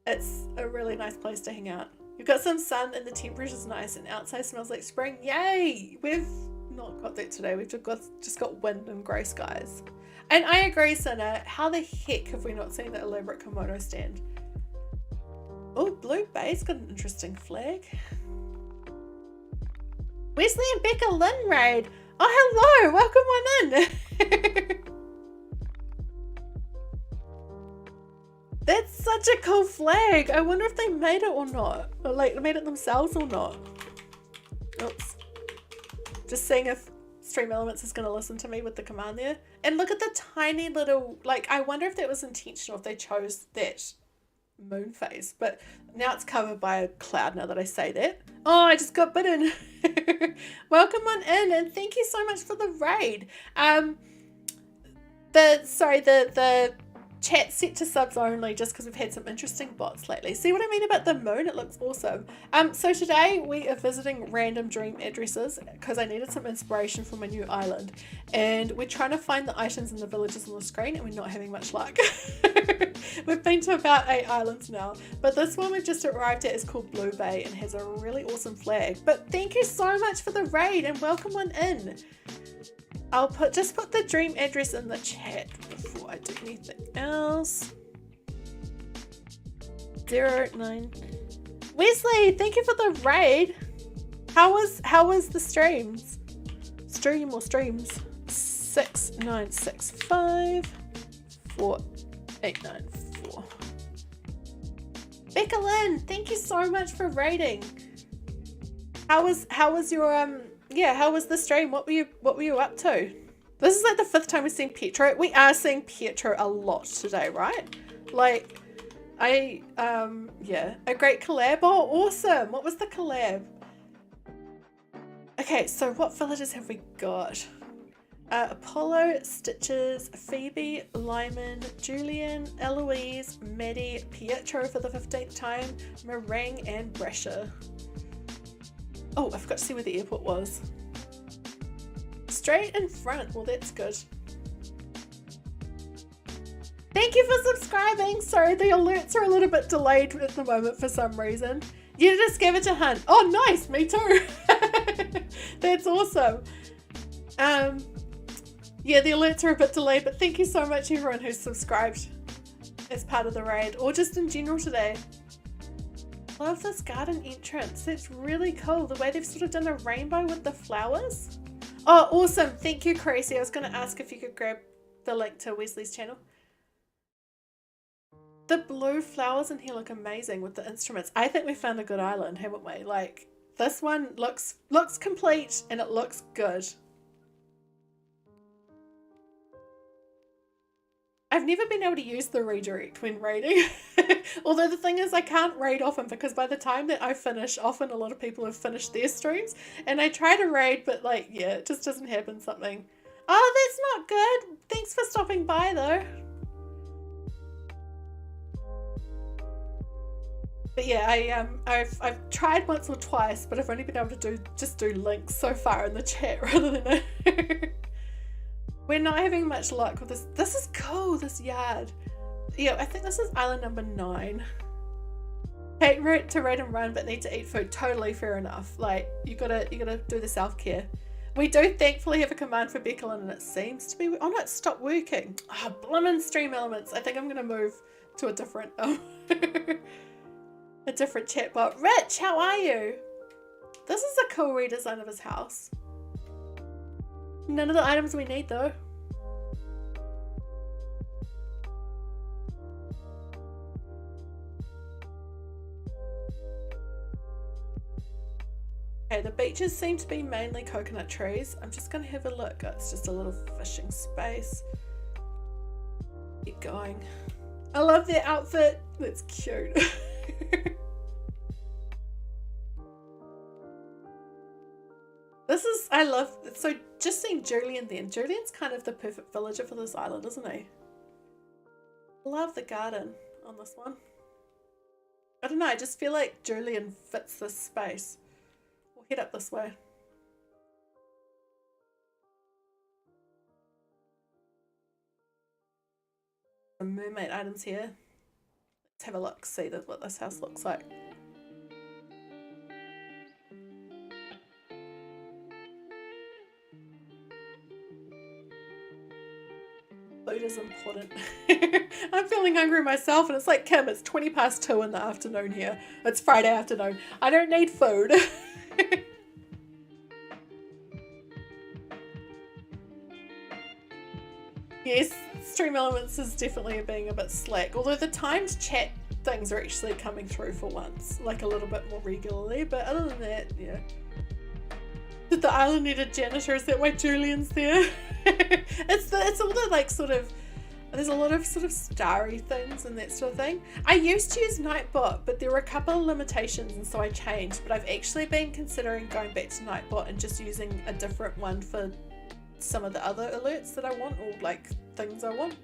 It's a really nice place to hang out. You've got some sun and the temperature's nice, and outside smells like spring. Yay! We've not got that today. We've just got wind and grey skies. And I agree, Cinna. How the heck have we not seen the elaborate kimono stand? Oh, Blue Bay's got an interesting flag. Wesley and Becca Lynn raid. Oh, hello. Welcome on in. That's such a cool flag. I wonder if they made it or not. Or like made it themselves or not. Oops. Just seeing if Stream Elements is going to listen to me with the command there. And look at the tiny little, like, I wonder if that was intentional, if they chose that moon phase. But now it's covered by a cloud now that I say that. Oh, I just got bitten. Welcome on in, and thank you so much for the raid. The chat set to subs only just because we've had some interesting bots lately. See what I mean about the moon? It looks awesome. So today we are visiting random dream addresses because I needed some inspiration for my new island, and we're trying to find the items and the villages on the screen, and we're not having much luck. We've been to about 8 islands now, but this one we've just arrived at is called Blue Bay and has a really awesome flag. But thank you so much for the raid, and welcome on in. I'll just put the dream address in the chat before I do anything else. 09. Wesley, thank you for the raid. How was the streams? Streams 6965 894. Becca Lynn, thank you so much for raiding. How was your yeah, how was the stream? What were you up to? This is like the 5th time we've seen Pietro. We are seeing Pietro a lot today, right? Like, yeah, a great collab. Oh, awesome. What was the collab? Okay, so what villagers have we got? Apollo, Stitches, Phoebe, Lyman, Julian, Eloise, Maddie, Pietro for the 15th time, Meringue, and Brescia. Oh, I forgot to see where the airport was. Straight in front. Well, that's good. Thank you for subscribing. Sorry, the alerts are a little bit delayed at the moment for some reason. You did a scavenger hunt. Oh, nice. Me too. That's awesome. Yeah, the alerts are a bit delayed, but thank you so much everyone who's subscribed as part of the raid or just in general today. Love this garden entrance. That's really cool. The way they've sort of done a rainbow with the flowers. Oh, awesome. Thank you, Caeryssi. I was going to ask if you could grab the link to Wesley's channel. The blue flowers in here look amazing with the instruments. I think we found a good island, haven't we? Like, this one looks complete and it looks good. I've never been able to use the redirect when raiding. Although the thing is I can't raid often because by the time that I finish, often a lot of people have finished their streams and I try to raid but like, yeah, it just doesn't happen something. Oh, that's not good. Thanks for stopping by though. But yeah, I've tried once or twice, but I've only been able to just do links so far in the chat rather than a We're not having much luck with this. This is cool, this yard. Yeah, I think this is island number 9. Hate route to raid and run, but need to eat food. Totally fair enough. Like, you gotta do the self-care. We do thankfully have a command for Becklin, and it seems to be. Oh no, it stopped working. Ah, oh, blimmin' stream elements. I think I'm gonna move to a different a different chatbot. Rich, how are you? This is a cool redesign of his house. None of the items we need though. Okay, the beaches seem to be mainly coconut trees. I'm just gonna have a look. It's just a little fishing space. Keep going. I love their outfit. That's cute. This is, I love, so just seeing Julian then. Julian's kind of the perfect villager for this island, isn't he? Love the garden on this one. I don't know, I just feel like Julian fits this space. We'll head up this way. Some mermaid items here. Let's have a look, see what this house looks like. Food is important. I'm feeling hungry myself and it's like, Kim, it's 2:20 in the afternoon here. It's Friday afternoon. I don't need food. Yes, Stream Elements is definitely being a bit slack, although the timed chat things are actually coming through for once, like a little bit more regularly, but other than that, yeah. Did the island need a janitor? Is that why Julian's there? It's all the like sort of, there's a lot of sort of starry things and that sort of thing. I used to use Nightbot, but there were a couple of limitations and so I changed, but I've actually been considering going back to Nightbot and just using a different one for some of the other alerts that I want, or like things I want.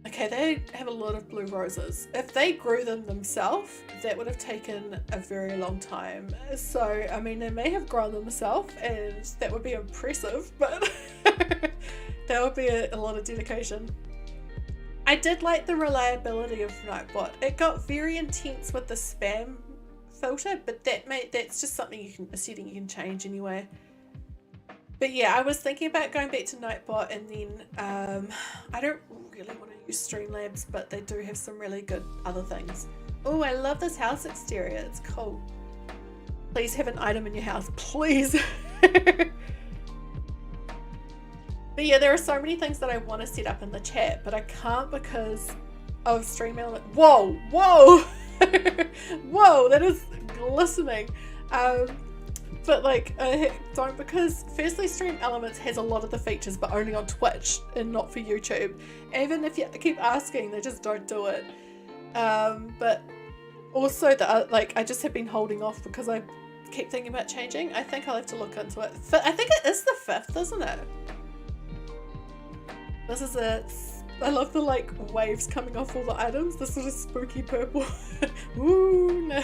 Okay, they have a lot of blue roses. If they grew them themselves, that would have taken a very long time. So, I mean, they may have grown them themselves and that would be impressive, but that would be a lot of dedication. I did like the reliability of Nightbot. It got very intense with the spam filter, but that's just something a setting you can change anyway. But yeah, I was thinking about going back to Nightbot, and then I don't really want to use Streamlabs, but they do have some really good other things. Oh, I love this house exterior. It's cool. Please have an item in your house, please. But yeah, there are so many things that I want to set up in the chat, but I can't because of stream element. Whoa, whoa, whoa, that is glistening. But like, I don't, because firstly Stream Elements has a lot of the features, but only on Twitch and not for YouTube. Even if you keep asking, they just don't do it. But also, I just have been holding off because I keep thinking about changing. I think I'll have to look into it. I think it is the 5th, isn't it? This is it. I love the like waves coming off all the items. This sort of spooky purple. Ooh, no.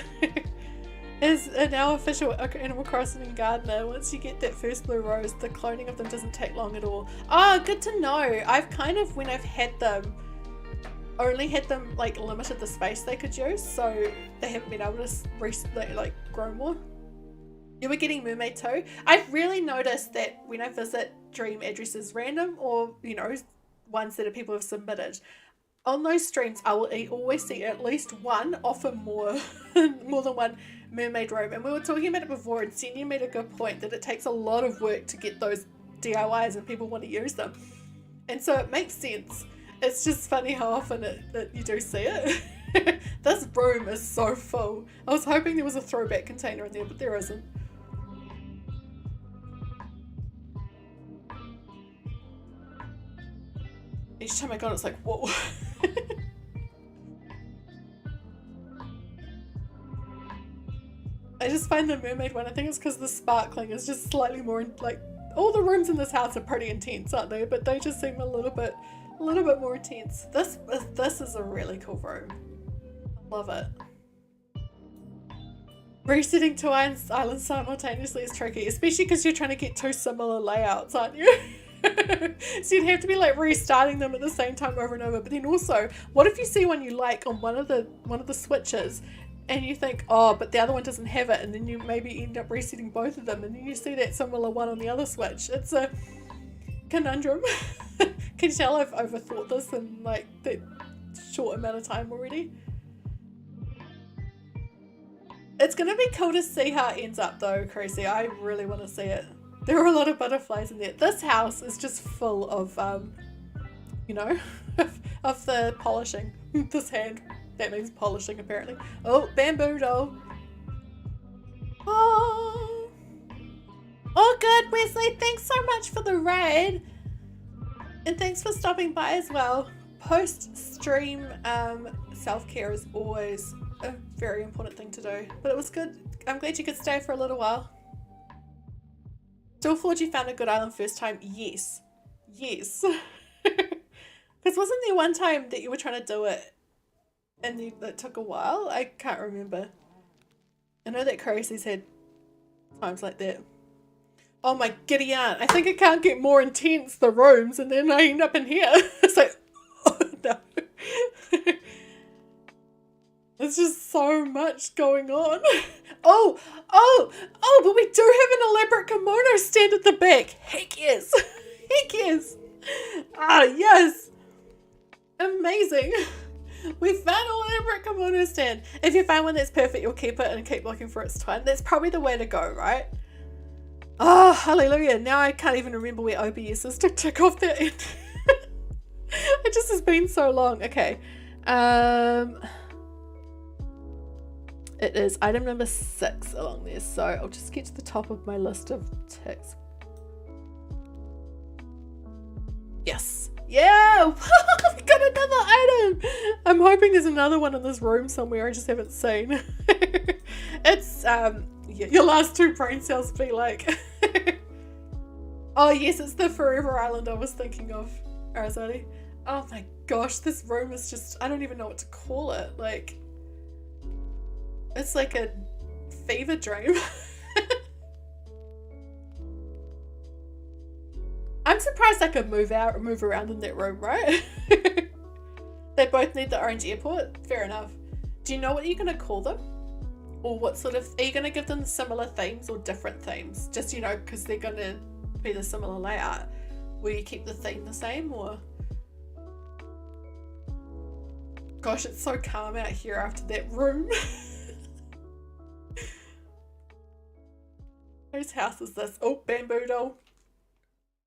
Is a now official Animal Crossing and Gardener. Once you get that first blue rose, the cloning of them doesn't take long at all. Oh, good to know. I've kind of, when I've had them, only had them like limited the space they could use, so they haven't been able to like grow more. You were getting mermaid too. I've really noticed that when I visit dream addresses random, or you know, ones that people have submitted, on those streams I will always see at least one, often more more than one mermaid room. And we were talking about it before, and Zenya made a good point that it takes a lot of work to get those DIYs and people want to use them, and so it makes sense. It's just funny how often that you do see it. This room is so full. I was hoping there was a throwback container in there, but there isn't. Each time I go on, it's like, whoa. I just find the mermaid one, I think it's because the sparkling is just slightly more, like, all the rooms in this house are pretty intense, aren't they? But they just seem a little bit more intense. This is a really cool room. I love it. Resetting two islands simultaneously is tricky, especially because you're trying to get two similar layouts, aren't you? So you'd have to be like restarting them at the same time over and over. But then also, what if you see one you like on one of the switches, and you think, oh, but the other one doesn't have it, and then you maybe end up resetting both of them, and then you see that similar one on the other switch. It's a conundrum. Can you tell I've overthought this in like that short amount of time already? It's gonna be cool to see how it ends up though, Caeryssi. I really want to see it. There are a lot of butterflies in there. This house is just full of, you know, of the polishing. This hand, that means polishing apparently. Oh, bamboo doll. Oh, good, Wesley. Thanks so much for the raid. And thanks for stopping by as well. Post-stream self-care is always a very important thing to do. But it was good. I'm glad you could stay for a little while. Still thought you found a good island first time? Yes. Yes. Because wasn't there one time that you were trying to do it and it took a while? I can't remember. I know that Caeryssi's had times like that. Oh my giddy aunt, I think it can't get more intense, the rooms, and then I end up in here. It's like, oh no. There's just so much going on. Oh, but we do have an elaborate kimono stand at the back. Heck yes. Heck yes. Ah, yes. Amazing. We found an elaborate kimono stand. If you find one that's perfect, you'll keep it and keep looking for its twin. That's probably the way to go, right? Oh, hallelujah. Now I can't even remember where OBS is to tick off that end. It just has been so long. Okay. It is item number 6 along there. So I'll just get to the top of my list of ticks. Yes. Yeah! We got another item! I'm hoping there's another one in this room somewhere I just haven't seen. It's, your last 2 brain cells be like... Oh yes, it's the Forever Island I was thinking of, Arasaadi. Oh my gosh, this room is just... I don't even know what to call it. Like... It's like a fever dream. I'm surprised I could move around in that room, right? They both need the orange airport. Fair enough. Do you know what you're gonna call them? Or what sort of, are you gonna give them similar themes or different themes? Just, you know, because they're gonna be the similar layout. Will you keep the theme the same, or? Gosh, it's so calm out here after that room. Whose house is this? Oh, bamboo doll.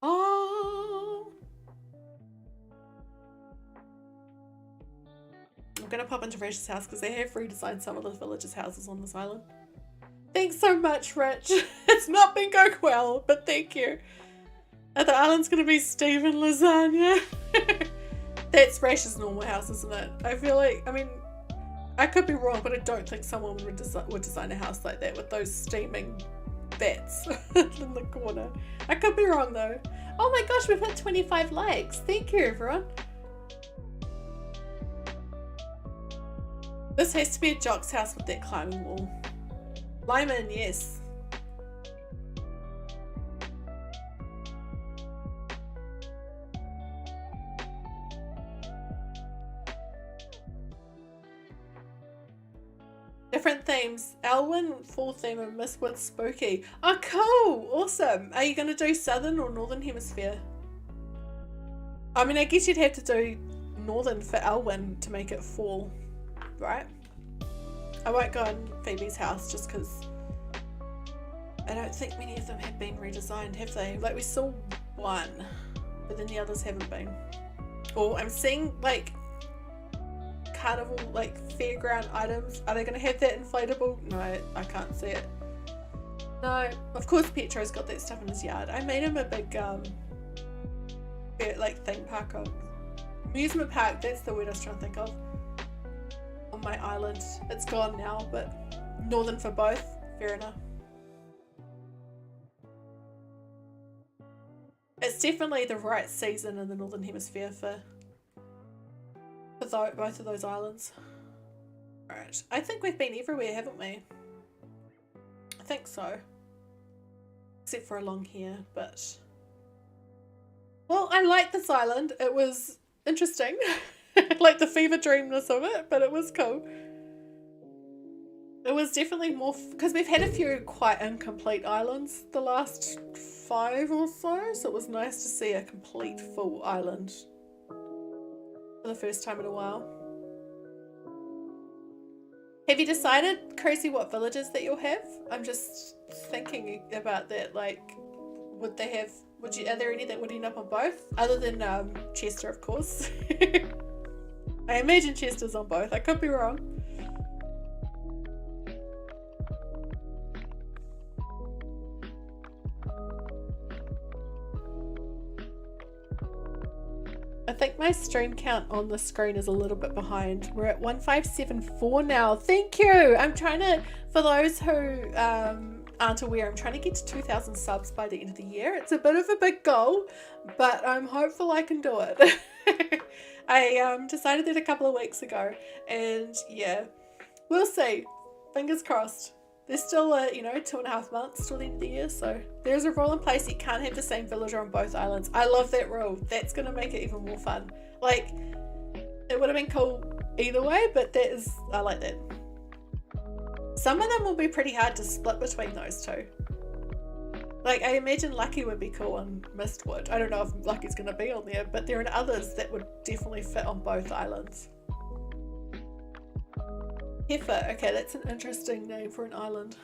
Oh. gonna pop into Rach's house because they have redesigned some of the villagers' houses on this island. Thanks so much, Rich. It's not been going well, but thank you. The island's gonna be Steve and lasagna. That's Rach's normal house, isn't it? I feel like, I mean, I could be wrong, but I don't think someone would design a house like that with those steaming bats in the corner. I could be wrong though. Oh my gosh, we've hit 25 likes. Thank you, everyone. This has to be a jock's house with that climbing wall. Lyman, yes. Different themes. Elwyn, full theme, and Mistwood spooky. Oh, cool! Awesome. Are you going to do Southern or Northern Hemisphere? I mean, I guess you'd have to do Northern for Elwyn to make it fall, right? I won't go in Phoebe's house just because I don't think many of them have been redesigned, have they? Like, we saw one, but then the others haven't been. Or I'm seeing, like, carnival, like, fairground items. Are they going to have that inflatable? No, I can't see it. No, of course Petro's got that stuff in his yard. I made him a big, like, theme park on amusement park, that's the word I was trying to think of, on my island. It's gone now, but Northern for both, fair enough. It's definitely the right season in the Northern Hemisphere for both of those islands. Alright, I think we've been everywhere, haven't we? I think so. Except for along here, but... Well, I like this island. It was interesting. Like the fever dreamness of it, but it was cool. It was definitely more... Because we've had a few quite incomplete islands the last 5 or so, so it was nice to see a complete full island for the first time in a while. Have you decided, Caeryssi, what villages that you'll have? I'm just thinking about that, like, would they have... are there any that would end up on both? Other than Chester, of course. I imagine Chester's on both. I could be wrong. I think my stream count on the screen is a little bit behind. We're at 1574 now. Thank you! I'm trying to, for those who aren't aware, I'm trying to get to 2,000 subs by the end of the year. It's a bit of a big goal, but I'm hopeful I can do it. I decided that a couple of weeks ago, and yeah, we'll see. Fingers crossed. There's still, 2.5 months till the end of the year, so there's a rule in place. You can't have the same villager on both islands. I love that rule. That's going to make it even more fun. Like, it would have been cool either way, but I like that. Some of them will be pretty hard to split between those two. Like, I imagine Lucky would be cool on Mistwood. I don't know if Lucky's going to be on there, but there are others that would definitely fit on both islands. Heifer, okay, that's an interesting name for an island.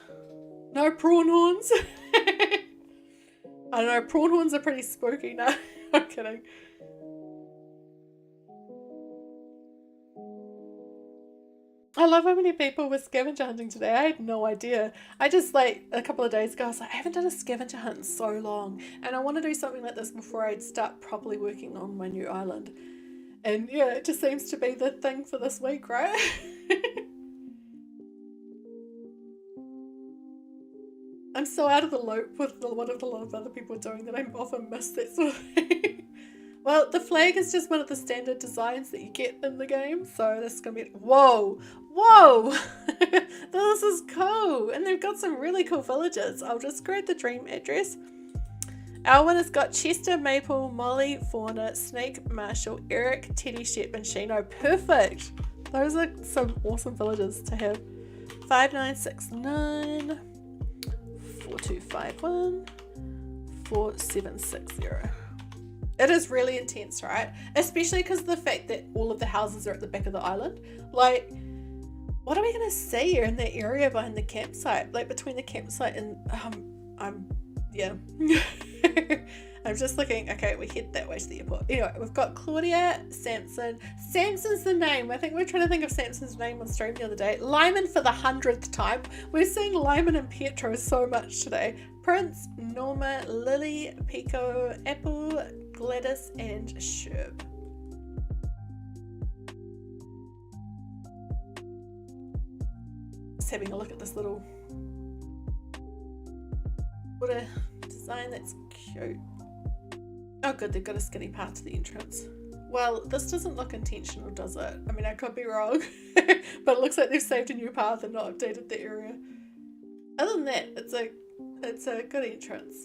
No prawn horns. I don't know, prawn horns are pretty spooky. No, I'm kidding. I love how many people were scavenger hunting today. I had no idea. I just, like, a couple of days ago, I was like, I haven't done a scavenger hunt in so long, and I want to do something like this before I start properly working on my new island. And yeah, it just seems to be the thing for this week, right? I'm so out of the loop with what a lot of other people are doing that I often miss that sort of thing. Well, the flag is just one of the standard designs that you get in the game, so this is going to be... Whoa! Whoa! This is cool! And they've got some really cool villages. I'll just grab the dream address. Our one has got Chester, Maple, Molly, Fauna, Snake, Marshall, Eric, Teddy, Shep, and Shino. Perfect! Those are some awesome villages to have. 5969... 4251 4760. It is really intense, right? Especially because of the fact that all of the houses are at the back of the island. Like, what are we going to see in that area behind the campsite? Like, between the campsite and, yeah. I'm just looking. Okay, we head that way to the airport. Anyway, we've got Claudia, Samson. Samson's the name. I think we were trying to think of Samson's name on stream the other day. Lyman for the 100th time. We're seeing Lyman and Pietro so much today. Prince, Norma, Lily, Pico, Apple, Gladys, and Sherb. Just having a look at this little water design. That's cute. Oh good, they've got a skinny path to the entrance. Well, this doesn't look intentional, does it? I mean, I could be wrong, but it looks like they've saved a new path and not updated the area. Other than that, it's a good entrance.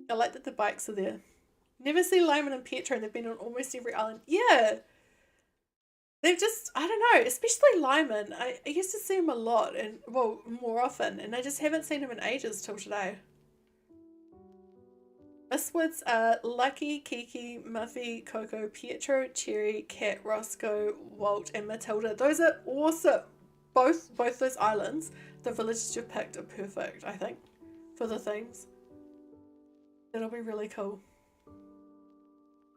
I like that the bikes are there. Never see Lyman and Pietro, they've been on almost every island. Yeah! They've just, I don't know, especially Lyman. I used to see him a lot, and well, more often, and I just haven't seen him in ages till today. Miswoods are Lucky, Kiki, Muffy, Coco, Pietro, Cherry, Cat, Roscoe, Walt, and Matilda. Those are awesome. Both those islands, the villages you've picked are perfect, I think, for the themes. That'll be really cool.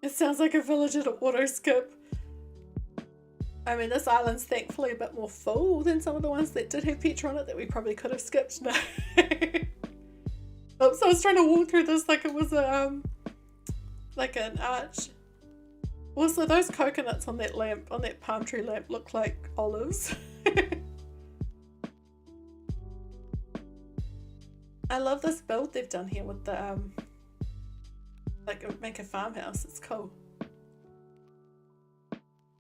It sounds like a village at an auto skip. I mean, this island's thankfully a bit more full than some of the ones that did have Pietro on it that we probably could have skipped. No. Oops, I was trying to walk through this like it was a like an arch. Also, those coconuts on that lamp, on that palm tree lamp, look like olives. I love this build they've done here with the like make a farmhouse. It's cool.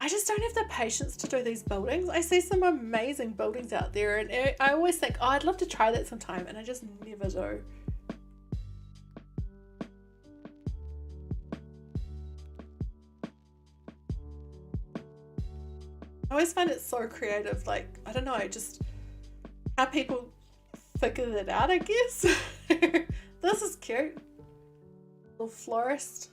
I just don't have the patience to do these buildings. I see some amazing buildings out there, and I always think, oh, I'd love to try that sometime, and I just never do. I always find it so creative, like, I don't know, just how people figure that out, I guess. This is cute. Little florist.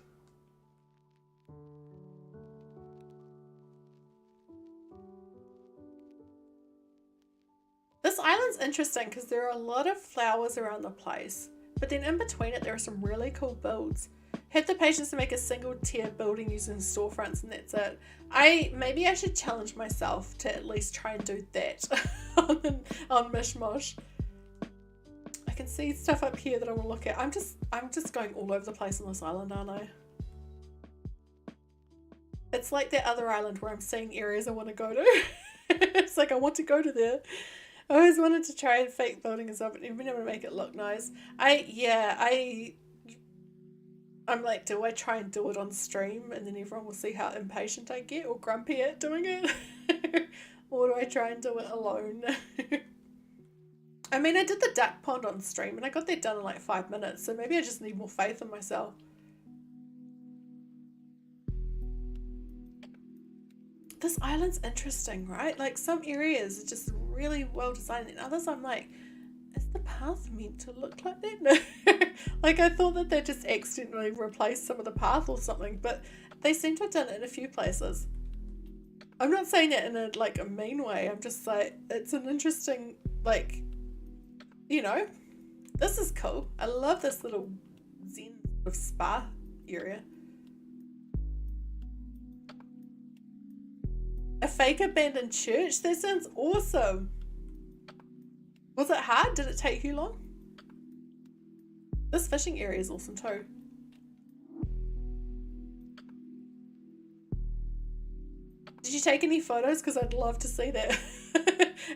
This island's interesting because there are a lot of flowers around the place, but then in between it there are some really cool builds. Had the patience to make a single tier building using storefronts and that's it. Maybe I should challenge myself to at least try and do that on Mishmosh. I can see stuff up here that I want to look at. I'm just going all over the place on this island, aren't I? It's like that other island where I'm seeing areas I want to go to. It's like I want to go to there. I always wanted to try and fake building and stuff, but never been able to make it look nice. I'm like, do I try and do it on stream and then everyone will see how impatient I get or grumpy at doing it? Or do I try and do it alone? I mean, I did the duck pond on stream and I got that done in like 5 minutes, so maybe I just need more faith in myself. This island's interesting, right? Like some areas are just really well designed and others I'm like, is the path meant to look like that? Like I thought that they just accidentally replaced some of the path or something, but they seem to have done it in a few places. I'm not saying it in a mean way. I'm just like, it's an interesting, like, you know, this is cool. I love this little zen of spa area. A fake abandoned church? That sounds awesome. Was it hard? Did it take you long? This fishing area is awesome too. Did you take any photos? Because I'd love to see that.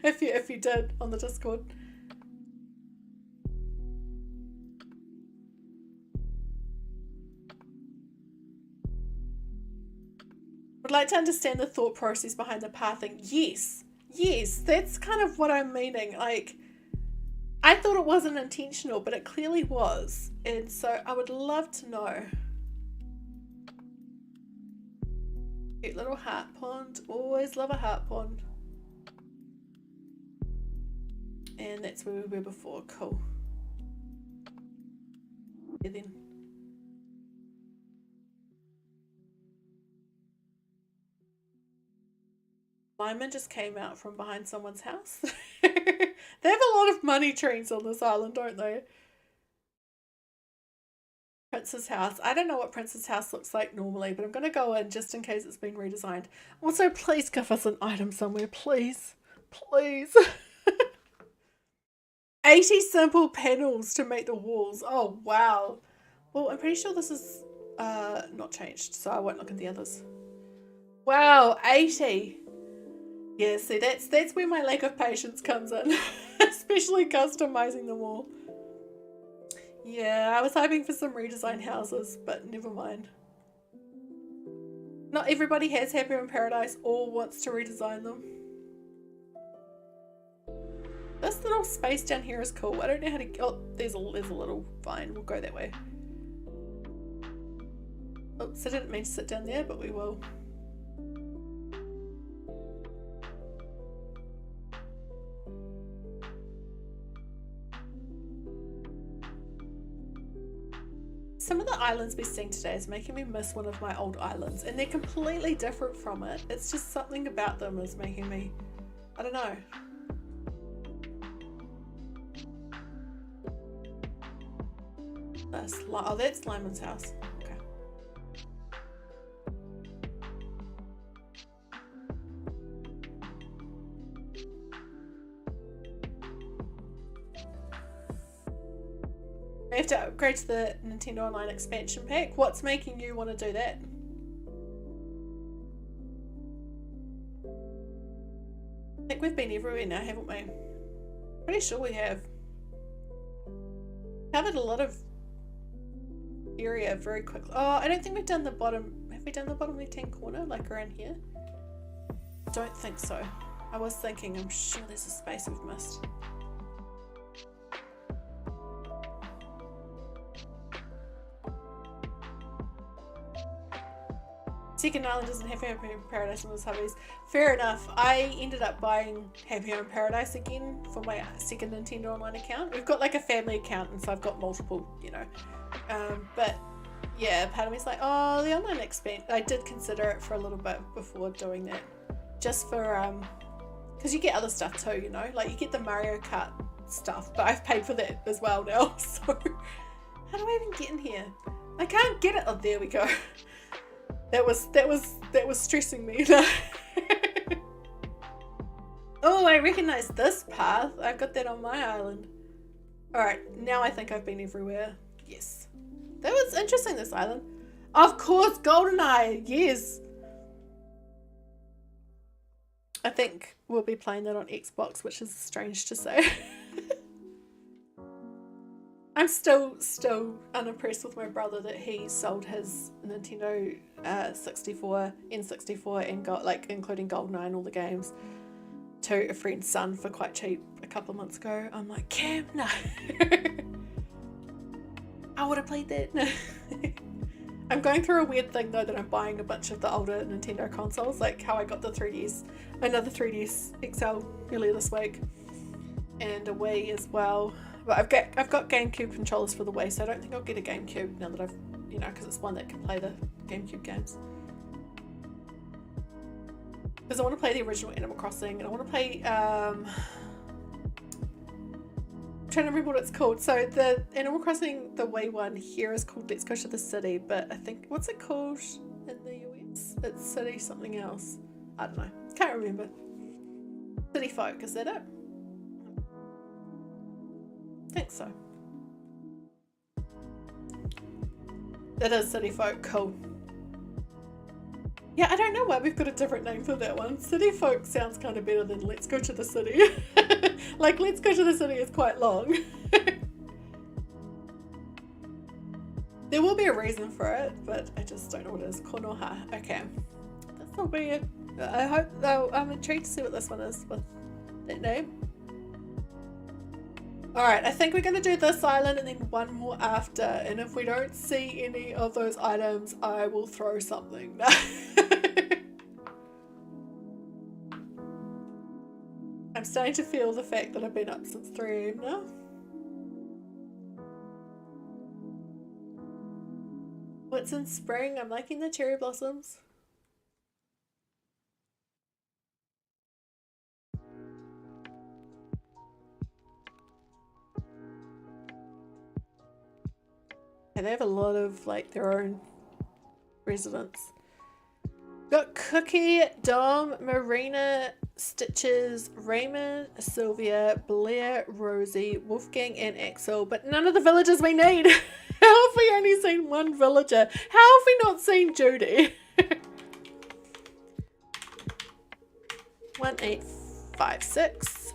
if you did on the Discord. Would like to understand the thought process behind the pathing. Yes, that's kind of what I'm meaning. Like, I thought it wasn't intentional, but it clearly was. And so I would love to know. Cute little heart pond. Always love a heart pond. And that's where we were before. Cool. Yeah, then. Lyman just came out from behind someone's house. They have a lot of money trains on this island, don't they? Prince's house. I don't know what Prince's house looks like normally, but I'm going to go in just in case it's been redesigned. Also, please give us an item somewhere, please. Please. 80 simple panels to make the walls. Oh, wow. Well, I'm pretty sure this is not changed, so I won't look at the others. Wow, 80. Yeah, see, that's where my lack of patience comes in. Especially customizing them all. Yeah, I was hoping for some redesigned houses, but never mind. Not everybody has Happy in Paradise or wants to redesign them. This little space down here is cool. I don't know how to... Oh, there's a little vine. We'll go that way. Oops, I didn't mean to sit down there, but we will. Some of the islands we're seeing today is making me miss one of my old islands, and they're completely different from it. It's just something about them is making me, I don't know. Oh, that's Lyman's house. Okay. I have to upgrade to the Nintendo Online expansion pack. What's making you want to do that? I think we've been everywhere now, haven't we? Pretty sure we have. Covered a lot of area very quickly. Oh, I don't think we've done the bottom. Have we done the bottom left-hand corner, like around here? Don't think so. I was thinking, I'm sure there's a space we've missed. Second Island doesn't have Happy Home Paradise in those hubbies. Fair enough. I ended up buying Happy Home Paradise again for my second Nintendo Online account. We've got like a family account, and so I've got multiple, you know. But yeah, part of me's like, oh, the online expansion. I did consider it for a little bit before doing that, just for because you get other stuff too, you know, like you get the Mario Kart stuff, but I've paid for that as well now. So how do I even get in here? I can't get it. Oh, there we go. That was stressing me. Oh, I recognize this path. I've got that on my island. Alright, now I think I've been everywhere. Yes. That was interesting, this island. Of course, GoldenEye. Yes. I think we'll be playing that on Xbox, which is strange to say. I'm still unimpressed with my brother that he sold his Nintendo 64, N64, and got, like, including GoldenEye and all the games, to a friend's son for quite cheap a couple of months ago. I'm like, Cam, no. I would have played that. No. I'm going through a weird thing though, that I'm buying a bunch of the older Nintendo consoles, like how I got the 3DS, another 3DS XL earlier this week, and a Wii as well. But I've got GameCube controllers for the Wii, so I don't think I'll get a GameCube now that I've, you know, because it's one that can play the GameCube games. Because I want to play the original Animal Crossing, and I want to play, I'm trying to remember what it's called. So the Animal Crossing, the Wii one here is called Let's Go to the City, but I think, what's it called in the US? It's City something else. I don't know. Can't remember. City Folk, is that it? I think so. That is City Folk. Cool. Yeah, I don't know why we've got a different name for that one. City Folk sounds kind of better than Let's Go to the City. Like, Let's Go to the City is quite long. There will be a reason for it, but I just don't know what it is. Konoha. Okay. This will be it. I hope, though, I'm intrigued to see what this one is with that name. Alright, I think we're going to do this island and then one more after, and if we don't see any of those items, I will throw something. I'm starting to feel the fact that I've been up since 3 AM now. What's in spring? I'm liking the cherry blossoms. And they have a lot of like their own residents. Got Cookie, Dom, Marina, Stitches, Raymond, Sylvia, Blair, Rosie, Wolfgang, and Axel, but none of the villagers we need. How have we only seen one villager? How have we not seen Judy? 1856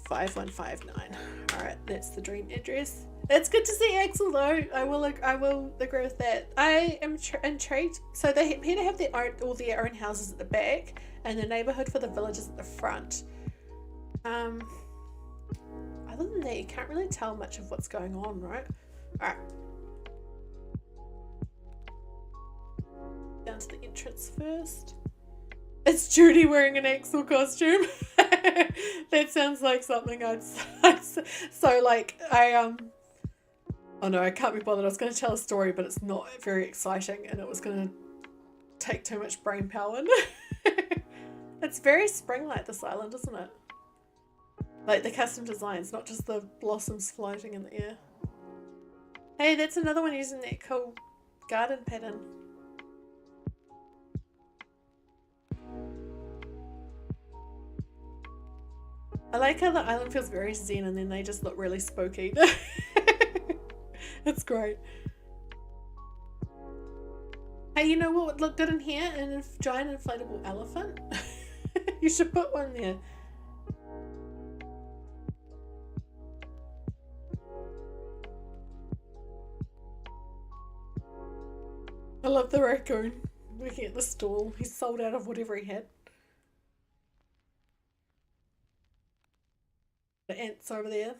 5159. All right, that's the dream address. It's good to see Axel though. I will agree with that. I am intrigued. So they appear to have all their own houses at the back and the neighborhood for the villagers at the front. Other than that, you can't really tell much of what's going on, right? All right. Down to the entrance first. It's Judy wearing an Axel costume. That sounds like something I'd so like oh no, I can't be bothered. I was going to tell a story, but it's not very exciting and it was going to take too much brain power. It's very spring-like, this island, isn't it? Like the custom designs, not just the blossoms floating in the air. Hey, that's another one using that cool garden pattern. I like how the island feels very zen and then they just look really spooky. It's great. Hey, you know what would look good in here? A giant inflatable elephant. You should put one there. I love the raccoon working at the stall. He's sold out of whatever he had. The ants over there.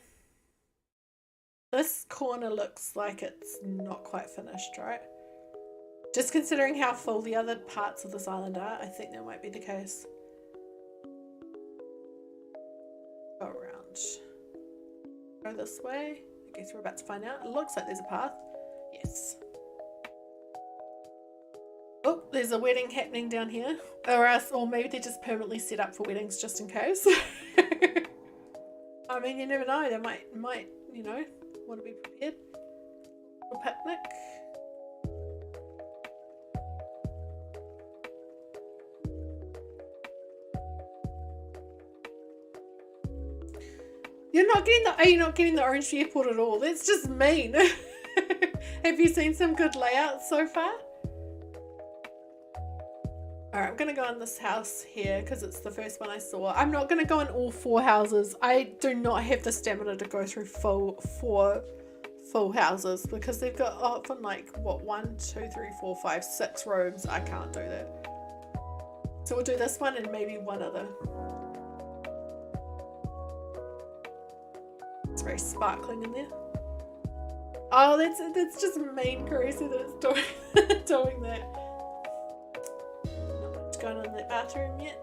This corner looks like it's not quite finished, right? Just considering how full the other parts of this island are, I think that might be the case. Go around. Go this way. I guess we're about to find out. It looks like there's a path. Yes. Oh, there's a wedding happening down here. Or maybe they're just permanently set up for weddings just in case. I mean, you never know. They might, you know, want to be prepared for a picnic. Are you not getting the orange airport at all? That's just mean. Have you seen some good layouts so far? Alright, I'm going to go in this house here because it's the first one I saw. I'm not going to go in all 4 houses. I do not have the stamina to go through four full houses because they've got often like, what, 1, 2, 3, 4, 5, 6 rooms. I can't do that. So we'll do this one and maybe one other. It's very sparkling in there. Oh, that's just mean, Caeryssi, that it's doing that. Going on in the bathroom yet.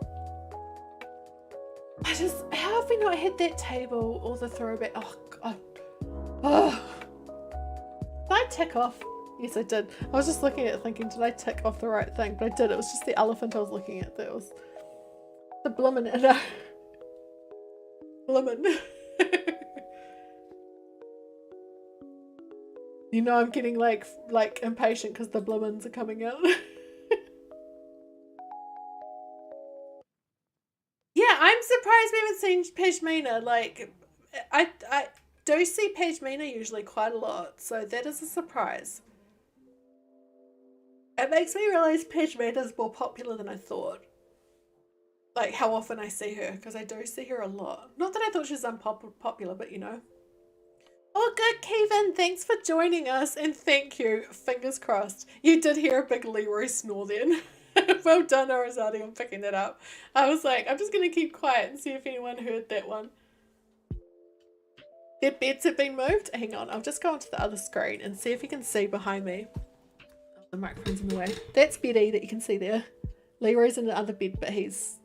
How have we not had that table or the throwback? Oh god. Oh. Did I tick off? Yes, I did. I was just looking at it thinking, did I tick off the right thing? But I did. It was just the elephant I was looking at. That was the bloomin'. No. Bloomin'. You know, I'm getting like impatient because the bloomins are coming out. Yeah, I'm surprised we haven't seen Pashmina. Like, I do see Pashmina usually quite a lot, so that is a surprise. It makes me realise Pashmina is more popular than I thought. Like, how often I see her, because I do see her a lot. Not that I thought she was unpopular, but you know. Oh, good, Kevin. Thanks for joining us, and thank you. Fingers crossed. You did hear a big Leroy snore then. Well done, Arasaadi, on picking that up. I was like, I'm just going to keep quiet and see if anyone heard that one. Their beds have been moved. Hang on, I'll just go onto the other screen and see if you can see behind me. Oh, the microphone's in the way. That's Betty that you can see there. Leroy's in the other bed, but he's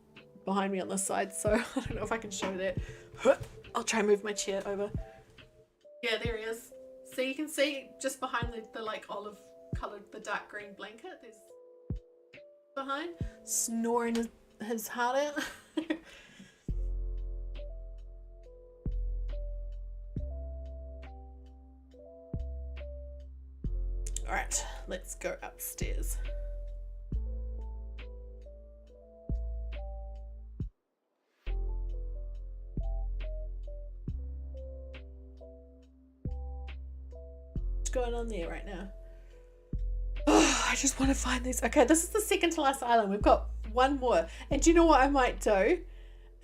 behind me on this side, so I don't know if I can show that. I'll try and move my chair over. Yeah, there he is. So you can see just behind the like olive coloured, the dark green blanket, there's behind, snoring his heart out. Alright, let's go upstairs. What's going on there right now? Oh, I just want to find these. Okay, this is the second to last island. We've got one more. And do you know what I might do?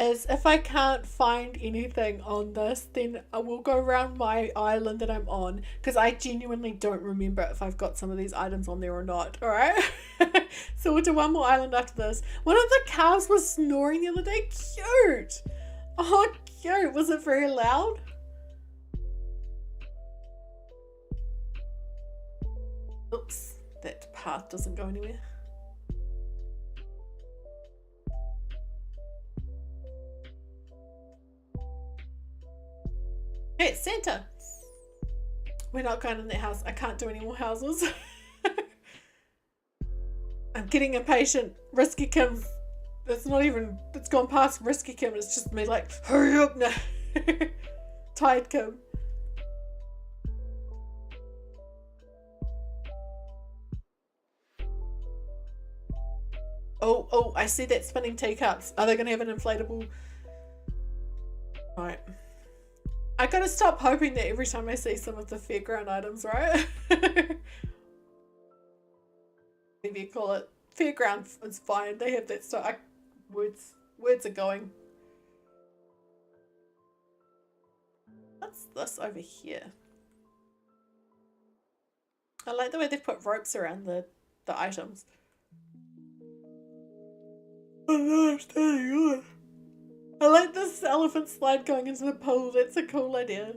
Is if I can't find anything on this, then I will go around my island that I'm on, because I genuinely don't remember if I've got some of these items on there or not. Alright? So we'll do one more island after this. One of the cows was snoring the other day. Cute! Oh, cute. Was it very loud? Oops, that path doesn't go anywhere. Hey, it's Santa. We're not going in that house. I can't do any more houses. I'm getting impatient. Risky Kim. It's not even, it's gone past Risky Kim. It's just me like, hurry up now. Tired Kim. Oh, I see that spinning teacups. Are they going to have an inflatable? Right. I gotta stop hoping that every time I see some of the fairground items, right? Whatever you call it. Fairground is fine. They have that stuff. Words are going. What's this over here? I like the way they've put ropes around the items. Oh no, I'm standing on. I like this elephant slide going into the pool. That's a cool idea.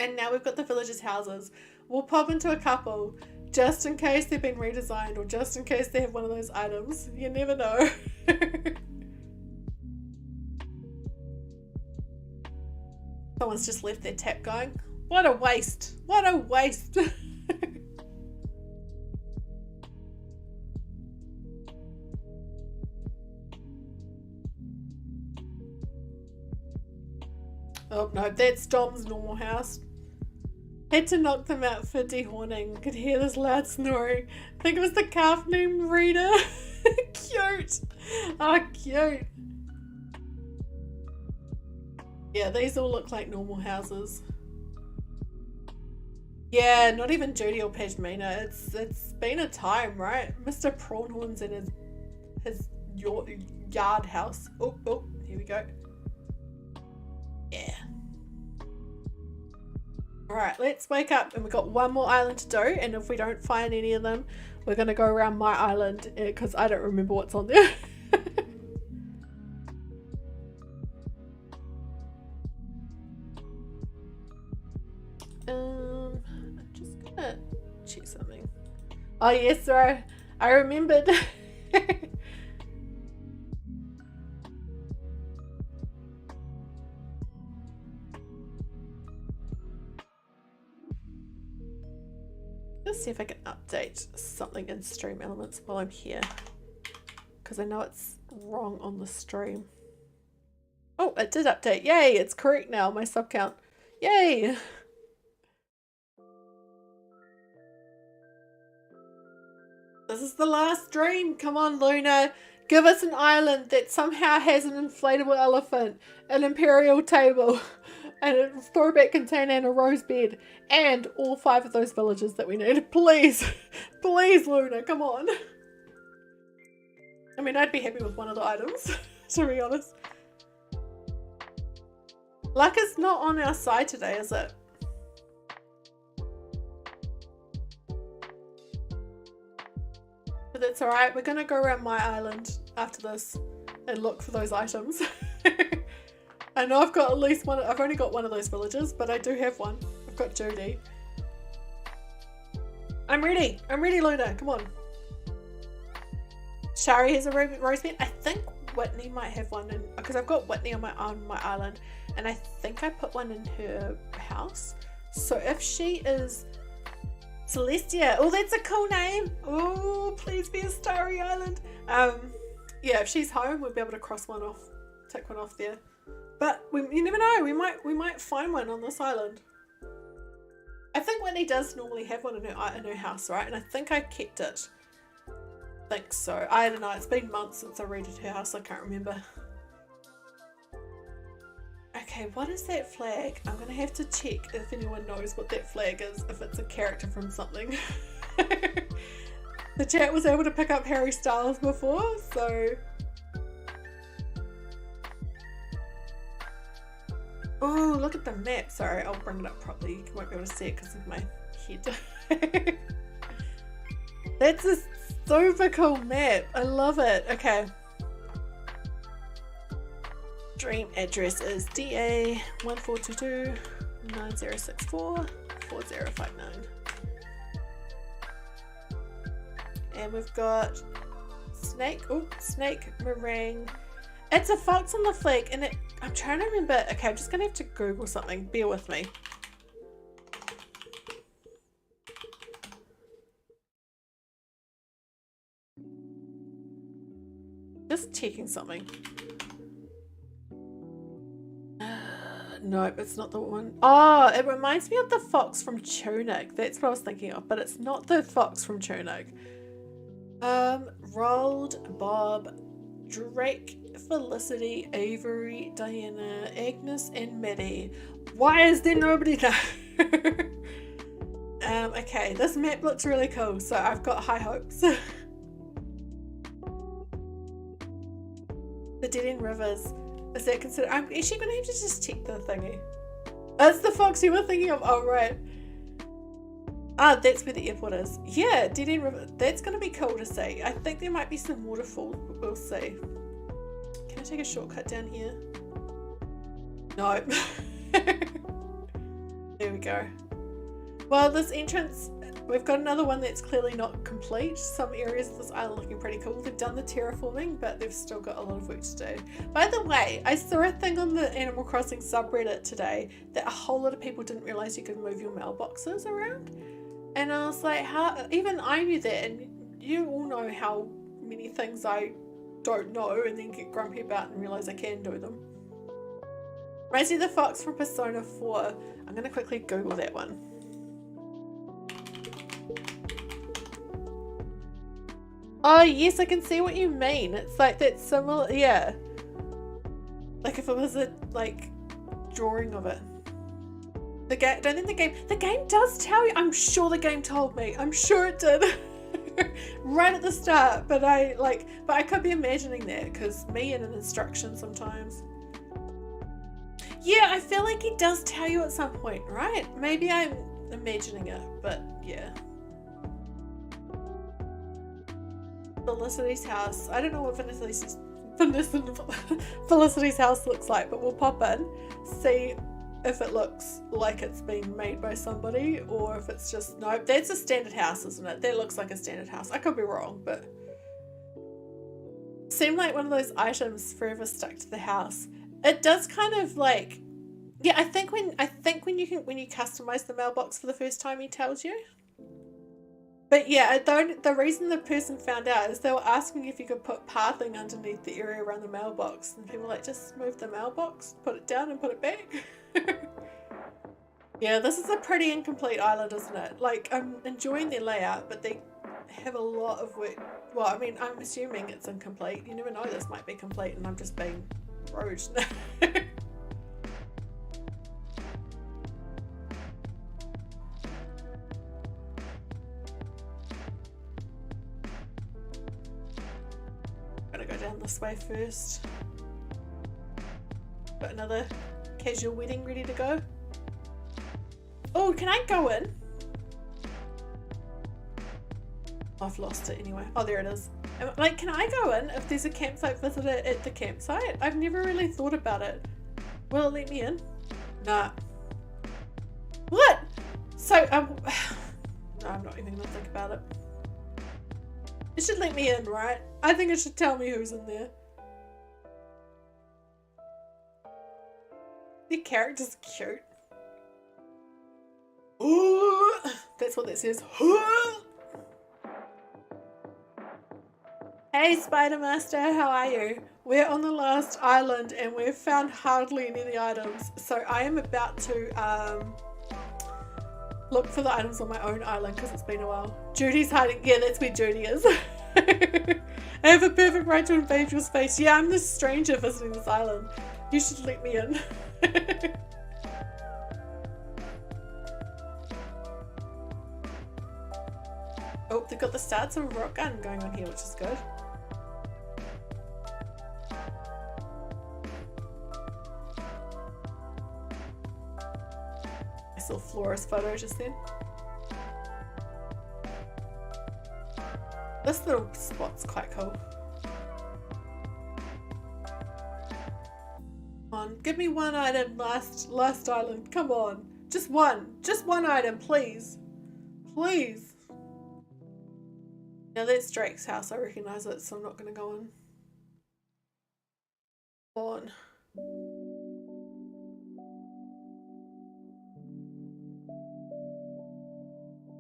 And now we've got the villagers' houses. We'll pop into a couple just in case they've been redesigned or just in case they have one of those items. You never know. Someone's just left their tap going. What a waste. What a waste. Oh no, that's Dom's normal house. Had to knock them out for dehorning. Could hear this loud snoring. I think it was the calf named Rita. Cute. Oh, cute. Yeah, these all look like normal houses. Yeah, not even Judy or Pashmina. It's been a time, right? Mr. Prawnhorn's in his yard house. Oh, here we go. Yeah. Alright, let's wake up, and we've got one more island to do, and if we don't find any of them, we're going to go around my island, because I don't remember what's on there. I'm just going to check something. Oh yes, sorry. I remembered. Let's see if I can update something in Stream Elements while I'm here, because I know it's wrong on the stream. Oh, it did update. Yay, it's correct now, my sub count. Yay! This is the last stream. Come on, Luna. Give us an island that somehow has an inflatable elephant, an imperial table, and a throwback container and a rose bed, and all 5 of those villages that we need. Please, please, Luna, come on. I mean, I'd be happy with one of the items, to be honest. Luck is not on our side today, is it? But that's alright. We're gonna go around my island after this and look for those items. I know I've got at least one. I've only got one of those villages, but I do have one. I've got Judy. I'm ready. I'm ready, Luna. Come on. Shari has a rose bed. I think Whitney might have one, because I've got Whitney on my island, and I think I put one in her house. So if she is Celestia, oh, that's a cool name. Oh, please be a starry island. Yeah, if she's home, we'll be able to cross one off, take one off there. But you never know. We might find one on this island. I think Whitney does normally have one in her house, right? And I think I kept it. I think so. I don't know. It's been months since I raided her house. I can't remember. Okay, what is that flag? I'm gonna have to check if anyone knows what that flag is, if it's a character from something. The chat was able to pick up Harry Styles before, so... Oh, look at the map. Sorry, I'll bring it up properly. You won't be able to see it because of my head. That's a super cool map. I love it. Okay. Dream address is DA 1422 9064 4059. And we've got snake, snake meringue. It's a fox on the flag, and I'm trying to remember. Okay, I'm just gonna have to Google something. Bear with me. Just checking something. Nope, it's not the one. Oh, it reminds me of the fox from Tunic. That's what I was thinking of, but it's not the fox from Tunic. Roald, Bob, Drake, Felicity, Avery, Diana, Agnes, and Maddie. Why is there nobody there? Okay, this map looks really cool, so I've got high hopes. The Dead End Rivers. Is that considered? I'm actually going to have to just check the thingy. That's the fox you were thinking of. Oh, right. Ah, that's where the airport is. Yeah, Dead End River. That's going to be cool to see. I think there might be some waterfalls, but we'll see. Can I take a shortcut down here? No. There we go. Well, this entrance, we've got another one that's clearly not complete. Some areas of this island are looking pretty cool. They've done the terraforming, but they've still got a lot of work to do. By the way, I saw a thing on the Animal Crossing subreddit today that a whole lot of people didn't realize you could move your mailboxes around. And I was like, how? Even I knew that, and you all know how many things I don't know and then get grumpy about and realize I can do them. Reminds me of the fox from Persona 4. I'm going to quickly Google that one. Oh yes, I can see what you mean. It's like that similar, yeah. Like if it was a drawing of it. The game, don't think the game does tell you. I'm sure the game told me. I'm sure it did. Right at the start, but I could be imagining that because me and an instruction sometimes. Yeah, I feel like it does tell you at some point, right? Maybe I'm imagining it, but yeah. Felicity's house. I don't know what Felicity's house looks like, but we'll pop in, see if it looks like it's been made by somebody or if it's just, no, that's a standard house, isn't it? That looks like a standard house. I could be wrong, but seemed like one of those items forever stuck to the house. It does kind of like, yeah, I think when you customize the mailbox for the first time, he tells you. But yeah, the reason the person found out is they were asking if you could put pathing underneath the area around the mailbox, and people were like, just move the mailbox, put it down and put it back. Yeah, this is a pretty incomplete island, isn't it? Like, I'm enjoying their layout, but they have a lot of work. Well, I mean, I'm assuming it's incomplete. You never know, this might be complete and I'm just being rude. Go down this way first. Got another casual wedding ready to go. Oh, can I go in? I've lost it anyway. Oh, there it is. Like, can I go in if there's a campsite visitor at the campsite? I've never really thought about it. Will it let me in? Nah. What? So, no, I'm not even gonna think about it. It should let me in, right? I think it should tell me who's in there. The character's cute. Ooh, that's what that says. Hey Spider Master, how are you? We're on the last island and we've found hardly any of the items. So I am about to Look for the items on my own island because it's been a while. Judy's hiding. Yeah, that's where Judy is. I have a perfect right to invade your space. Yeah, I'm this stranger visiting this island. You should let me in. Oh, they've got the starts of a rock gun going on here, which is good. I saw Flora's photo just then. This little spot's quite cool. Come on, give me one item, last island. Come on. Just one item, please. Please. Now that's Drake's house, I recognise it, so I'm not going to go in. On.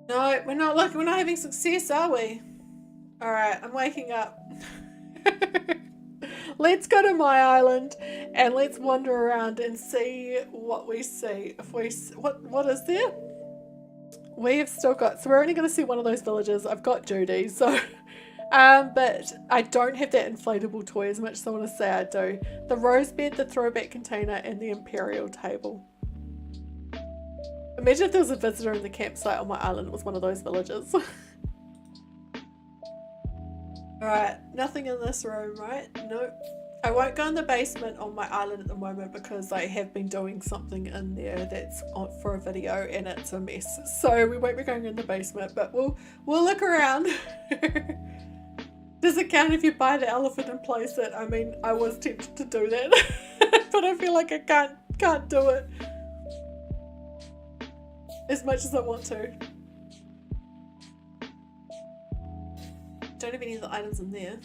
No, we're not having success, are we? Alright, I'm waking up. Let's go to my island and let's wander around and see what we see. If we what is there? We have still got, so we're only going to see one of those villages. I've got Judy, so but I don't have that inflatable toy as much as I want to say I do. The rose bed, the throwback container, and the imperial table. Imagine if there was a visitor in the campsite on my island, it was one of those villages. Alright, nothing in this room, right? Nope. I won't go in the basement on my island at the moment because I have been doing something in there that's on for a video and it's a mess. So we won't be going in the basement, but we'll look around. Does it count if you buy the elephant and place it? I mean, I was tempted to do that, but I feel like I can't do it as much as I want to. Don't have any of the items in there.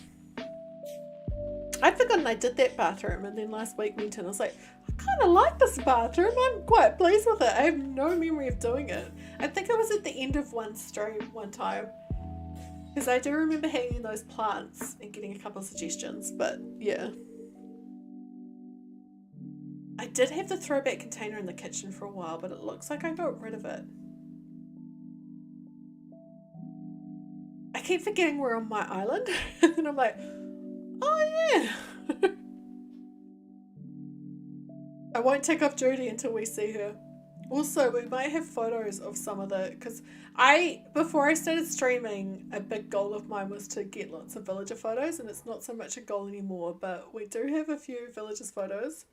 I'd forgotten I did that bathroom, and then last week went in, I was like, I kind of like this bathroom, I'm quite pleased with it. I have no memory of doing it. I think I was at the end of one stream one time, because I do remember hanging those plants and getting a couple of suggestions, but yeah. I did have the throwback container in the kitchen for a while, but it looks like I got rid of it. I keep forgetting we're on my island, and then I'm like, oh yeah. I won't take off Judy until we see her. Also, we might have photos of some of the, because before I started streaming, a big goal of mine was to get lots of villager photos, and it's not so much a goal anymore, but we do have a few villagers photos,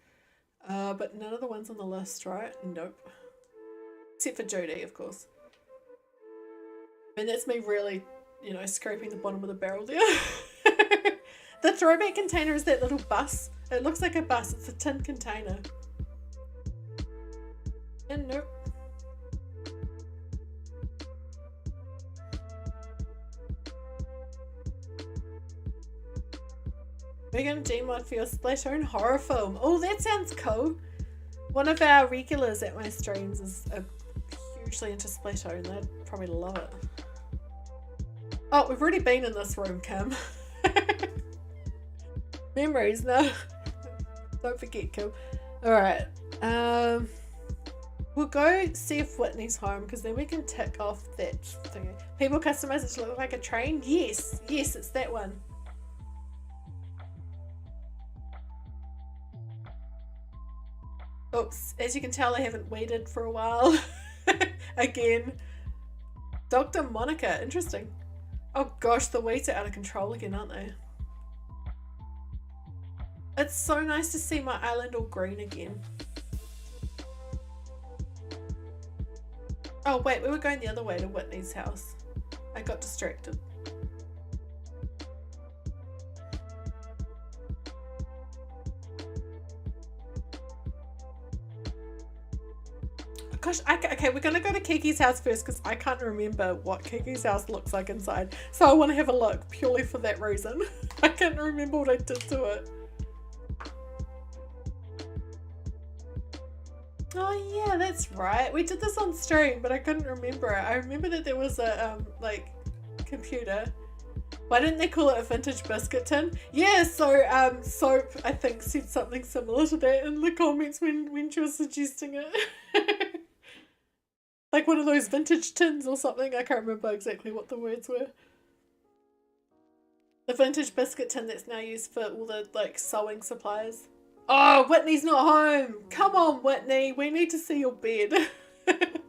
but none of the ones on the list, right? Nope. Except for Judy, of course. And that's me really, you know, scraping the bottom of the barrel there. The throwback container is that little bus. It looks like a bus. It's a tin container. And nope. We're going to Gmod for your Splatoon horror film. Oh, that sounds cool. One of our regulars at my streams is hugely into Splatoon. They'd probably love it. Oh, we've already been in this room, Kim. Memories, no. Don't forget, Kim. Alright. We'll go see if Whitney's home because then we can tick off that thing. People customize it to look like a train? Yes. Yes, it's that one. Oops. As you can tell, I haven't waited for a while. Again. Dr. Monica. Interesting. Oh gosh, the weeds are out of control again, aren't they? It's so nice to see my island all green again. Oh wait, we were going the other way to Whitney's house. I got distracted. Gosh, okay, we're gonna go to Kiki's house first because I can't remember what Kiki's house looks like inside. So I want to have a look purely for that reason. I can't remember what I did to it. Oh yeah, that's right. We did this on stream, but I couldn't remember it. I remember that there was a like computer. Why didn't they call it a vintage biscuit tin? Yeah, so Soap I think said something similar to that in the comments when she was suggesting it. Like one of those vintage tins or something. I can't remember exactly what the words were. The vintage biscuit tin that's now used for all the like sewing supplies. Oh, Whitney's not home. Come on, Whitney. We need to see your bed.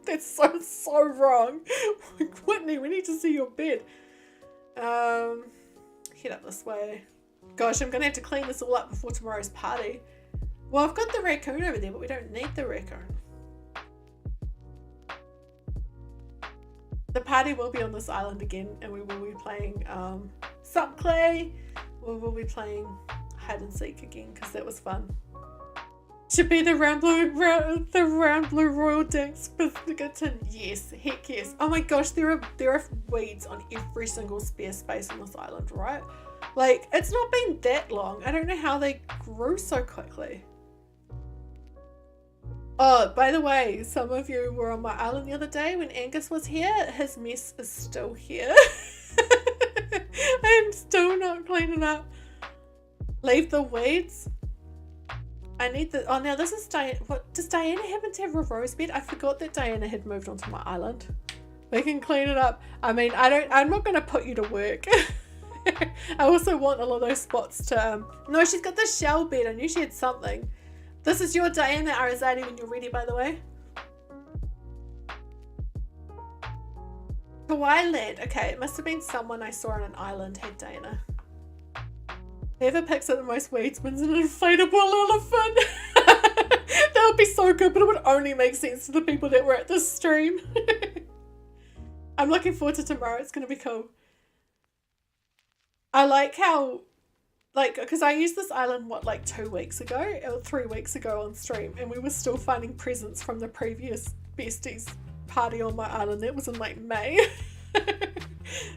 That's so wrong. Whitney, we need to see your bed. Head up this way. Gosh, I'm gonna have to clean this all up before tomorrow's party. Well, I've got the raccoon over there, but we don't need the raccoon. The party will be on this island again, and we will be playing Sup Clay. We will be playing hide and seek again because that was fun. Should be the round blue royal dinks biscuit tin. Yes, heck yes. Oh my gosh, there are weeds on every single spare space on this island, right? Like, it's not been that long. I don't know how they grew so quickly. Oh, by the way, some of you were on my island the other day when Angus was here. His mess is still here. I am still not cleaning up. Leave the weeds. I need the... Oh, now this is Diana. What? Does Diana happen to have a rose bed? I forgot that Diana had moved onto my island. We can clean it up. I mean, I'm not going to put you to work. I also want all of those spots to... No, she's got the shell bed. I knew she had something. This is your Diana Arasaadi when you're ready, by the way. Hawaii land. Okay, it must have been someone I saw on an island had Diana. Whoever picks up the most weeds wins an inflatable elephant. That would be so good, but it would only make sense to the people that were at this stream. I'm looking forward to tomorrow. It's going to be cool. I like how... Like, because I used this island, what, like 2 weeks ago? Or 3 weeks ago on stream. And we were still finding presents from the previous Besties party on my island. That was in, like, May.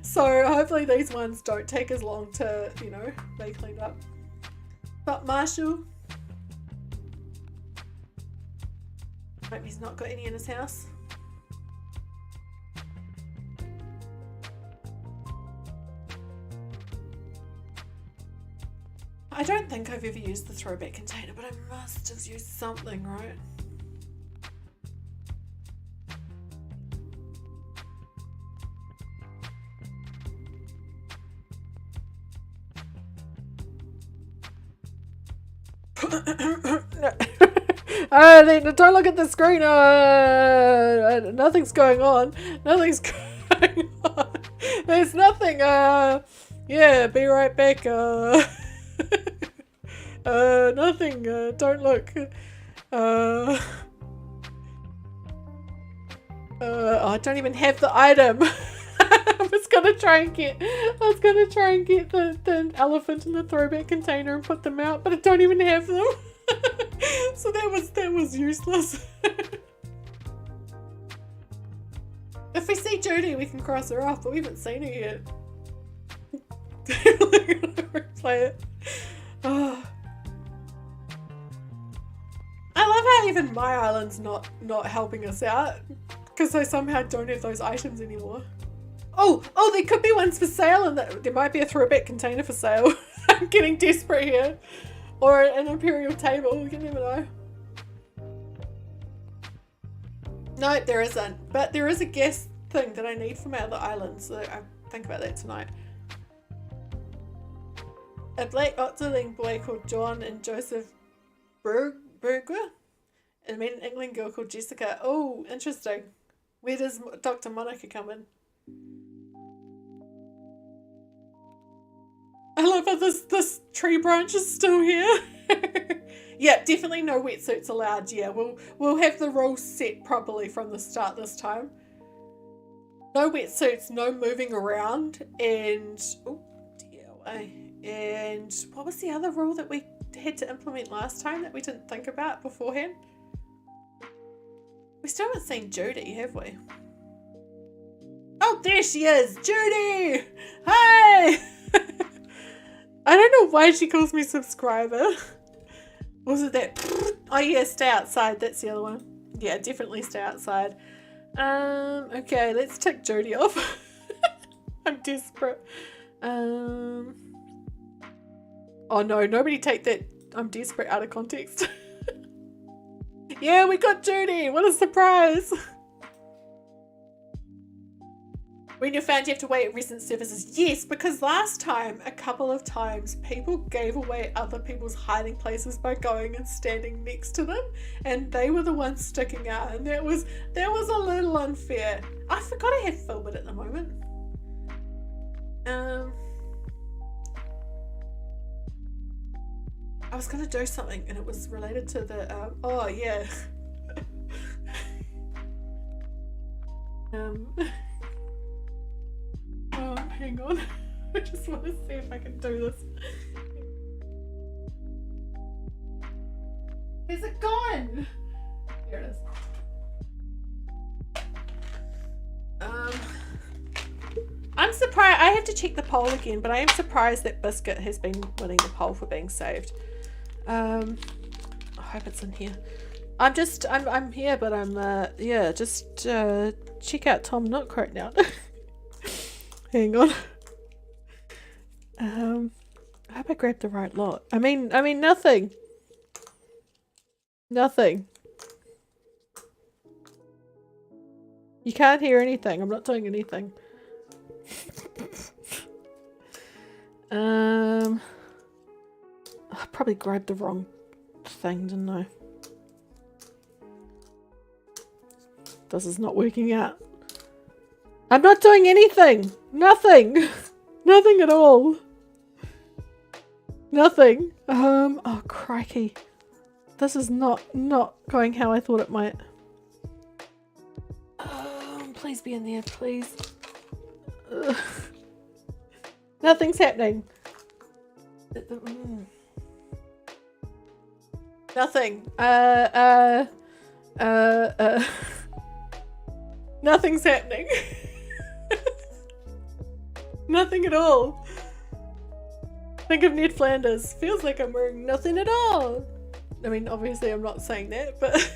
So, hopefully these ones don't take as long to, you know, be cleaned up. But Marshall... Hope he's not got any in his house. I don't think I've ever used the throwback container, but I must have used something, right? Don't look at the screen. Nothing's going on. Nothing's going on. There's nothing. Yeah, be right back. Nothing. Don't look. I don't even have the item. I was gonna try and get the elephant in the throwback container and put them out, but I don't even have them. So that was useless. If we see Judy, we can cross her off, but we haven't seen her yet. Replay it. Oh. I love how even my island's not helping us out because I somehow don't have those items anymore. Oh, there could be ones for sale, and there might be a throwback container for sale. I'm getting desperate here. Or an imperial table, you never know. No, there isn't. But there is a guest thing that I need from my other island, so I'll think about that tonight. A black Otterling boy called John and Joseph Berger, and met an England girl called Jessica. Oh, interesting. Where does Dr. Monica come in? I love how this tree branch is still here. Yeah, definitely no wetsuits allowed. Yeah, we'll have the rules set properly from the start this time. No wetsuits, no moving around, and oh DLA. And what was the other rule that we had to implement last time that we didn't think about beforehand? We still haven't seen Judy, have we? Oh, there she is! Judy! Hi! I don't know why she calls me subscriber. Was it that? Oh yeah, stay outside. That's the other one. Yeah, definitely stay outside. Okay, let's tick Judy off. I'm desperate. Oh no, nobody take that I'm desperate out of context. Yeah, we got Judy. What a surprise. When you're found, you have to wait at resident services. Yes, because last time, a couple of times, people gave away other people's hiding places by going and standing next to them, and they were the ones sticking out, and that was a little unfair. I forgot I had Filbert at the moment. I was gonna do something, and it was related to the oh yeah. Oh, hang on. I just want to see if I can do this. Is it gone? Here it is. I'm surprised. I have to check the poll again, but I am surprised that Biscuit has been winning the poll for being saved. I hope it's in here. I'm here, but I'm yeah, just check out Tom Nook right now. Hang on. I hope I grabbed the right lot. I mean nothing. Nothing. You can't hear anything. I'm not doing anything. I probably grabbed the wrong thing, didn't I? This is not working out. I'm not doing anything. Nothing. Nothing at all. Nothing. Oh crikey. This is not going how I thought it might. Please be in there, please. Nothing's happening. Nothing. Nothing's happening. Nothing at all. Think of Ned Flanders. Feels like I'm wearing nothing at all. I mean, obviously I'm not saying that, but...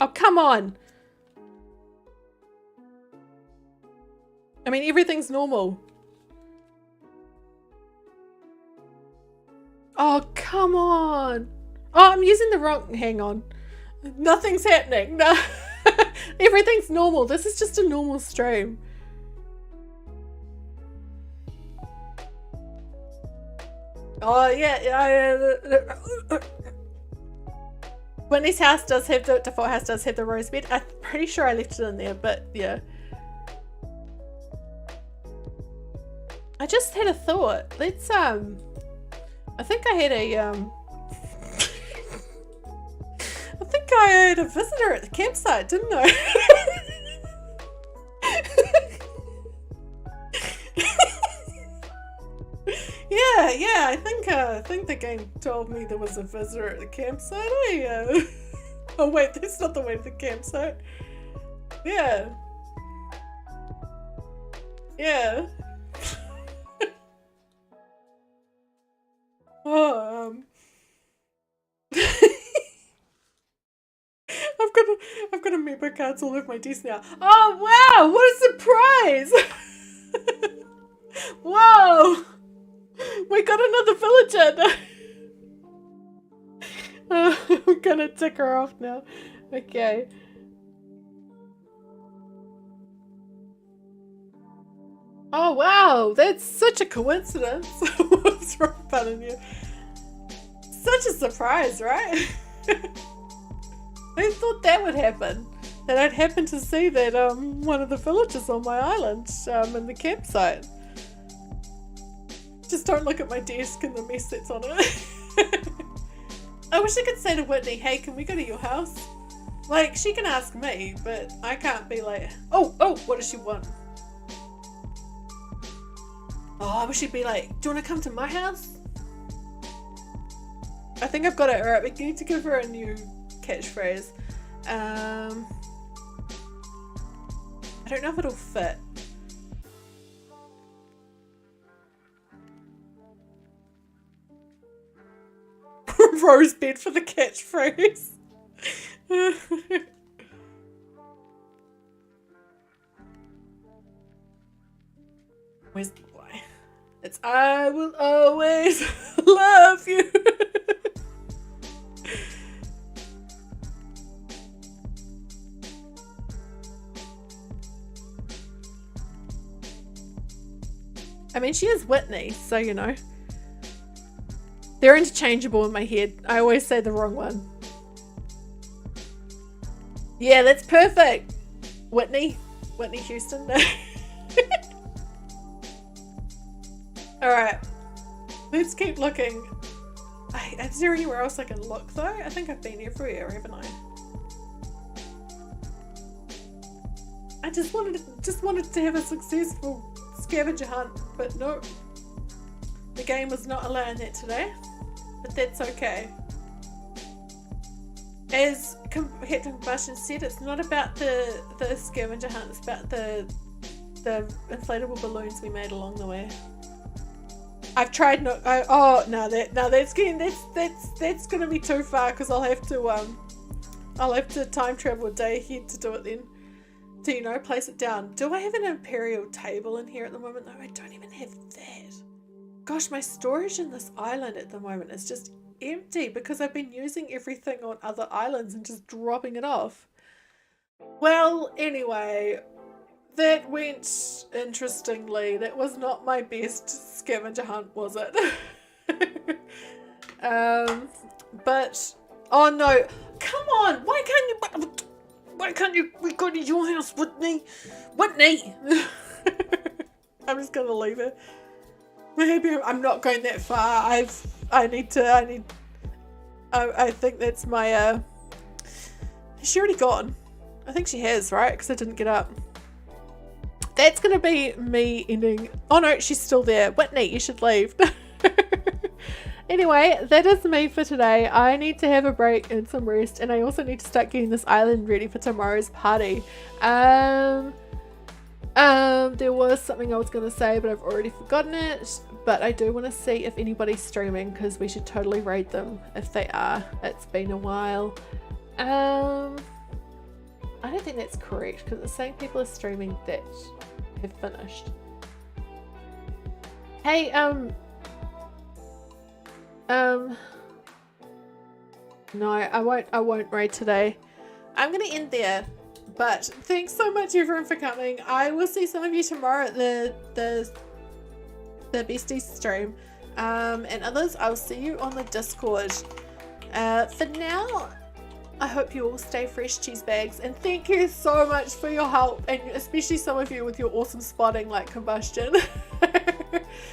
Oh, come on! I mean, everything's normal. Oh, come on! Oh, I'm using the wrong... Hang on. Nothing's happening. No. Everything's normal. This is just a normal stream. Oh, yeah. Whitney's house does have the default house does have the rose bed. I'm pretty sure I left it in there, but yeah. I just had a thought. Let's I think I had a I think I had a visitor at the campsite, didn't I? Yeah, I think the game told me there was a visitor at the campsite. Oh wait, that's not the way to the campsite. Yeah. Yeah. Oh, I've got a Meepo cards all over my desk now. Oh wow, what a surprise! Whoa! We got another villager! I'm gonna tick her off now. Okay. Oh wow, that's such a coincidence. What's wrong with you? Such a surprise, right? Who thought that would happen? That I'd happen to see that one of the villagers on my island in the campsite. Just don't look at my desk and the mess that's on it. I wish I could say to Whitney, hey, can we go to your house? Like, she can ask me, but I can't be like, oh, what does she want? Oh, I wish she'd be like, do you want to come to my house? I think I've got it. Alright, we need to give her a new catchphrase. I don't know if it'll fit. Rose bed for the catchphrase. Where's the boy? It's I will always Love you. I mean, she is Whitney, so you know. They're interchangeable in my head. I always say the wrong one. Yeah, that's perfect. Whitney Houston. Alright. Let's keep looking. Is there anywhere else I can look though? I think I've been everywhere, haven't I? I just wanted to have a successful scavenger hunt, but no. The game was not allowing that today. But that's okay. As Captain Combustion said, it's not about the scavenger hunt, it's about the inflatable balloons we made along the way. I've tried that's gonna be too far because I'll have to time travel a day ahead to do it then. To, you know, place it down. Do I have an imperial table in here at the moment? No, I don't even have that. Gosh, my storage in this island at the moment is just empty because I've been using everything on other islands and just dropping it off. Well, anyway, that went interestingly. That was not my best scavenger hunt, was it? But oh no, come on, why can't you go to your house, Whitney? I'm just gonna leave it. Maybe I'm not going that far. I think that's my has she already gone? I think she has, right? Because I didn't get up. That's gonna be me ending. Oh no, she's still there. Whitney, you should leave. Anyway, that is me for today. I need to have a break and some rest, and I also need to start getting this island ready for tomorrow's party. There was something I was going to say, but I've already forgotten it. But I do want to see if anybody's streaming, because we should totally raid them if they are. It's been a while. I don't think that's correct, because it's saying people are streaming that have finished. Hey, no, I won't raid today. I'm gonna end there, but thanks so much everyone for coming. I will see some of you tomorrow at the Besties stream, and others I'll see you on the Discord. For now, I hope you all stay fresh, cheese bags, and thank you so much for your help, and especially some of you with your awesome spotting like Combustion.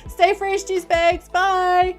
Stay fresh, cheese bags. Bye.